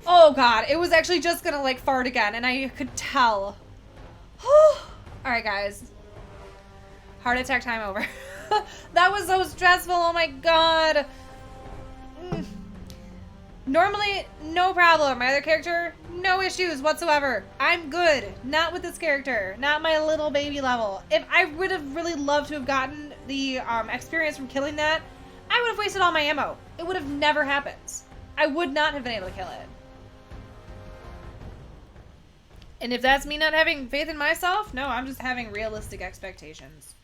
Oh god, it was actually just gonna like fart again and I could tell. Alright guys. Heart attack time over. That was so stressful, oh my god. Normally, no problem. My other character, no issues whatsoever. I'm good. Not with this character. Not my little baby level. If I would have really loved to have gotten the experience from killing that, I would have wasted all my ammo. It would have never happened. I would not have been able to kill it. And if that's me not having faith in myself, no, I'm just having realistic expectations.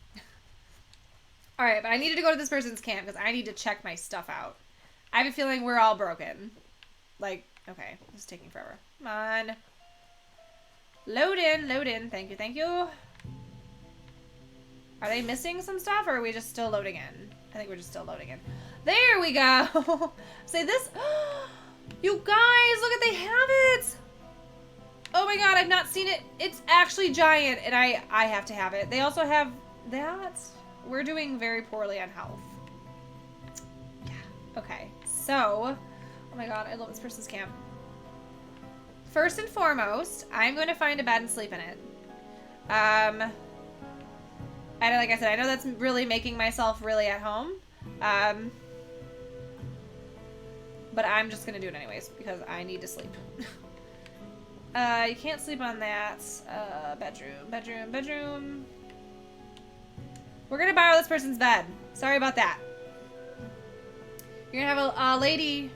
Alright, but I needed to go to this person's camp because I need to check my stuff out. I have a feeling we're all broken. Like, okay, this is taking forever. Come on. Load in, load in. Thank you, thank you. Are they missing some stuff or are we just still loading in? I think we're just still loading in. There we go. Say this. You guys, look at they have it. Oh my god, I've not seen it. It's actually giant and I have to have it. They also have that. We're doing very poorly on health. Yeah, okay. So, oh my god, I love this person's camp. First and foremost, I'm going to find a bed and sleep in it. And like I said, I know that's really making myself really at home. But I'm just going to do it anyways because I need to sleep. You can't sleep on that. Bedroom. We're going to borrow this person's bed. Sorry about that. You're going to have a lady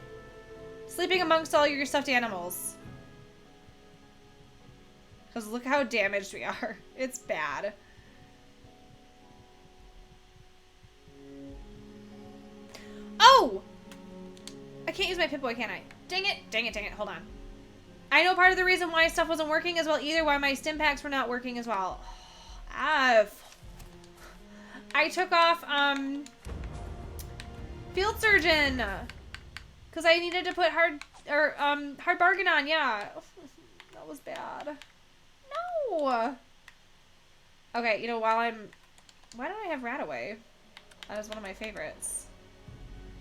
sleeping amongst all your stuffed animals. Because look how damaged we are. It's bad. Oh! I can't use my Pip-Boy, can I? Dang it. Dang it, dang it. Hold on. I know part of the reason why stuff wasn't working as well either, why my stim packs were not working as well. I took off, Field Surgeon. Because I needed to put Hard Bargain on, yeah. That was bad. No! Okay, you know, why don't I have Rataway? That is one of my favorites.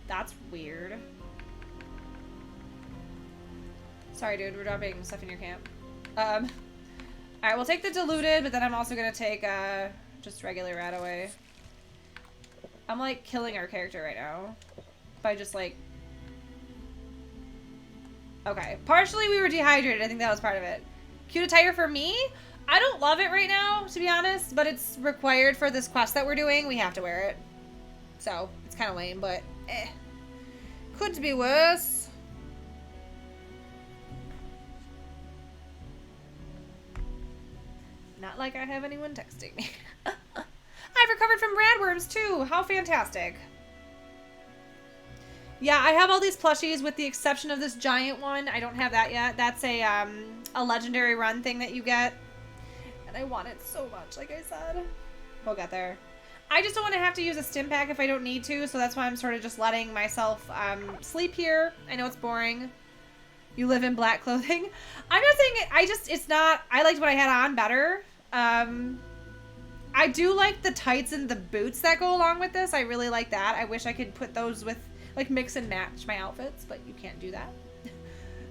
That's weird. Sorry, dude, we're dropping stuff in your camp. Alright, we'll take the diluted, but then I'm also gonna take, just regular Rataway. I'm, like, killing our character right now. By just, like... Okay. Partially we were dehydrated. I think that was part of it. Cute attire for me? I don't love it right now, to be honest, but it's required for this quest that we're doing. We have to wear it. So, it's kind of lame, but eh. Could be worse. Not like I have anyone texting me. I've recovered from radworms too. How fantastic. Yeah, I have all these plushies with the exception of this giant one. I don't have that yet. That's a legendary run thing that you get. And I want it so much, like I said. We'll get there. I just don't want to have to use a stim pack if I don't need to, so that's why I'm sort of just letting myself sleep here. I know it's boring. You live in black clothing. I'm not saying it's not, I liked what I had on better. I do like the tights and the boots that go along with this. I really like that. I wish I could put those with, like, mix and match my outfits, but you can't do that.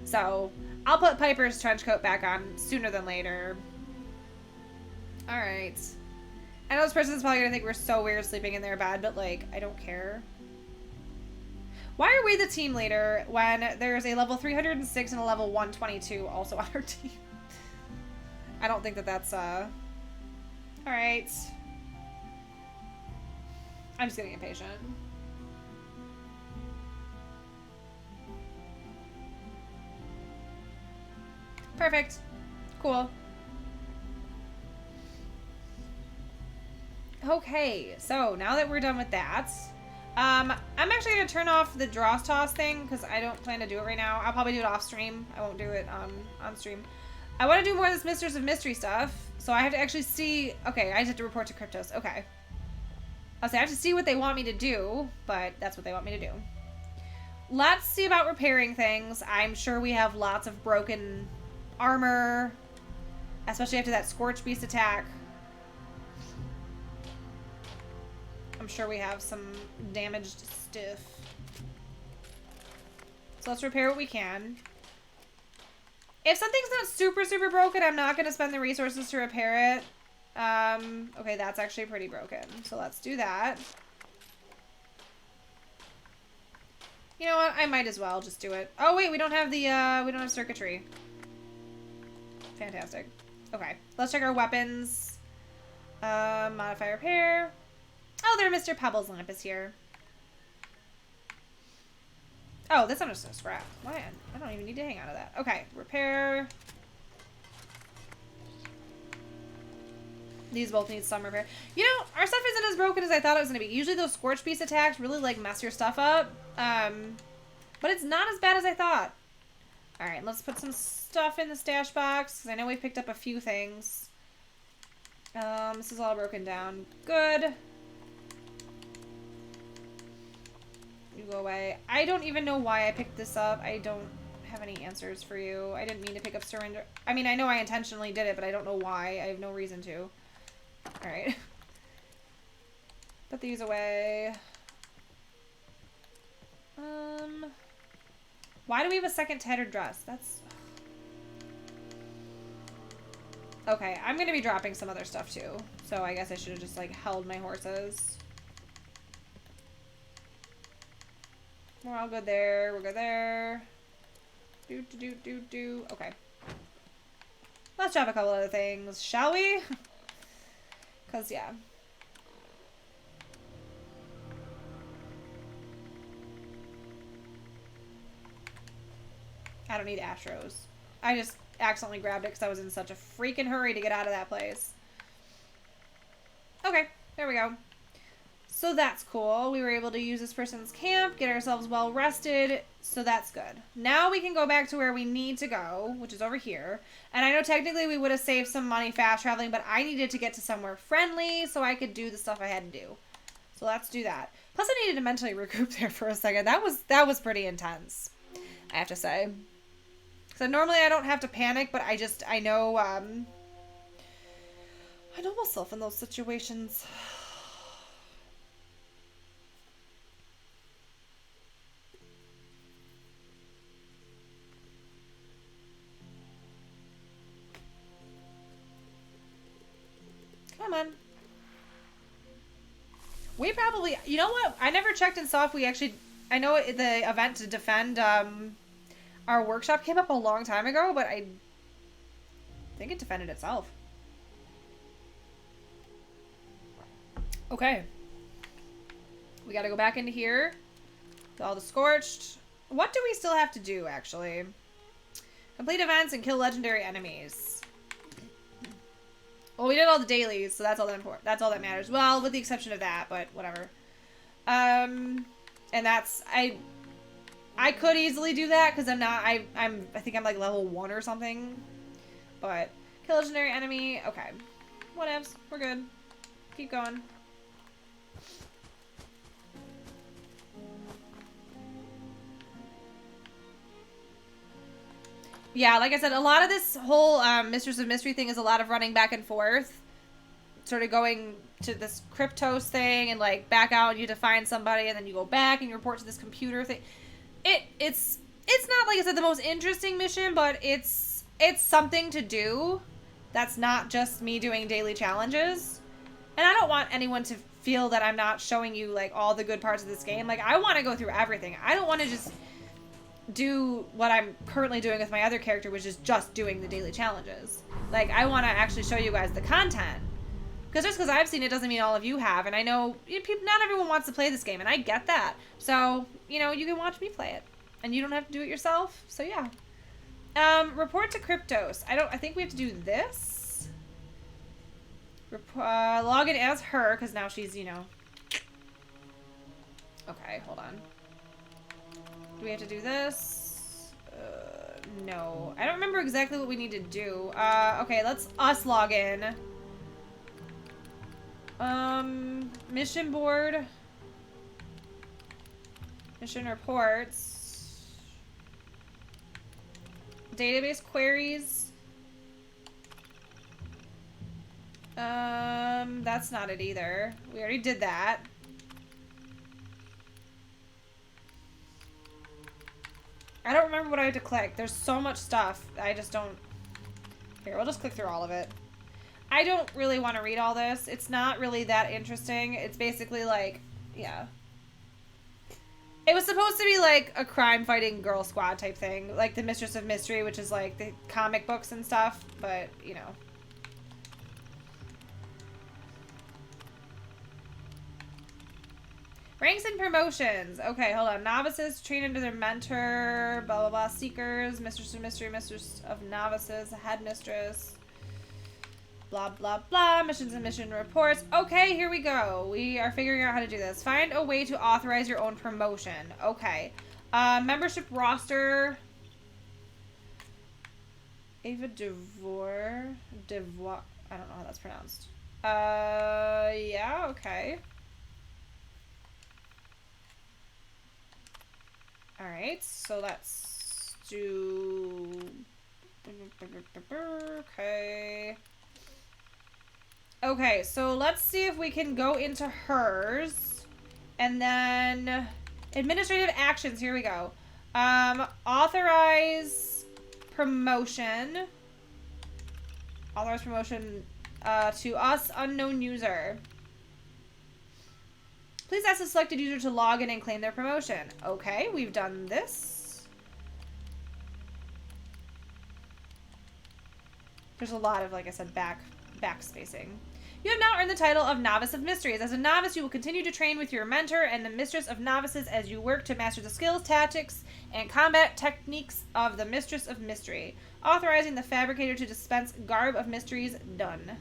So, I'll put Piper's trench coat back on sooner than later. Alright. I know this person's probably gonna think we're so weird sleeping in their bed, but, like, I don't care. Why are we the team leader when there's a level 306 and a level 122 also on our team? I don't think that that's, Alright. I'm just getting impatient. Perfect. Cool. Okay, so now that we're done with that, I'm actually going to turn off the Dross Toss thing because I don't plan to do it right now. I'll probably do it off stream. I won't do it on stream. I want to do more of this Mistress of Mystery stuff, so I have to actually see... Okay, I just have to report to Kryptos. Okay. I have to see what they want me to do, but that's what they want me to do. Let's see about repairing things. I'm sure we have lots of broken armor, especially after that Scorch Beast attack. I'm sure we have some damaged stuff. So let's repair what we can. If something's not super, super broken, I'm not going to spend the resources to repair it. Okay, that's actually pretty broken. So let's do that. You know what? I might as well just do it. Oh, wait, we don't have the, we don't have circuitry. Fantastic. Okay, let's check our weapons. Modify repair. Oh, there, Mr. Pebbles lamp is here. Oh, that's not just a scrap. Why? I don't even need to hang out of that. Okay, repair. These both need some repair. You know, our stuff isn't as broken as I thought it was going to be. Usually those Scorch Beast attacks really, like, mess your stuff up. But it's not as bad as I thought. Alright, let's put some stuff in the stash box, because I know we've picked up a few things. This is all broken down. Good. You go away. I don't even know why I picked this up. I don't have any answers for you. I didn't mean to pick up surrender. I mean, I know I intentionally did it, but I don't know why. I have no reason to. Alright. Put these away. Why do we have a second tattered dress? That's... Okay, I'm gonna be dropping some other stuff too. So I guess I should have just, like, held my horses. We're all good there. We're good there. Okay. Let's drop a couple other things, shall we? Because, yeah. I don't need Astros. I just accidentally grabbed it because I was in such a freaking hurry to get out of that place. Okay, there we go. So that's cool. We were able to use this person's camp, get ourselves well rested, so that's good. Now we can go back to where we need to go, which is over here. And I know technically we would have saved some money fast traveling, but I needed to get to somewhere friendly so I could do the stuff I had to do. So let's do that. Plus I needed to mentally regroup there for a second. That was pretty intense, I have to say. So normally I don't have to panic, but I know, I know myself in those situations. Come on. We probably, you know what? I never checked and saw if we actually, I know the event to defend, our workshop came up a long time ago, but I think it defended itself. Okay. We gotta go back into here. With all the Scorched. What do we still have to do, actually? Complete events and kill legendary enemies. Well, we did all the dailies, so that's all that important. That's all that matters. Well, with the exception of that, but whatever. And that's I could easily do that because I'm not. I think I'm like level 1 or something. But kill legendary enemy. Okay, whatevs. We're good. Keep going. Yeah, like I said, a lot of this whole Mistress of Mystery thing is a lot of running back and forth. Sort of going to this Cryptos thing and like back out and you have to find somebody and then you go back and you report to this computer thing. It's not, like I said, the most interesting mission, but it's something to do. That's not just me doing daily challenges. And I don't want anyone to feel that I'm not showing you like all the good parts of this game. Like I want to go through everything. I don't want to just do what I'm currently doing with my other character, which is just doing the daily challenges. Like, I want to actually show you guys the content. Because just because I've seen it doesn't mean all of you have. And I know not everyone wants to play this game, and I get that. So, you know, you can watch me play it. And you don't have to do it yourself. So, yeah. Report to Cryptos. I think we have to do this. Log in as her, because now she's, you know. Okay, hold on. Do we have to do this? No. I don't remember exactly what we need to do. Okay, let's us log in. Mission board. Mission reports. Database queries. That's not it either. We already did that. I don't remember what I had to click. There's so much stuff. I just don't... Here, we'll just click through all of it. I don't really want to read all this. It's not really that interesting. It's basically like... Yeah. It was supposed to be like a crime-fighting girl squad type thing. Like the Mistress of Mystery, which is like the comic books and stuff. But, you know... Ranks and promotions. Okay, hold on. Novices train under their mentor. Blah, blah, blah. Seekers. Mistress of Mystery. Mistress of Novices. Headmistress. Blah, blah, blah. Missions and mission reports. Okay, here we go. We are figuring out how to do this. Find a way to authorize your own promotion. Okay. Membership roster. Ava Devour. I don't know how that's pronounced. Yeah, okay. Alright, so let's do... Okay. Okay, so let's see if we can go into hers. And then... Administrative actions, here we go. Authorize promotion. Authorize promotion to us, unknown user. Please ask the selected user to log in and claim their promotion. Okay, we've done this. There's a lot of, like I said, backspacing. You have now earned the title of Novice of Mysteries. As a novice, you will continue to train with your mentor and the Mistress of Novices as you work to master the skills, tactics, and combat techniques of the Mistress of Mystery. Authorizing the Fabricator to dispense Garb of Mysteries. Done.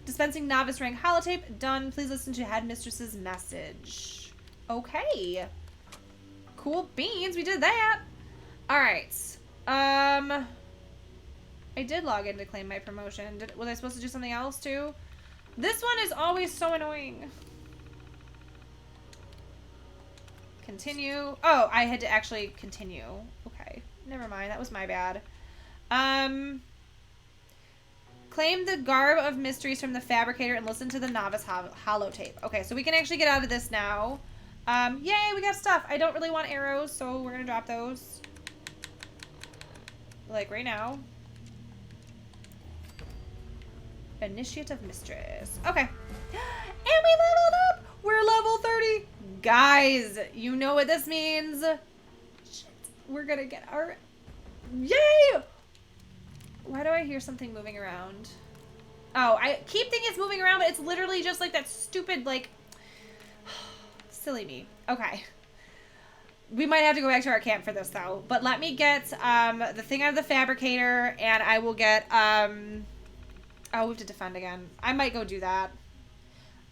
Dispensing novice rank holotape. Done. Please listen to Headmistress's message. Okay. Cool beans. We did that. Alright. I did log in to claim my promotion. Was I supposed to do something else too? This one is always so annoying. Continue. Oh, I had to actually continue. Okay. Never mind. That was my bad. Claim the Garb of Mysteries from the Fabricator and listen to the Novice holotape. Okay, so we can actually get out of this now. Yay, we got stuff. I don't really want arrows, so we're gonna drop those. Like, right now. Initiative Mistress. Okay. And we leveled up! We're level 30! Guys, you know what this means. Shit. We're gonna get our... Yay! Why do I hear something moving around? Oh, I keep thinking it's moving around, but it's literally just like that stupid, like... Silly me. Okay. We might have to go back to our camp for this, though. But let me get the thing out of the Fabricator, and I will get Oh, we have to defend again. I might go do that.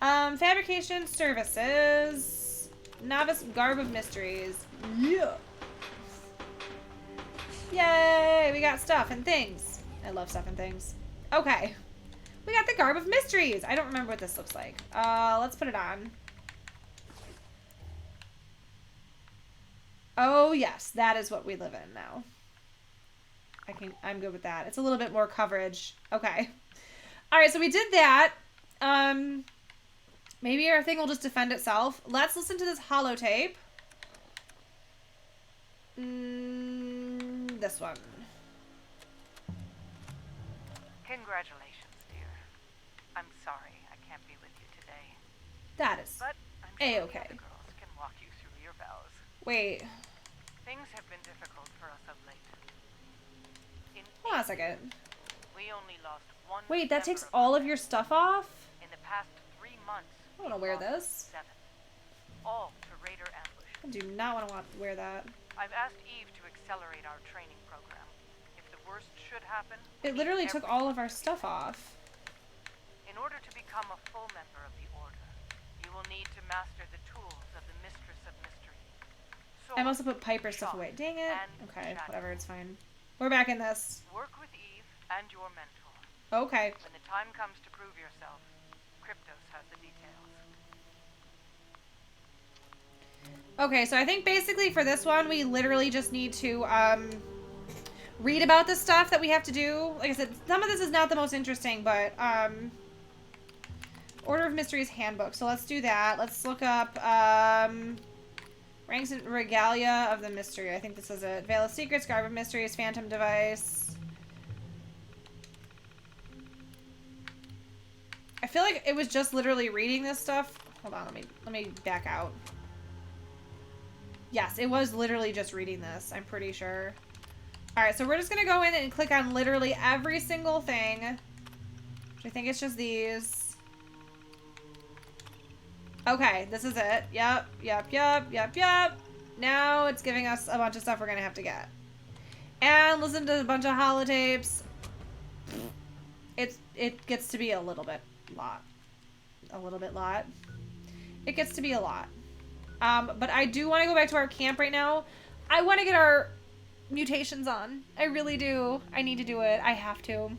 Fabrication services. Novice garb of mysteries. Yeah. Yay! We got stuff and things. I love stuff and things. Okay. We got the garb of mysteries. I don't remember what this looks like. Let's put it on. Oh, yes. That is what we live in now. I'm good with that. It's a little bit more coverage. Okay. All right, so we did that. Maybe our thing will just defend itself. Let's listen to this holotape. This one. Congratulations, dear. I'm sorry I can't be with you today. That is But I'm sure A-okay. the other girls can walk you through your vows. Wait. Things have been difficult for us of late. Hold on a second. We only lost one. Wait, that takes member all our of your band. stuff off? In the past 3 months. I want to we wear lost this. 7. All to Raider ambush. I do not want to wear that. I've asked Eve to accelerate our training program. If the worst should happen, It literally took all of our stuff off. in order to become a full member of the Order, you will need to master the tools of the Mistress of Mystery. I must have put Piper's stuff away. Dang it. Okay, whatever, it's fine. We're back in this. Work with Eve and your mentor. Okay. When the time comes to prove yourself, Kryptos has the details. Okay, so I think basically for this one, we literally just need to read about the stuff that we have to do. Like I said, some of this is not the most interesting, but Order of Mysteries Handbook. So let's do that. Let's look up Ranks and Regalia of the Mystery. I think this is it. Veil of Secrets, Garb of Mysteries, Phantom Device. I feel like it was just literally reading this stuff. Hold on, let me back out. Yes, it was literally just reading this, I'm pretty sure. Alright, so we're just going to go in and click on literally every single thing. Which I think it's just these. Okay, this is it. Yep. Now it's giving us a bunch of stuff we're going to have to get. And listen to a bunch of holotapes. It gets to be a little bit lot. It gets to be a lot. But I do want to go back to our camp right now. I want to get our mutations on. I really do. I need to do it. I have to.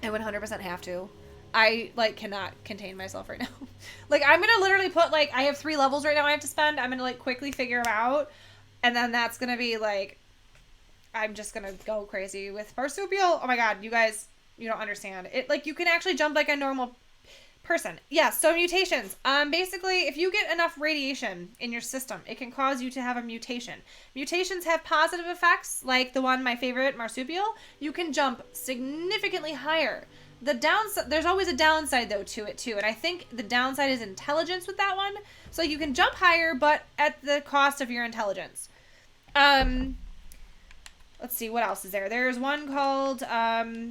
I 100% have to. I, like, cannot contain myself right now. Like, I'm going to literally put, like, I have 3 levels right now I have to spend. I'm going to, like, quickly figure them out. And then that's going to be, like, I'm just going to go crazy with marsupial. Oh, my God. You guys, you don't understand. It, like, you can actually jump like a normal person. Yeah, so mutations. Basically, if you get enough radiation in your system, it can cause you to have a mutation. Mutations have positive effects, like the one, my favorite, marsupial. You can jump significantly higher. The downside, there's always a downside though to it too, and I think the downside is intelligence with that one. So you can jump higher, but at the cost of your intelligence. Let's see, what else is there? There's one called, crap.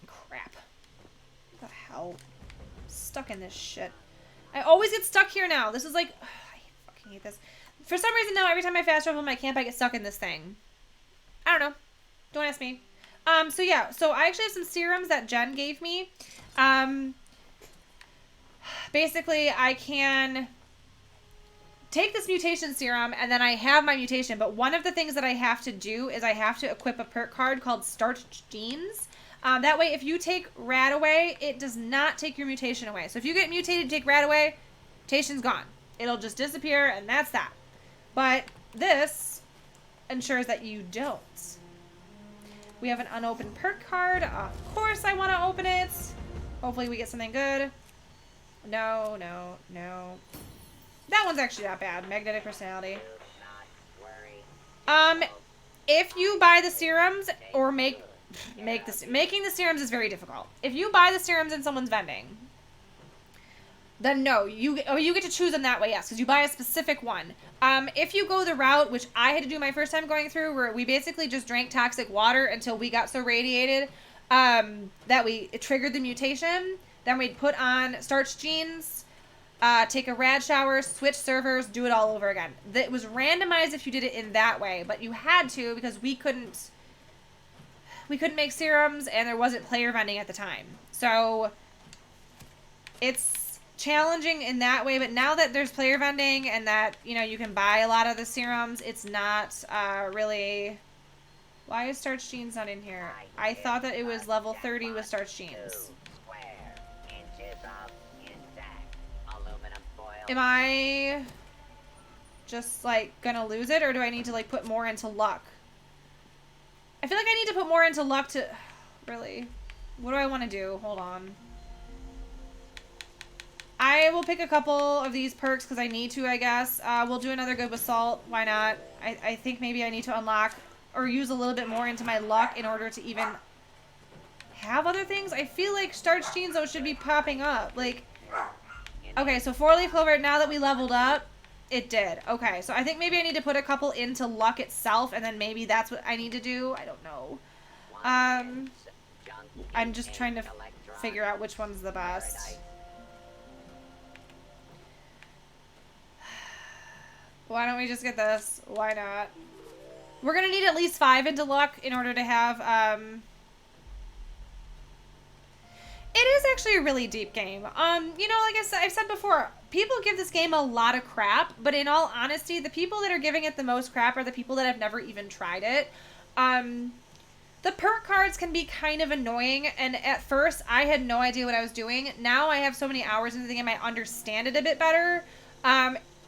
What the hell? Stuck in this shit. I always get stuck here now. This is like, I fucking hate this. For some reason now, every time I fast travel in my camp, I get stuck in this thing. I don't know. Don't ask me. So yeah, so I actually have some serums that Jen gave me. Basically, I can take this mutation serum, and then I have my mutation, but one of the things that I have to do is I have to equip a perk card called Starched Genes. That way, if you take Rad away, it does not take your mutation away. So if you get mutated, take Rad away, mutation's gone. It'll just disappear, and that's that. But this ensures that you don't. We have an unopened perk card. Of course I want to open it. Hopefully we get something good. No. That one's actually not bad. Magnetic Personality. If you buy the serums or making the serums is very difficult. If you buy the serums in someone's vending, then no, you get to choose them that way, yes, because you buy a specific one. If you go the route, which I had to do my first time going through, where we basically just drank toxic water until we got so radiated that it triggered the mutation, then we'd put on Starched Genes, take a rad shower, switch servers, do it all over again. It was randomized if you did it in that way, but you had to because we couldn't we couldn't make serums, and there wasn't player vending at the time. So it's challenging in that way, but now that there's player vending and that, you know, you can buy a lot of the serums, it's not really... Why is Starch Jeans not in here? I thought that it was level 30 with Starch Jeans. Am I just, like, gonna lose it, or do I need to, like, put more into luck? I feel like I need to put more into luck to... Really? What do I want to do? Hold on. I will pick a couple of these perks because I need to, I guess. We'll do another good with salt. Why not? I think maybe I need to unlock or use a little bit more into my luck in order to even have other things. I feel like Starch Jeans, though, should be popping up. Like, okay, so 4-leaf clover, now that we leveled up, it did. Okay, so I think maybe I need to put a couple into luck itself, and then maybe that's what I need to do. I don't know. I'm just trying to figure out which one's the best. Why don't we just get this? Why not? We're going to need at least 5 into luck in order to have, It is actually a really deep game. You know, like I've said before, people give this game a lot of crap, but in all honesty, the people that are giving it the most crap are the people that have never even tried it. The perk cards can be kind of annoying, and at first, I had no idea what I was doing. Now I have so many hours into the game, I understand it a bit better.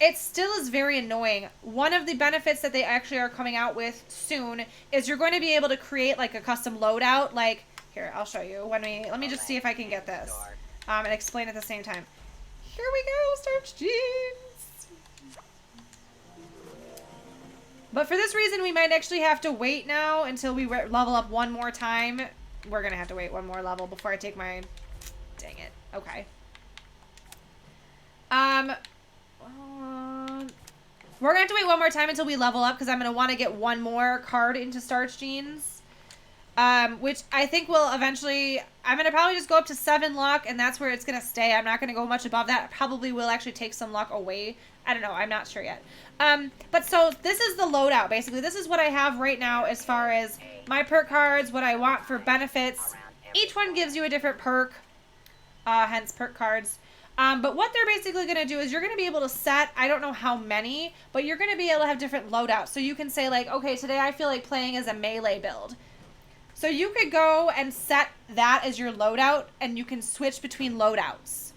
It still is very annoying. One of the benefits that they actually are coming out with soon is you're going to be able to create like a custom loadout. Like, here, I'll show you. Let me just see if I can get this and explain at the same time. Here we go, Starch Jeans. But for this reason, we might actually have to wait now until we level up one more time. We're going to have to wait one more level before I take my... Dang it. Okay. We're going to have to wait one more time until we level up because I'm going to want to get one more card into Starch Jeans. Which I think will eventually... I'm going to probably just go up to 7 luck, and that's where it's going to stay. I'm not going to go much above that. It probably will actually take some luck away. I don't know. I'm not sure yet. But so this is the loadout, basically. This is what I have right now as far as my perk cards, what I want for benefits. Each one gives you a different perk, hence perk cards. But what they're basically going to do is you're going to be able to set, I don't know how many, but you're going to be able to have different loadouts. So you can say like, okay, today I feel like playing as a melee build. So you could go and set that as your loadout, and you can switch between loadouts.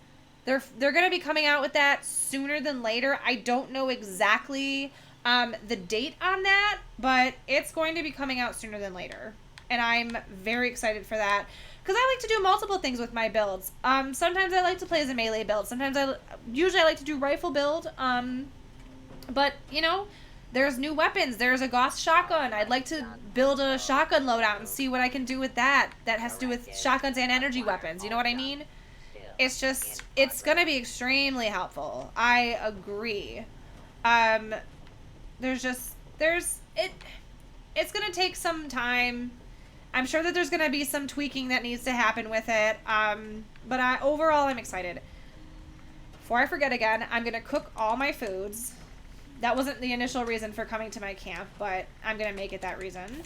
They're going to be coming out with that sooner than later. I don't know exactly the date on that, but it's going to be coming out sooner than later. And I'm very excited for that. Because I like to do multiple things with my builds. Sometimes I like to play as a melee build. Usually I like to do rifle build. But, you know, there's new weapons. There's a Gauss shotgun. I'd like to build a shotgun loadout and see what I can do with that. That has to do with shotguns and energy weapons. You know what I mean? It's just, it's going to be extremely helpful. I agree. It's going to take some time. I'm sure that there's going to be some tweaking that needs to happen with it. But overall, I'm excited. Before I forget again, I'm going to cook all my foods. That wasn't the initial reason for coming to my camp, but I'm going to make it that reason.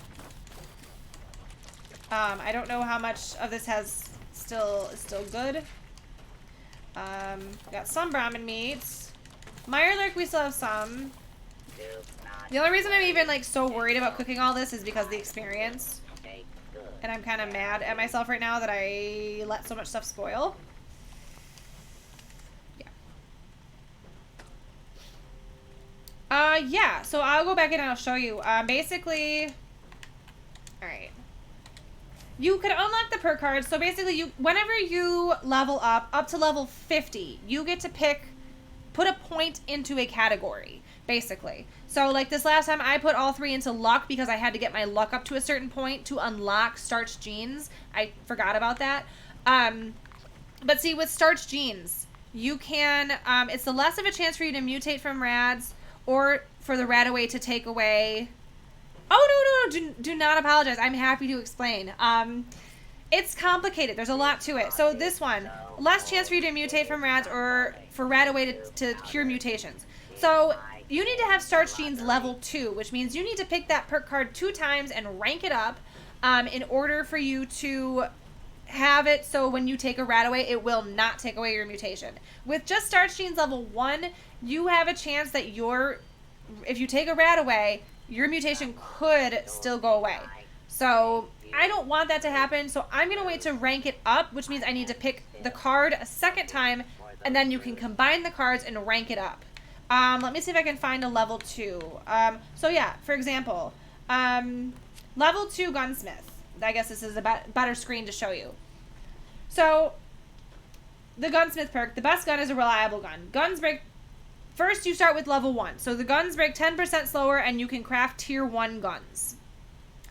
I don't know how much of this is still good. Got some Brahmin meats. Mirelurk, we still have some. The only reason I'm even like so worried about cooking all this is because of the experience. And I'm kind of mad at myself right now that I let so much stuff spoil. Yeah, so I'll go back in and I'll show you. Basically, alright. You could unlock the perk cards. So basically, whenever you level up to level 50, you get to put a point into a category, basically. So like this last time, I put all 3 into luck because I had to get my luck up to a certain point to unlock Starch Jeans. I forgot about that. But see, with Starch Jeans, you can, it's the less of a chance for you to mutate from rads or for the radaway to take away. Oh, no, do not apologize. I'm happy to explain. It's complicated. There's a lot to it. So this one, less chance for you to mutate from rads or for radaway to cure mutations. So you need to have Starch Jeans level 2, which means you need to pick that perk card 2 times and rank it up. in order for you to have it so when you take a rat away, it will not take away your mutation. With just Starch Genes level 1, you have a chance that if you take a rat away, your mutation could still go away. So I don't want that to happen, so I'm going to wait to rank it up, which means I need to pick the card a second time, and then you can combine the cards and rank it up. Let me see if I can find a level 2. So yeah, for example, level 2 Gunsmith. I guess this is a better screen to show you. So, the Gunsmith perk, the best gun is a reliable gun. Guns break, first you start with level 1. So the guns break 10% slower and you can craft tier 1 guns.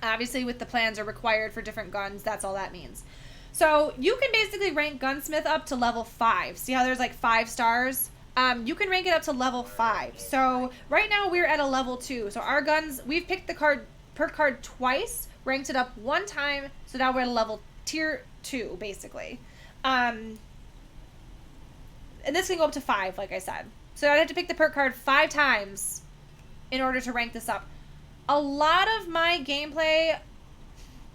Obviously with the plans are required for different guns, that's all that means. So you can basically rank Gunsmith up to level 5. See how there's like 5 stars? You can rank it up to level 5. So right now we're at a level 2. So our guns, we've picked the perk card twice, ranked it up 1 time, so now we're at a level tier 2 basically. And this can go up to 5, like I said. So I'd have to pick the perk card 5 times in order to rank this up. A lot of my gameplay,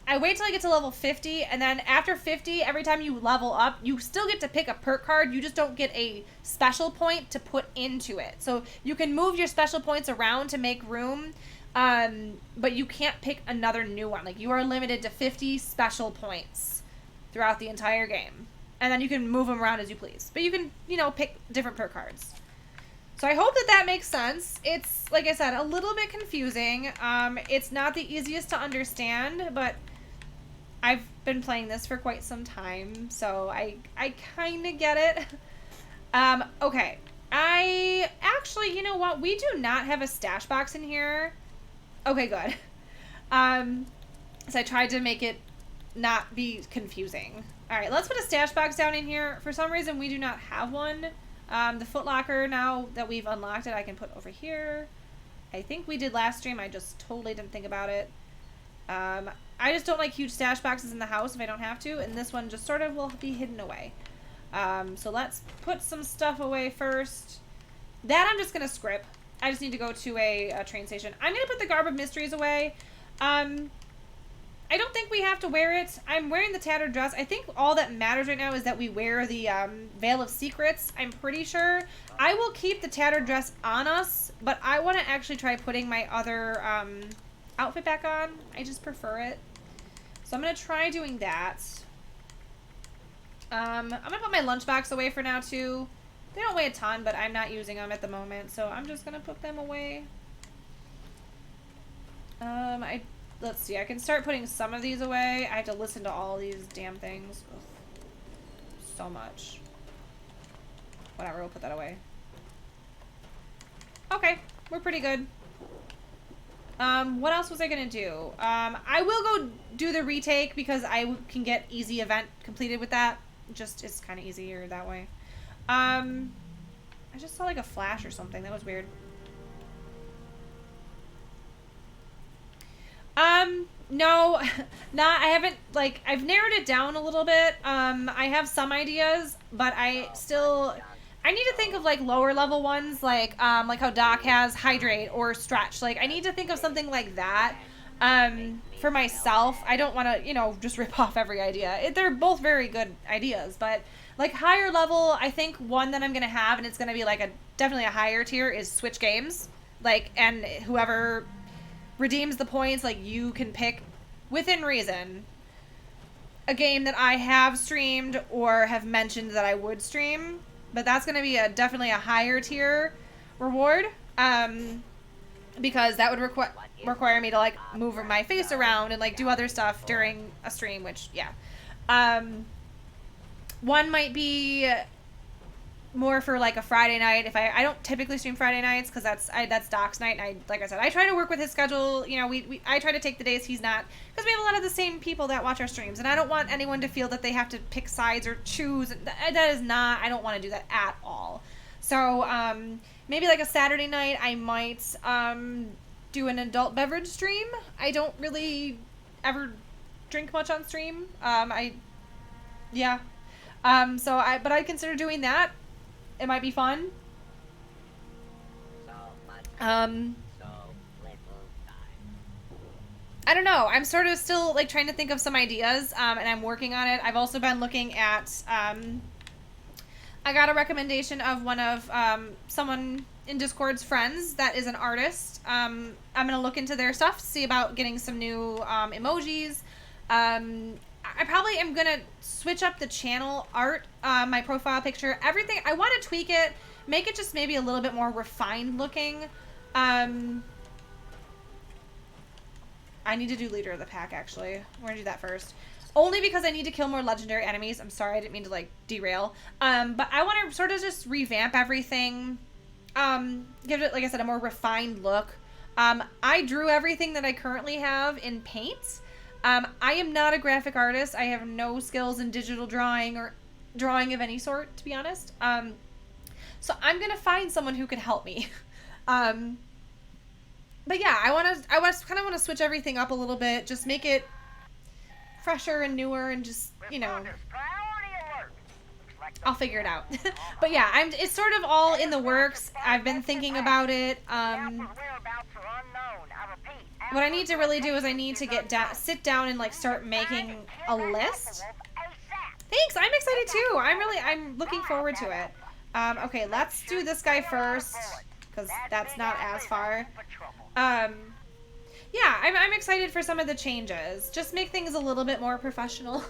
I wait till I get to level 50, and then after 50, every time you level up, you still get to pick a perk card. You just don't get a special point to put into it. So you can move your special points around to make room, but you can't pick another new one. Like, you are limited to 50 special points throughout the entire game. And then you can move them around as you please. But you can, pick different perk cards. So I hope that makes sense. It's, like I said, a little bit confusing. It's not the easiest to understand, but I've been playing this for quite some time, so I kind of get it. Okay. Actually, you know what? We do not have a stash box in here. Okay, good. So I tried to make it not be confusing. All right, let's put a stash box down in here. For some reason, we do not have one. The footlocker, now that we've unlocked it, I can put over here. I think we did last stream. I just totally didn't think about it. I just don't like huge stash boxes in the house if I don't have to, and this one just sort of will be hidden away. So let's put some stuff away first. That I'm just going to script. I just need to go to a train station. I'm going to put the Garb of Mysteries away. I don't think we have to wear it. I'm wearing the tattered dress. I think all that matters right now is that we wear the Veil of Secrets, I'm pretty sure. I will keep the tattered dress on us, but I want to actually try putting my other outfit back on. I just prefer it. So I'm going to try doing that. I'm going to put my lunchbox away for now, too. They don't weigh a ton, but I'm not using them at the moment, so I'm just going to put them away. Let's see, I can start putting some of these away. I have to listen to all these damn things. Ugh. So much. Whatever, we'll put that away. Okay, we're pretty good. What else was I gonna do? I will go do the retake because I can get easy event completed with that. Just, it's kind of easier that way. I just saw like a flash or something. That was weird. No, I haven't, like, I've narrowed it down a little bit. I have some ideas, but I need to think of, like, lower level ones, like how Doc has Hydrate or Stretch. Like, I need to think of something like that, for myself. I don't want to, just rip off every idea. They're both very good ideas, but, like, higher level, I think one that I'm going to have, and it's going to be, like, definitely a higher tier, is Switch Games. Like, and whoever redeems the points, like, you can pick within reason a game that I have streamed or have mentioned that I would stream, but that's going to be definitely a higher tier reward, because that would require me to, like, move my face around and, like, do other stuff during a stream, which, yeah. One might be more for, like, a Friday night. If I don't typically stream Friday nights because that's Doc's night, and like I said, I try to work with his schedule. I try to take the days he's not, because we have a lot of the same people that watch our streams, and I don't want anyone to feel that they have to pick sides or choose. That is not, I don't want to do that at all. So maybe like a Saturday night I might do an adult beverage stream. I don't really ever drink much on stream. But I'd consider doing that. It might be fun. I don't know. I'm sort of still like trying to think of some ideas, and I'm working on it. I've also been looking at. I got a recommendation of one of someone in Discord's friends that is an artist. I'm gonna look into their stuff, see about getting some new emojis. I probably am gonna switch up the channel art, my profile picture, everything. I want to tweak it, make it just maybe a little bit more refined looking. I need to do leader of the pack, actually. We're gonna do that first. Only because I need to kill more legendary enemies. I'm sorry, I didn't mean to, like, derail. But I want to sort of just revamp everything. Give it, like I said, a more refined look. I drew everything that I currently have in paint. I am not a graphic artist. I have no skills in digital drawing or drawing of any sort, to be honest. So I'm gonna find someone who can help me. But yeah, I kind of want to switch everything up a little bit, just make it fresher and newer, and just, you know, I'll figure it out. But yeah, it's sort of all in the works. I've been thinking about it. What I need to really do is I need to sit down and like start making a list. Thanks, I'm excited too. I'm looking forward to it. Okay, let's do this guy first, because that's not as far. Yeah, I'm excited for some of the changes. Just make things a little bit more professional.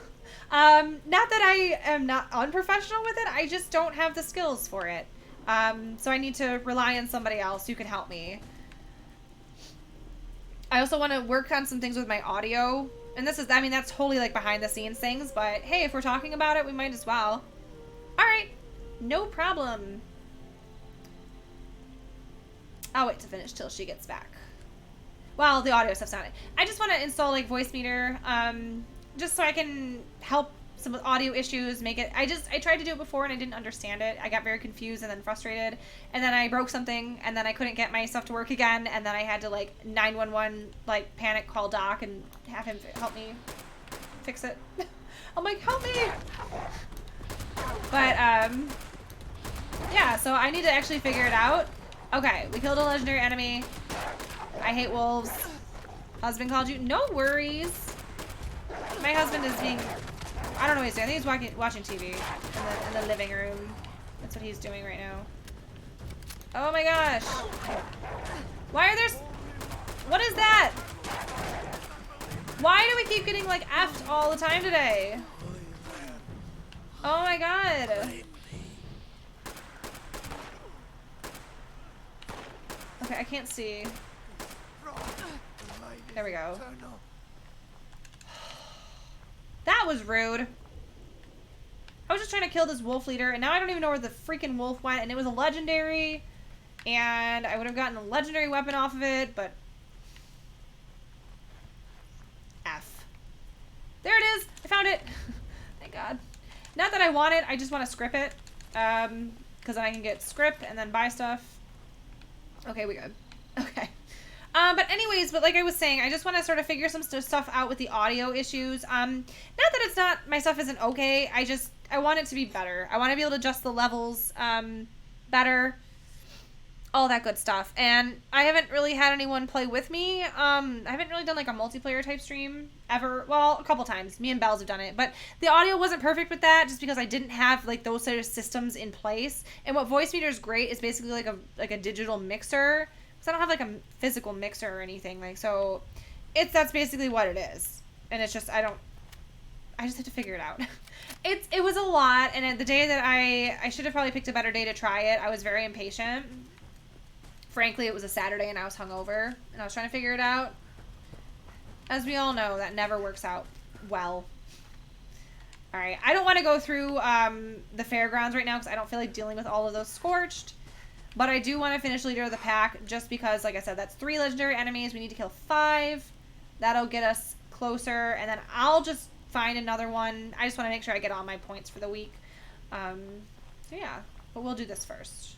Not that I am not unprofessional with it, I just don't have the skills for it. So I need to rely on somebody else who can help me. I also want to work on some things with my audio. And this is, I mean, that's totally like behind the scenes things, but hey, if we're talking about it, we might as well. Alright, no problem. I'll wait to finish till she gets back. Well, the audio stuff's not it. I just want to install like voice meter, just so I can help some audio issues, make it, I tried to do it before and I didn't understand it. I got very confused and then frustrated, and then I broke something, and then I couldn't get my stuff to work again, and then I had to like 911 like panic call Doc and have him help me fix it. I'm like, help me! But yeah, so I need to actually figure it out. Okay, we killed a legendary enemy. I hate wolves. Husband called you. No worries. My husband is being, I don't know what he's doing. I think he's watching TV in the living room. That's what he's doing right now. Oh my gosh. Why are there... What is that? Why do we keep getting like effed all the time today? Oh my god. Okay, I can't see. There we go. That was rude. I was just trying to kill this wolf leader, and now I don't even know where the freaking wolf went, and it was a legendary, and I would have gotten a legendary weapon off of it, but... F. There it is! I found it! Thank God. Not that I want it, I just want to script it, because then I can get script and then buy stuff. Okay, we good. Okay. But anyways, like I was saying, I just want to sort of figure some stuff out with the audio issues. Not that it's not, my stuff isn't okay, I want it to be better. I want to be able to adjust the levels, better. All that good stuff. And I haven't really had anyone play with me. I haven't really done like a multiplayer type stream ever. Well, a couple times. Me and Bells have done it. But the audio wasn't perfect with that just because I didn't have like those sort of systems in place. And what Voice Meter is great is basically like a digital mixer. Because I don't have like a physical mixer or anything. Like, so that's basically what it is. And it's just, I just have to figure it out. It was a lot. And the day that I should have probably picked a better day to try it. I was very impatient. Frankly, it was a Saturday and I was hungover and I was trying to figure it out. As we all know, that never works out well. Alright, I don't want to go through the fairgrounds right now because I don't feel like dealing with all of those scorched. But I do want to finish Leader of the Pack just because, like I said, that's 3 legendary enemies. We need to kill 5. That'll get us closer. And then I'll just find another one. I just want to make sure I get all my points for the week. So yeah, but we'll do this first.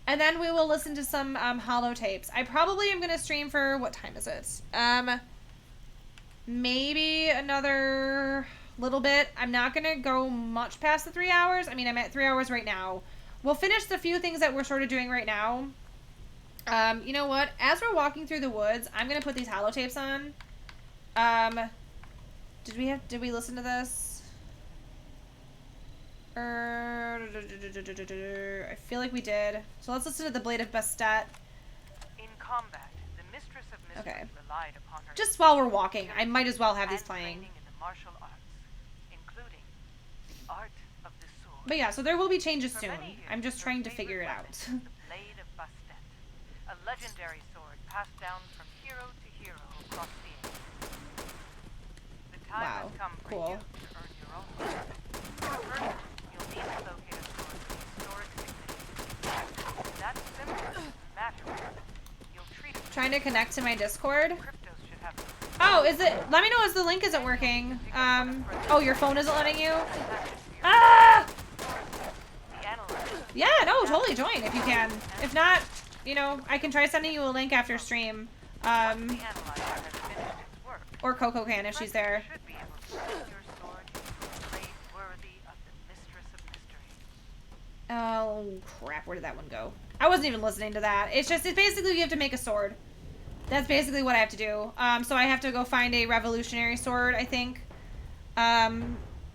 And then we will listen to some holo tapes. I probably am going to stream for, what time is it? Maybe another little bit. I'm not going to go much past the 3 hours. I mean, I'm at 3 hours right now. We'll finish the few things that we're sort of doing right now. You know what? As we're walking through the woods, I'm gonna put these holotapes on. Did we listen to this? I feel like we did. So let's listen to the Blade of Bastet. In combat, the Mistress of Mystery Okay. relied upon her Just while we're walking, I might as well have these and playing. training in the martial arts, including the art of the sword. But yeah, so there will be changes For soon. many years, I'm just her trying to favorite figure it weapon out. was the Blade of Bastet, a legendary sword passed down from hero to hero across the ages. The time Wow, has come for cool. you to earn your own sword. First, you'll need to locate a sword with historic significance. That symbol doesn't matter. You'll treat it. Trying to connect to my Discord. Cryptos should have Oh, is it? Let me know as the link isn't working. Oh, your phone isn't letting you? Ah! the analyzer. Yeah, no, totally join if you can. If not, you know, I can try sending you a link after stream. The analyzer has finished its work. Or Coco can if she's there. Should be able to make your sword into a blade worthy of the Mistress of Mystery. Oh, crap. Where did that one go? I wasn't even listening to that. It's basically you have to make a sword. That's basically what I have to do. So I have to go find a revolutionary sword, I think.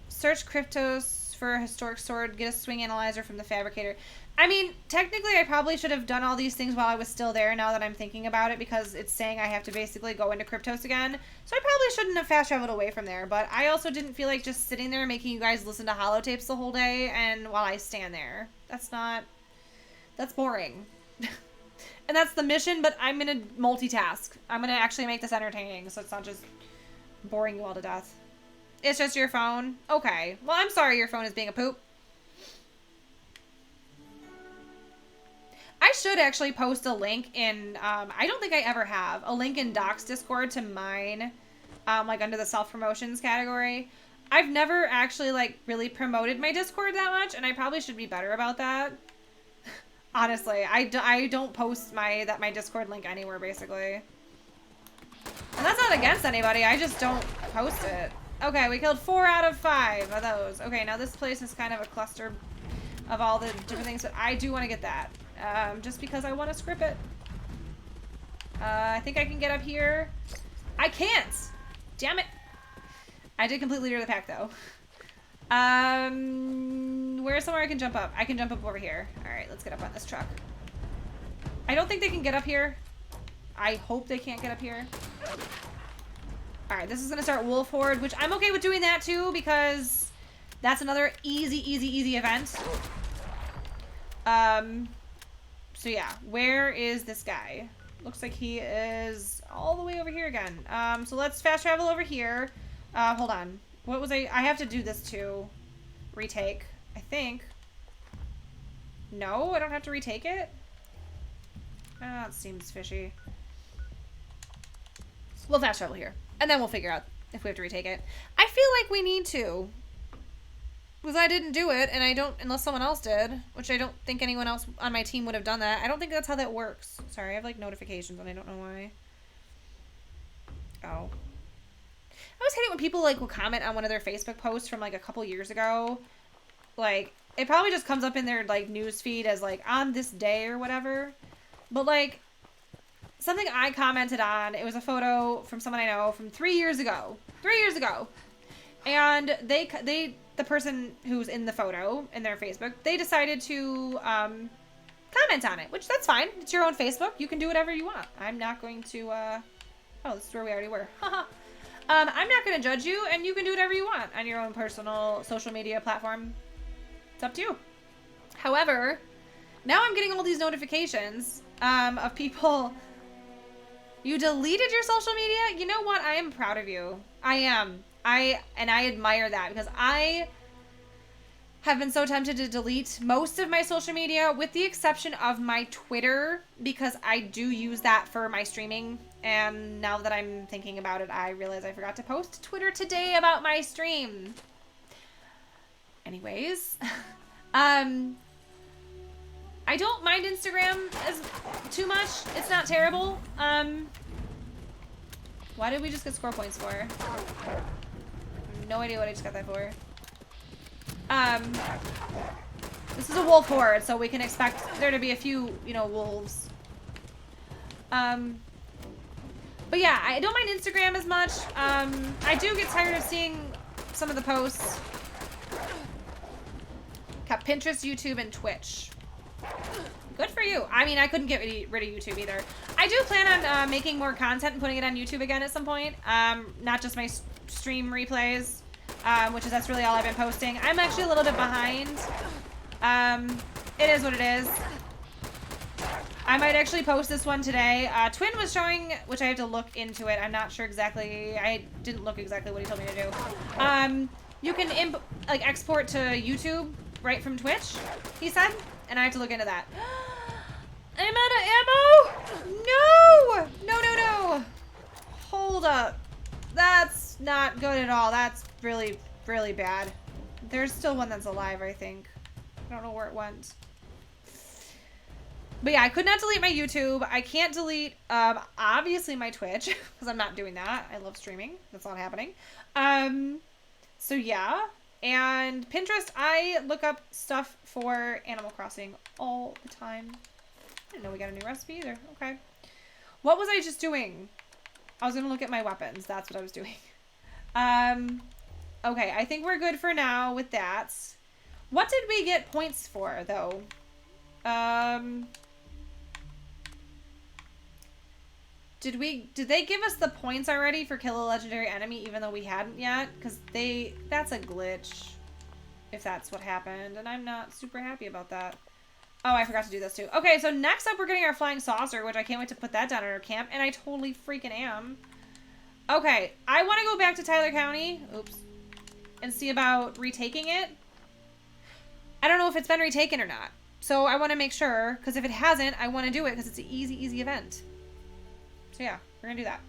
Search Cryptos for a historic sword. Get a swing analyzer from the Fabricator. I mean, technically I probably should have done all these things while I was still there now that I'm thinking about it because it's saying I have to basically go into Cryptos again. So I probably shouldn't have fast traveled away from there. But I also didn't feel like just sitting there making you guys listen to holotapes the whole day and while I stand there. That's boring. And that's the mission, but I'm going to multitask. I'm going to actually make this entertaining so it's not just boring you all to death. It's just your phone? Okay. Well, I'm sorry your phone is being a poop. I should actually post a link in, I don't think I ever have, a link in Doc's Discord to mine, like under the self-promotions category. I've never actually, like, really promoted my Discord that much, and I probably should be better about that. Honestly, I don't post my Discord link anywhere, basically. And that's not against anybody, I just don't post it. Okay, we killed 4 out of 5 of those. Okay, now this place is kind of a cluster of all the different things, but I do want to get that. Just because I want to script it. I think I can get up here. I can't! Damn it! I did complete leader of the pack, though. Where's somewhere I can jump up? I can jump up over here. Alright, let's get up on this truck. I don't think they can get up here. I hope they can't get up here. Alright, this is going to start Wolf Horde, which I'm okay with doing that too, because that's another easy event. So yeah, where is this guy? Looks like he is all the way over here again. So let's fast travel over here. Hold on. What was I have to do this to retake, I think. No, I don't have to retake it? It seems fishy. We'll fast travel here. And then we'll figure out if we have to retake it. I feel like we need to. Because I didn't do it, and I don't, unless someone else did. Which I don't think anyone else on my team would have done that. I don't think that's how that works. Sorry, I have like notifications and I don't know why. Oh. I always hate it when people like will comment on one of their Facebook posts from like a couple years ago. Like, it probably just comes up in their like news feed as like on this day or whatever. But like, something I commented on, it was a photo from someone I know from 3 years ago. 3 years ago. And the person who's in the photo in their Facebook, they decided to comment on it, which that's fine. It's your own Facebook. You can do whatever you want. I'm not going to, oh, this is where we already were. I'm not going to judge you, and you can do whatever you want on your own personal social media platform. It's up to you. However, now I'm getting all these notifications of people. You deleted your social media? You know what? I am proud of you. I am. I admire that because I have been so tempted to delete most of my social media with the exception of my Twitter because I do use that for my streaming. And now that I'm thinking about it, I realize I forgot to post to Twitter today about my stream. Anyways, I don't mind Instagram as too much. It's not terrible. Why did we just get score points for? No idea what I just got that for. This is a wolf horde, so we can expect there to be a few, you know, wolves. But yeah, I don't mind Instagram as much. I do get tired of seeing some of the posts. Got Pinterest, YouTube, and Twitch. Good for you. I mean, I couldn't get rid of YouTube either. I do plan on making more content and putting it on YouTube again at some point. Not just my stream replays, that's really all I've been posting. I'm actually a little bit behind. It is what it is. I might actually post this one today. Twin was showing, which I have to look into it. I'm not sure exactly. I didn't look exactly what he told me to do. You can export to YouTube right from Twitch, he said, and I have to look into that. I'm out of ammo! No! No, no, no! Hold up. That's not good at all. That's really, really bad. There's still one that's alive, I think. I don't know where it went. But yeah, I could not delete my YouTube. I can't delete, obviously, my Twitch, because I'm not doing that. I love streaming. That's not happening. So yeah. And Pinterest, I look up stuff for Animal Crossing all the time. I didn't know we got a new recipe either. Okay. What was I just doing? I was going to look at my weapons. That's what I was doing. Okay, I think we're good for now with that. What did we get points for, though? Did they give us the points already for kill a legendary enemy even though we hadn't yet? Because that's a glitch if that's what happened, and I'm not super happy about that. Oh, I forgot to do this too. Okay, so next up we're getting our flying saucer, which I can't wait to put that down at our camp, and I totally freaking am. Okay, I want to go back to Tyler County, oops, and see about retaking it. I don't know if it's been retaken or not, so I want to make sure, because if it hasn't, I want to do it because it's an easy, easy event. So yeah, we're gonna do that.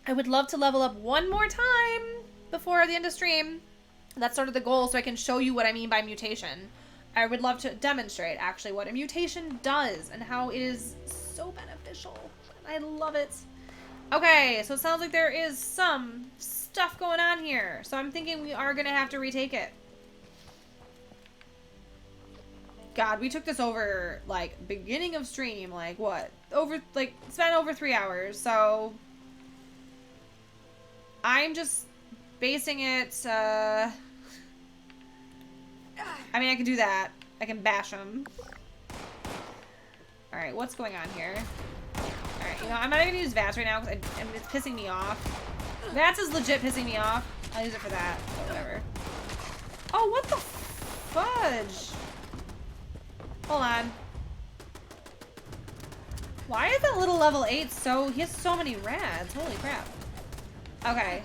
I would love to level up one more time before the end of stream. That's sort of the goal, so I can show you what I mean by mutation. I would love to demonstrate actually what a mutation does and how it is so beneficial. I love it. Okay, so it sounds like there is some stuff going on here. So I'm thinking we are gonna have to retake it. God, we took this over, like, beginning of stream, like, what? It's been over 3 hours, so... I'm just basing it, I mean, I can do that. I can bash them. Alright, what's going on here? Alright, you know, I'm not even gonna use VATS right now, because it's pissing me off. VATS is legit pissing me off. I'll use it for that, but whatever. Oh, what the fudge? Hold on. Why is that little level 8 so... He has so many rads. Holy crap. Okay.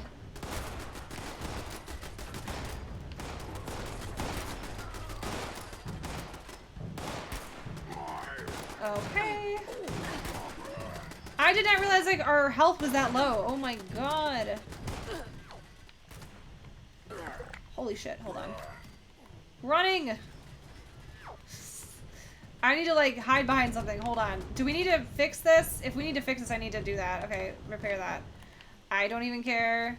Okay. I did not realize, like, our health was that low. Oh my god. Holy shit. Hold on. Running! I need to, like, hide behind something. Hold on. Do we need to fix this? If we need to fix this, I need to do that. Okay, repair that. I don't even care.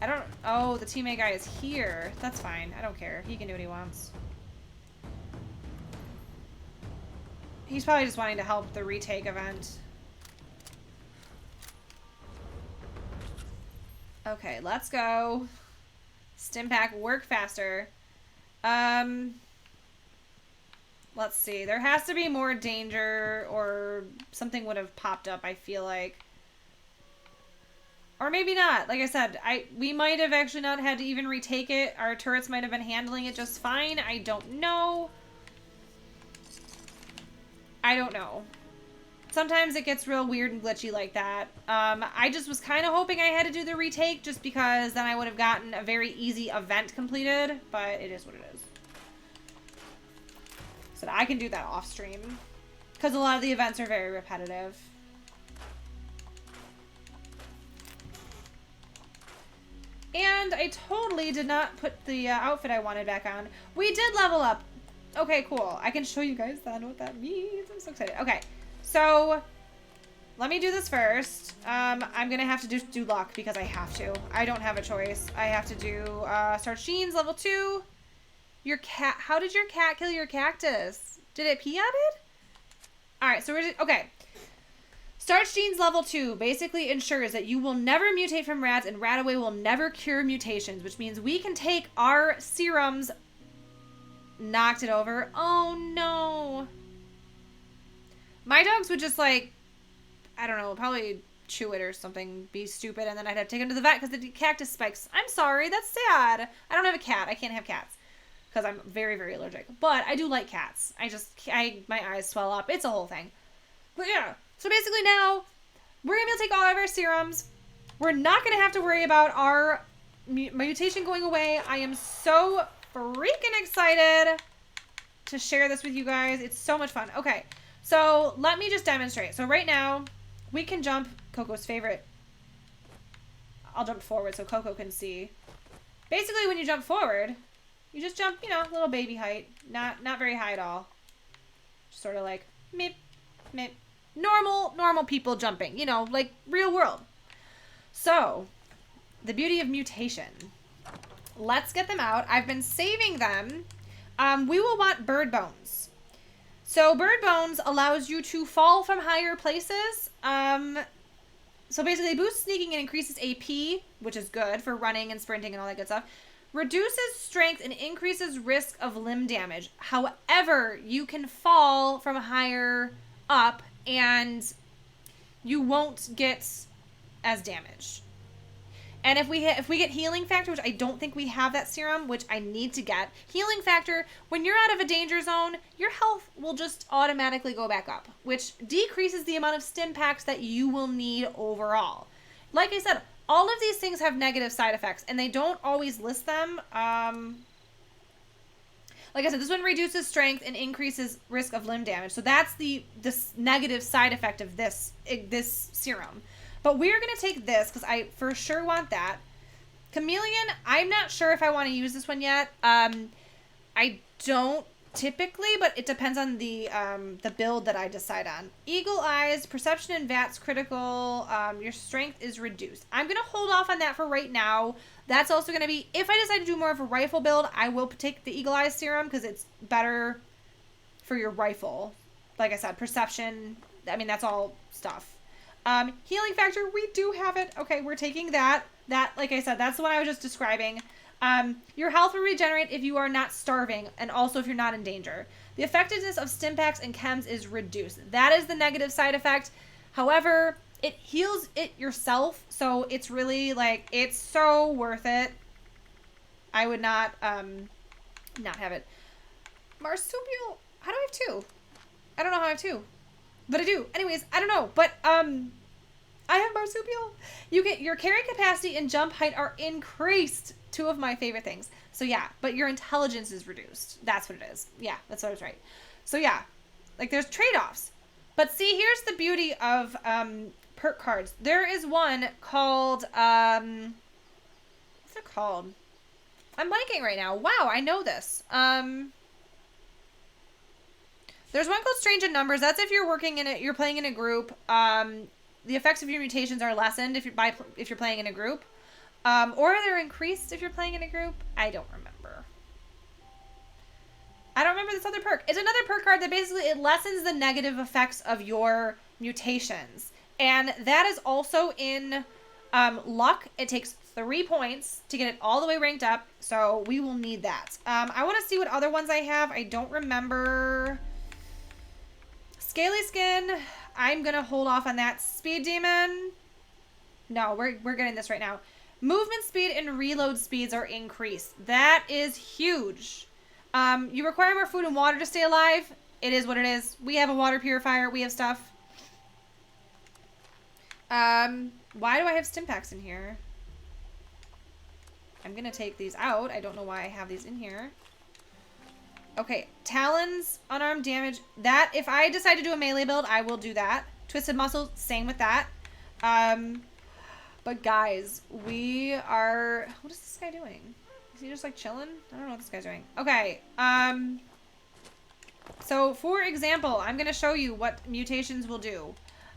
I don't... Oh, the teammate guy is here. That's fine. I don't care. He can do what he wants. He's probably just wanting to help the retake event. Okay, let's go. Stimpack, work faster. Let's see. There has to be more danger or something would have popped up, I feel like. Or maybe not. Like I said, we might have actually not had to even retake it. Our turrets might have been handling it just fine. I don't know. I don't know. Sometimes it gets real weird and glitchy like that. I just was kind of hoping I had to do the retake just because then I would have gotten a very easy event completed. But it is what it is. So I can do that off stream. Because a lot of the events are very repetitive. And I totally did not put the outfit I wanted back on. We did level up. Okay, cool. I can show you guys then what that means. I'm so excited. Okay, so let me do this first. I'm gonna have to do luck because I have to. I don't have a choice. I have to do start Sheen's level 2. Your cat. How did your cat kill your cactus? Did it pee on it? All right, so okay. Starch genes level 2 basically ensures that you will never mutate from rats, and Rataway will never cure mutations, which means we can take our serums. Knocked it over. Oh no. My dogs would just like, I don't know, probably chew it or something, be stupid, and then I'd have to take him to the vet because the cactus spikes. I'm sorry, that's sad. I don't have a cat. I can't have cats because I'm very, very allergic. But I do like cats. My eyes swell up. It's a whole thing. But yeah, so basically now we're going to be able to take all of our serums. We're not going to have to worry about our mutation going away. I am so freaking excited to share this with you guys. It's so much fun. Okay, so let me just demonstrate. So right now, we can jump Coco's favorite. I'll jump forward so Coco can see. Basically, when you jump forward, you just jump, you know, little baby height. Not very high at all. Just sort of like, meep, meep. Normal people jumping, you know, like real world. So, the beauty of mutation. Let's get them out. I've been saving them. We will want bird bones. So bird bones allows you to fall from higher places. So basically boosts sneaking and increases AP, which is good for running and sprinting and all that good stuff. Reduces strength and increases risk of limb damage. However, you can fall from higher up and you won't get as damaged. And if we get healing factor, which I don't think we have that serum, which I need to get. Healing factor, when you're out of a danger zone, your health will just automatically go back up, which decreases the amount of stim packs that you will need overall. Like I said, all of these things have negative side effects, and they don't always list them. Like I said, this one reduces strength and increases risk of limb damage. So that's this negative side effect of this serum. But we're going to take this because I for sure want that. Chameleon, I'm not sure if I want to use this one yet. I don't typically, but it depends on the build that I decide on. Eagle Eyes, Perception and VAT's critical. Your strength is reduced. I'm going to hold off on that for right now. That's also going to be, if I decide to do more of a rifle build, I will take the Eagle Eyes serum because it's better for your rifle. Like I said, Perception, I mean, that's all stuff. Healing factor, we do have it. Okay, we're taking that. That, like I said, that's the one I was just describing. Your health will regenerate if you are not starving, and also if you're not in danger. The effectiveness of stim packs and chems is reduced. That is the negative side effect. However, it heals it yourself, so it's really, like, it's so worth it. I would not have it. Marsupial, how do I have two? I don't know how I have two. But I do. Anyways, I don't know. But I have marsupial. You get your carry capacity and jump height are increased. Two of my favorite things. So yeah, but your intelligence is reduced. That's what it is. Yeah, that's what I was right. So yeah, like there's trade-offs. But see, here's the beauty of perk cards. There is one called what's it called? I'm blanking right now. Wow, I know this. There's one called Strange in Numbers. That's if you're working in it, you're playing in a group. The effects of your mutations are lessened if you're playing in a group, or they're increased if you're playing in a group. I don't remember. I don't remember this other perk. It's another perk card that basically it lessens the negative effects of your mutations, and that is also in luck. It takes 3 points to get it all the way ranked up, so we will need that. I want to see what other ones I have. I don't remember. Scaly Skin, I'm going to hold off on that. Speed Demon, no, we're getting this right now. Movement speed and reload speeds are increased. That is huge. You require more food and water to stay alive. It is what it is. We have a water purifier. We have stuff. Why do I have stim packs in here? I'm going to take these out. I don't know why I have these in here. Okay, Talons, unarmed damage. That, if I decide to do a melee build, I will do that. Twisted Muscle, same with that. But guys, we are... What is this guy doing? Is he just like chilling? I don't know what this guy's doing. Okay, so for example, I'm going to show you what mutations will do.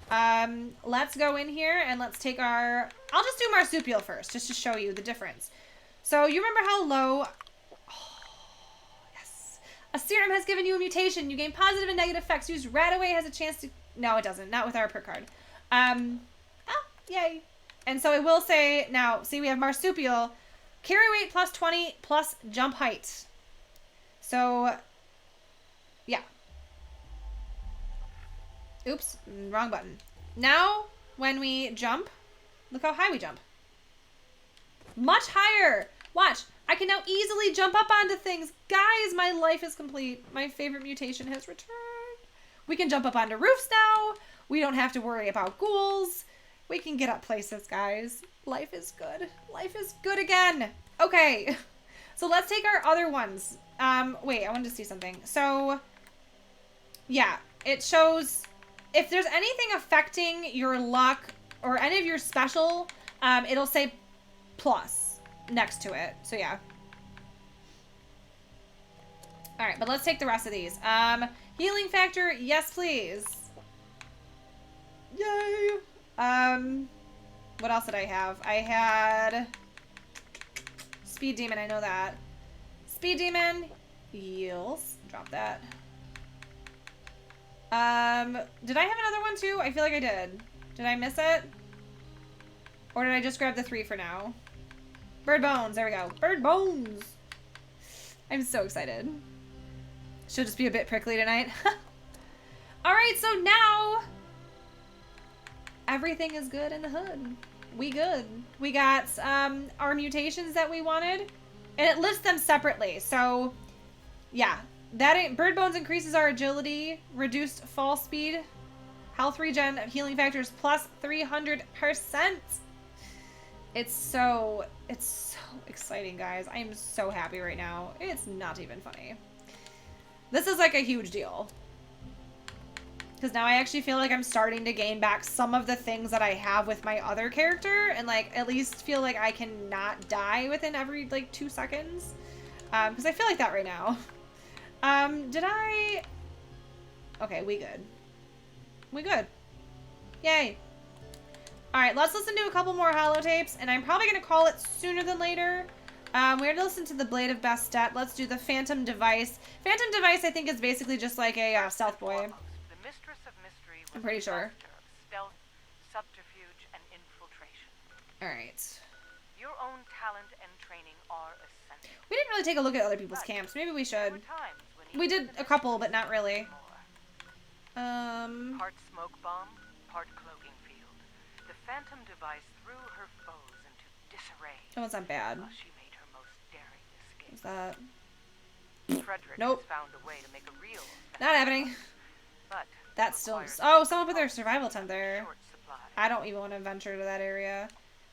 Let's go in here and let's take our... I'll just do Marsupial first, just to show you the difference. So you remember how low... A serum has given you a mutation. You gain positive and negative effects. Use Radaway has a chance to... No, it doesn't. Not with our perk card. Yay. And so I will say, now, see, we have Marsupial. Carry weight plus 20 plus jump height. So, yeah. Oops, wrong button. Now, when we jump, look how high we jump. Much higher. Watch. I can now easily jump up onto things. Guys, my life is complete. My favorite mutation has returned. We can jump up onto roofs now. We don't have to worry about ghouls. We can get up places, guys. Life is good. Life is good again. Okay. So let's take our other ones. Wait, I wanted to see something. So, yeah. It shows if there's anything affecting your luck or any of your special, it'll say plus next to it. So, yeah. All right, but let's take the rest of these. Healing factor, yes, please. Yay. What else did I have? I had Speed Demon, I know that. Speed Demon, heals. Drop that. Did I have another one too? I feel like I did. Did I miss it? Or did I just grab the 3 for now? Bird Bones, there we go. Bird Bones! I'm so excited. She'll just be a bit prickly tonight. Alright, so now everything is good in the hood. We good. We got our mutations that we wanted. And it lists them separately. So, yeah. Bird Bones increases our agility, reduced fall speed, health regen, healing factors plus 300%. It's so exciting, guys. I am so happy right now. It's not even funny. This is like a huge deal. Because now I actually feel like I'm starting to gain back some of the things that I have with my other character. And like at least feel like I can not die within every like 2 seconds. Because I feel like that right now. Did I... Okay, we good. We good. Yay. Alright, let's listen to a couple more holotapes. And I'm probably going to call it sooner than later. We're going to listen to the Blade of Bastet. Let's do the Phantom Device. Phantom Device, I think, is basically just like a stealth boy. The Mistress of Mystery was I'm pretty sure. master of stealth, subterfuge, and infiltration. Alright. Your own talent and training are essential. We didn't really take a look at other people's camps. Maybe we There should. were times when We even did the a couple, Mistress but not really. Part smoke bomb, part cloaking field. The Phantom Device threw her foes into disarray. That one's not bad. While she made her most daring escape. What's that? Frederick Nope. has found a way to make a real Not happening. but That's still... requires Oh, someone put their survival tent there. short supply. I don't even want to venture to that area.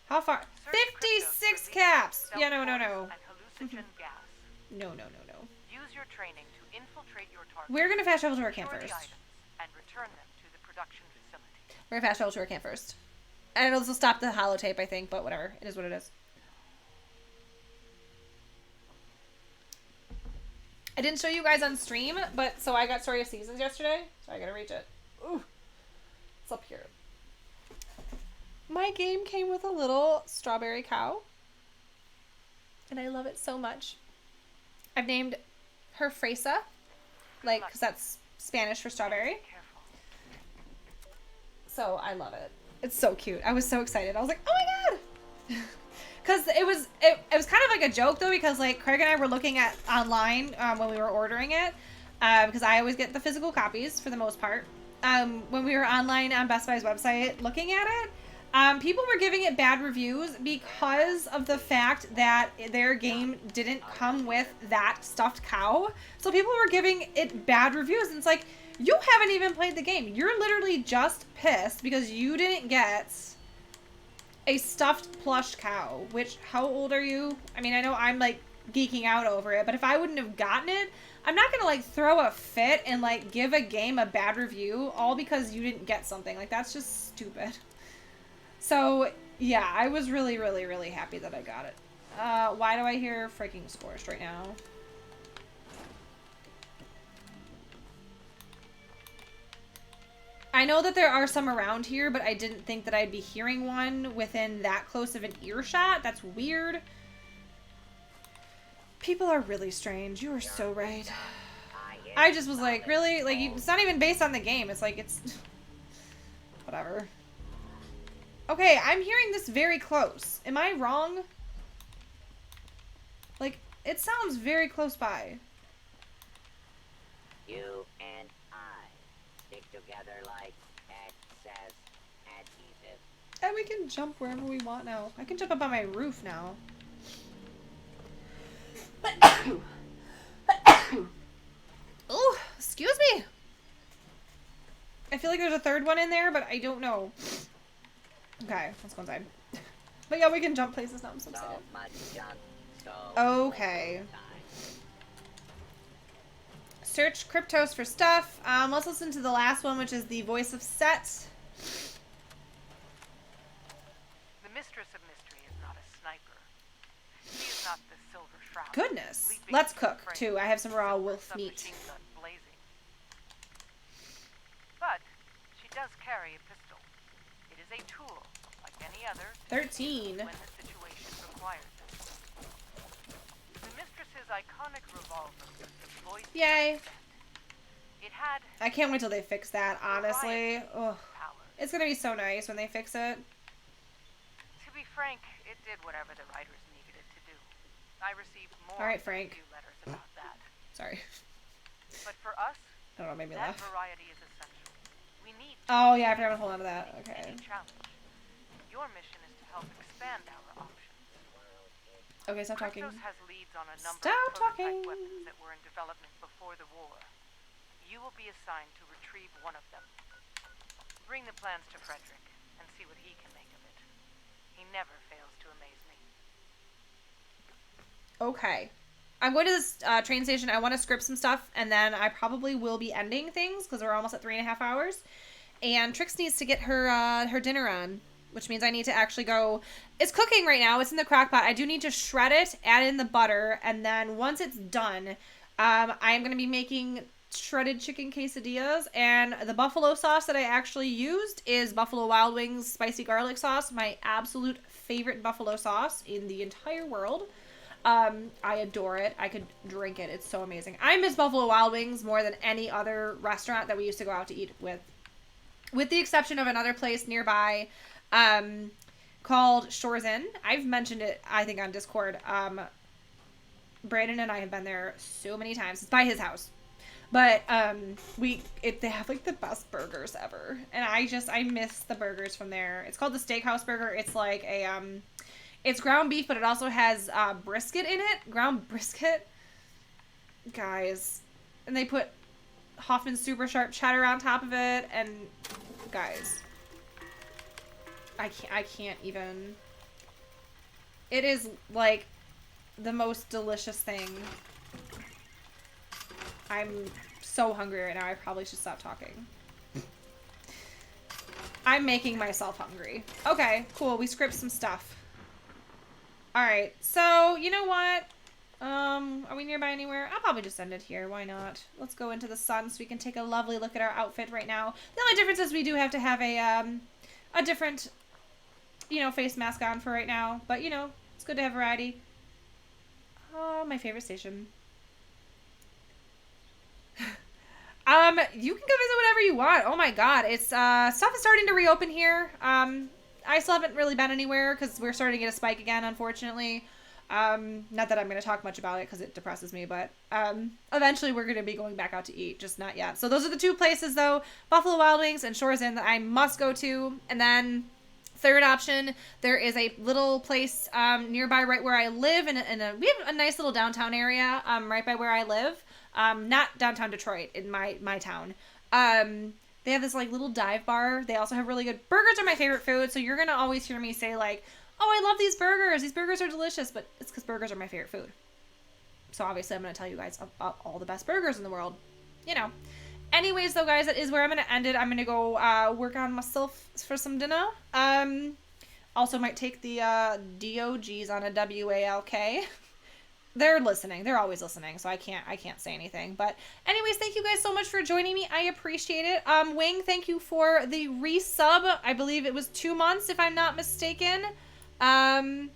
How far? Search 56 cryptos for caps! stealth Yeah, no. force and hallucinogen gas. No. Use your training to infiltrate your target. We're gonna fast travel to our camp secure the first. items, and return them to the production facility. We're gonna fast travel to our camp first. And it'll also stop the holotape, I think, but whatever. It is what it is. I didn't show you guys on stream, but so I got Story of Seasons yesterday, so I gotta reach it. Ooh. It's up here. My game came with a little strawberry cow. And I love it so much. I've named her Fresa, like, because that's Spanish for strawberry. Careful. So I love it. It's so cute. I was so excited. I was like, oh my god! Because it was kind of like a joke though, because like Craig and I were looking at online when we were ordering it, because I always get the physical copies for the most part. When we were online on Best Buy's website looking at it, people were giving it bad reviews because of the fact that their game didn't come with that stuffed cow. So people were giving it bad reviews, and it's like, you haven't even played the game. You're literally just pissed because you didn't get a stuffed plush cow, which, how old are you? I mean, I know I'm like geeking out over it, but if I wouldn't have gotten it, I'm not gonna like throw a fit and like give a game a bad review all because you didn't get something. Like, that's just stupid. So yeah, I was really, really, really happy that I got it. Why do I hear freaking Scorched right now? I know that there are some around here, but I didn't think that I'd be hearing one within that close of an earshot. That's weird. People are really strange. You are so right. I just was like, really? Like, it's not even based on the game. It's like, it's... Whatever. Okay, I'm hearing this very close. Am I wrong? Like, it sounds very close by. You and I stick together like excess adhesive. And we can jump wherever we want now. I can jump up on my roof now. Oh, excuse me. I feel like there's a third one in there, but I don't know. Okay, let's go inside. But yeah, we can jump places now. I'm so So excited. much junk, so Okay. little time. Search Cryptos for stuff. Let's listen to the last one, which is the voice of Set. The Mistress of Mystery is not a sniper. She is not the Silver Shroud. Goodness. leaping Let's through cook, frames too. I have some raw with wolf a meat. submachine gun blazing. But she does carry a pistol. It is a tool, like any other, to 13. when the situation requires it. The Mistress's iconic revolver was the voice of Yay. Set. It had I can't wait till they fix that, honestly. Ugh. power. It's gonna be so nice when they fix it. To be frank, it did whatever the writers needed it to do. I received more All right, than Frank. a few letters about that. Sorry. But for us, I don't know, made me that laugh. variety is essential. We need Oh, yeah, I forgot to hold on to that. any Okay. challenge. Your mission is to help expand our options. Okay, stop talking. Cryptos has leads on a number Stop of prototype talking. weapons that were in development before the war. You will be assigned to retrieve one of them. Bring the plans to Frederick and see what he can make of it. He never fails to amaze me. Okay. I'm going to this train station. I want to script some stuff, and then I probably will be ending things because we're almost at 3.5 hours. And Trix needs to get her her dinner on, which means I need to actually go. It's cooking right now. It's in the crock pot. I do need to shred it, add in the butter, and then once it's done, I am going to be making shredded chicken quesadillas. And the buffalo sauce that I actually used is Buffalo Wild Wings spicy garlic sauce, my absolute favorite buffalo sauce in the entire world. I adore it. I could drink it. It's so amazing. I miss Buffalo Wild Wings more than any other restaurant that we used to go out to eat with the exception of another place nearby, called Shores Inn. I've mentioned it, I think, on Discord. Brandon and I have been there so many times. It's by his house. But, they have, like, the best burgers ever. And I miss the burgers from there. It's called the Steakhouse Burger. It's like a, it's ground beef, but it also has brisket in it. Ground brisket. Guys. And they put Hoffman's super sharp cheddar on top of it. And guys. I can't even. It is like the most delicious thing. I'm so hungry right now. I probably should stop talking. I'm making myself hungry. Okay, cool. We script some stuff. Alright, so, you know what? Are we nearby anywhere? I'll probably just end it here. Why not? Let's go into the sun so we can take a lovely look at our outfit right now. The only difference is we do have to have a different, face mask on for right now. But, it's good to have variety. Oh, my favorite station. You can go visit whatever you want. Oh my god, it's stuff is starting to reopen here. I still haven't really been anywhere because we're starting to get a spike again, unfortunately. Not that I'm going to talk much about it because it depresses me, but eventually we're going to be going back out to eat, just not yet. So those are the two places, though, Buffalo Wild Wings and Shores Inn, that I must go to. And then third option, there is a little place nearby right where I live, we have a nice little downtown area right by where I live. Not downtown Detroit, in my town. They have this, like, little dive bar. They also have really good... Burgers are my favorite food, so you're going to always hear me say, like, oh, I love these burgers. These burgers are delicious, but it's because burgers are my favorite food. So, obviously, I'm going to tell you guys about all the best burgers in the world. Anyways, though, guys, that is where I'm going to end it. I'm going to go work on myself for some dinner. Also might take the DOGs on a WALK. They're listening. They're always listening, so I can't say anything. But anyways, thank you guys so much for joining me. I appreciate it. Wing, thank you for the resub. I believe it was 2 months, if I'm not mistaken. I'm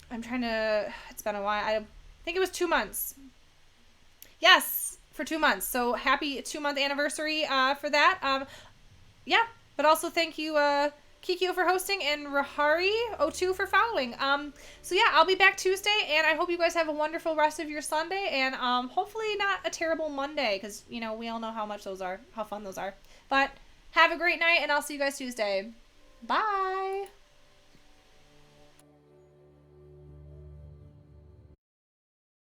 trying to... It's been a while. I think it was 2 months. Yes! for 2 months. So happy 2-month anniversary for that. Yeah, but also thank you Kikyo for hosting and Rahari02 for following. So yeah, I'll be back Tuesday, and I hope you guys have a wonderful rest of your Sunday, and hopefully not a terrible Monday, because you know we all know how fun those are. But have a great night, and I'll see you guys Tuesday. Bye.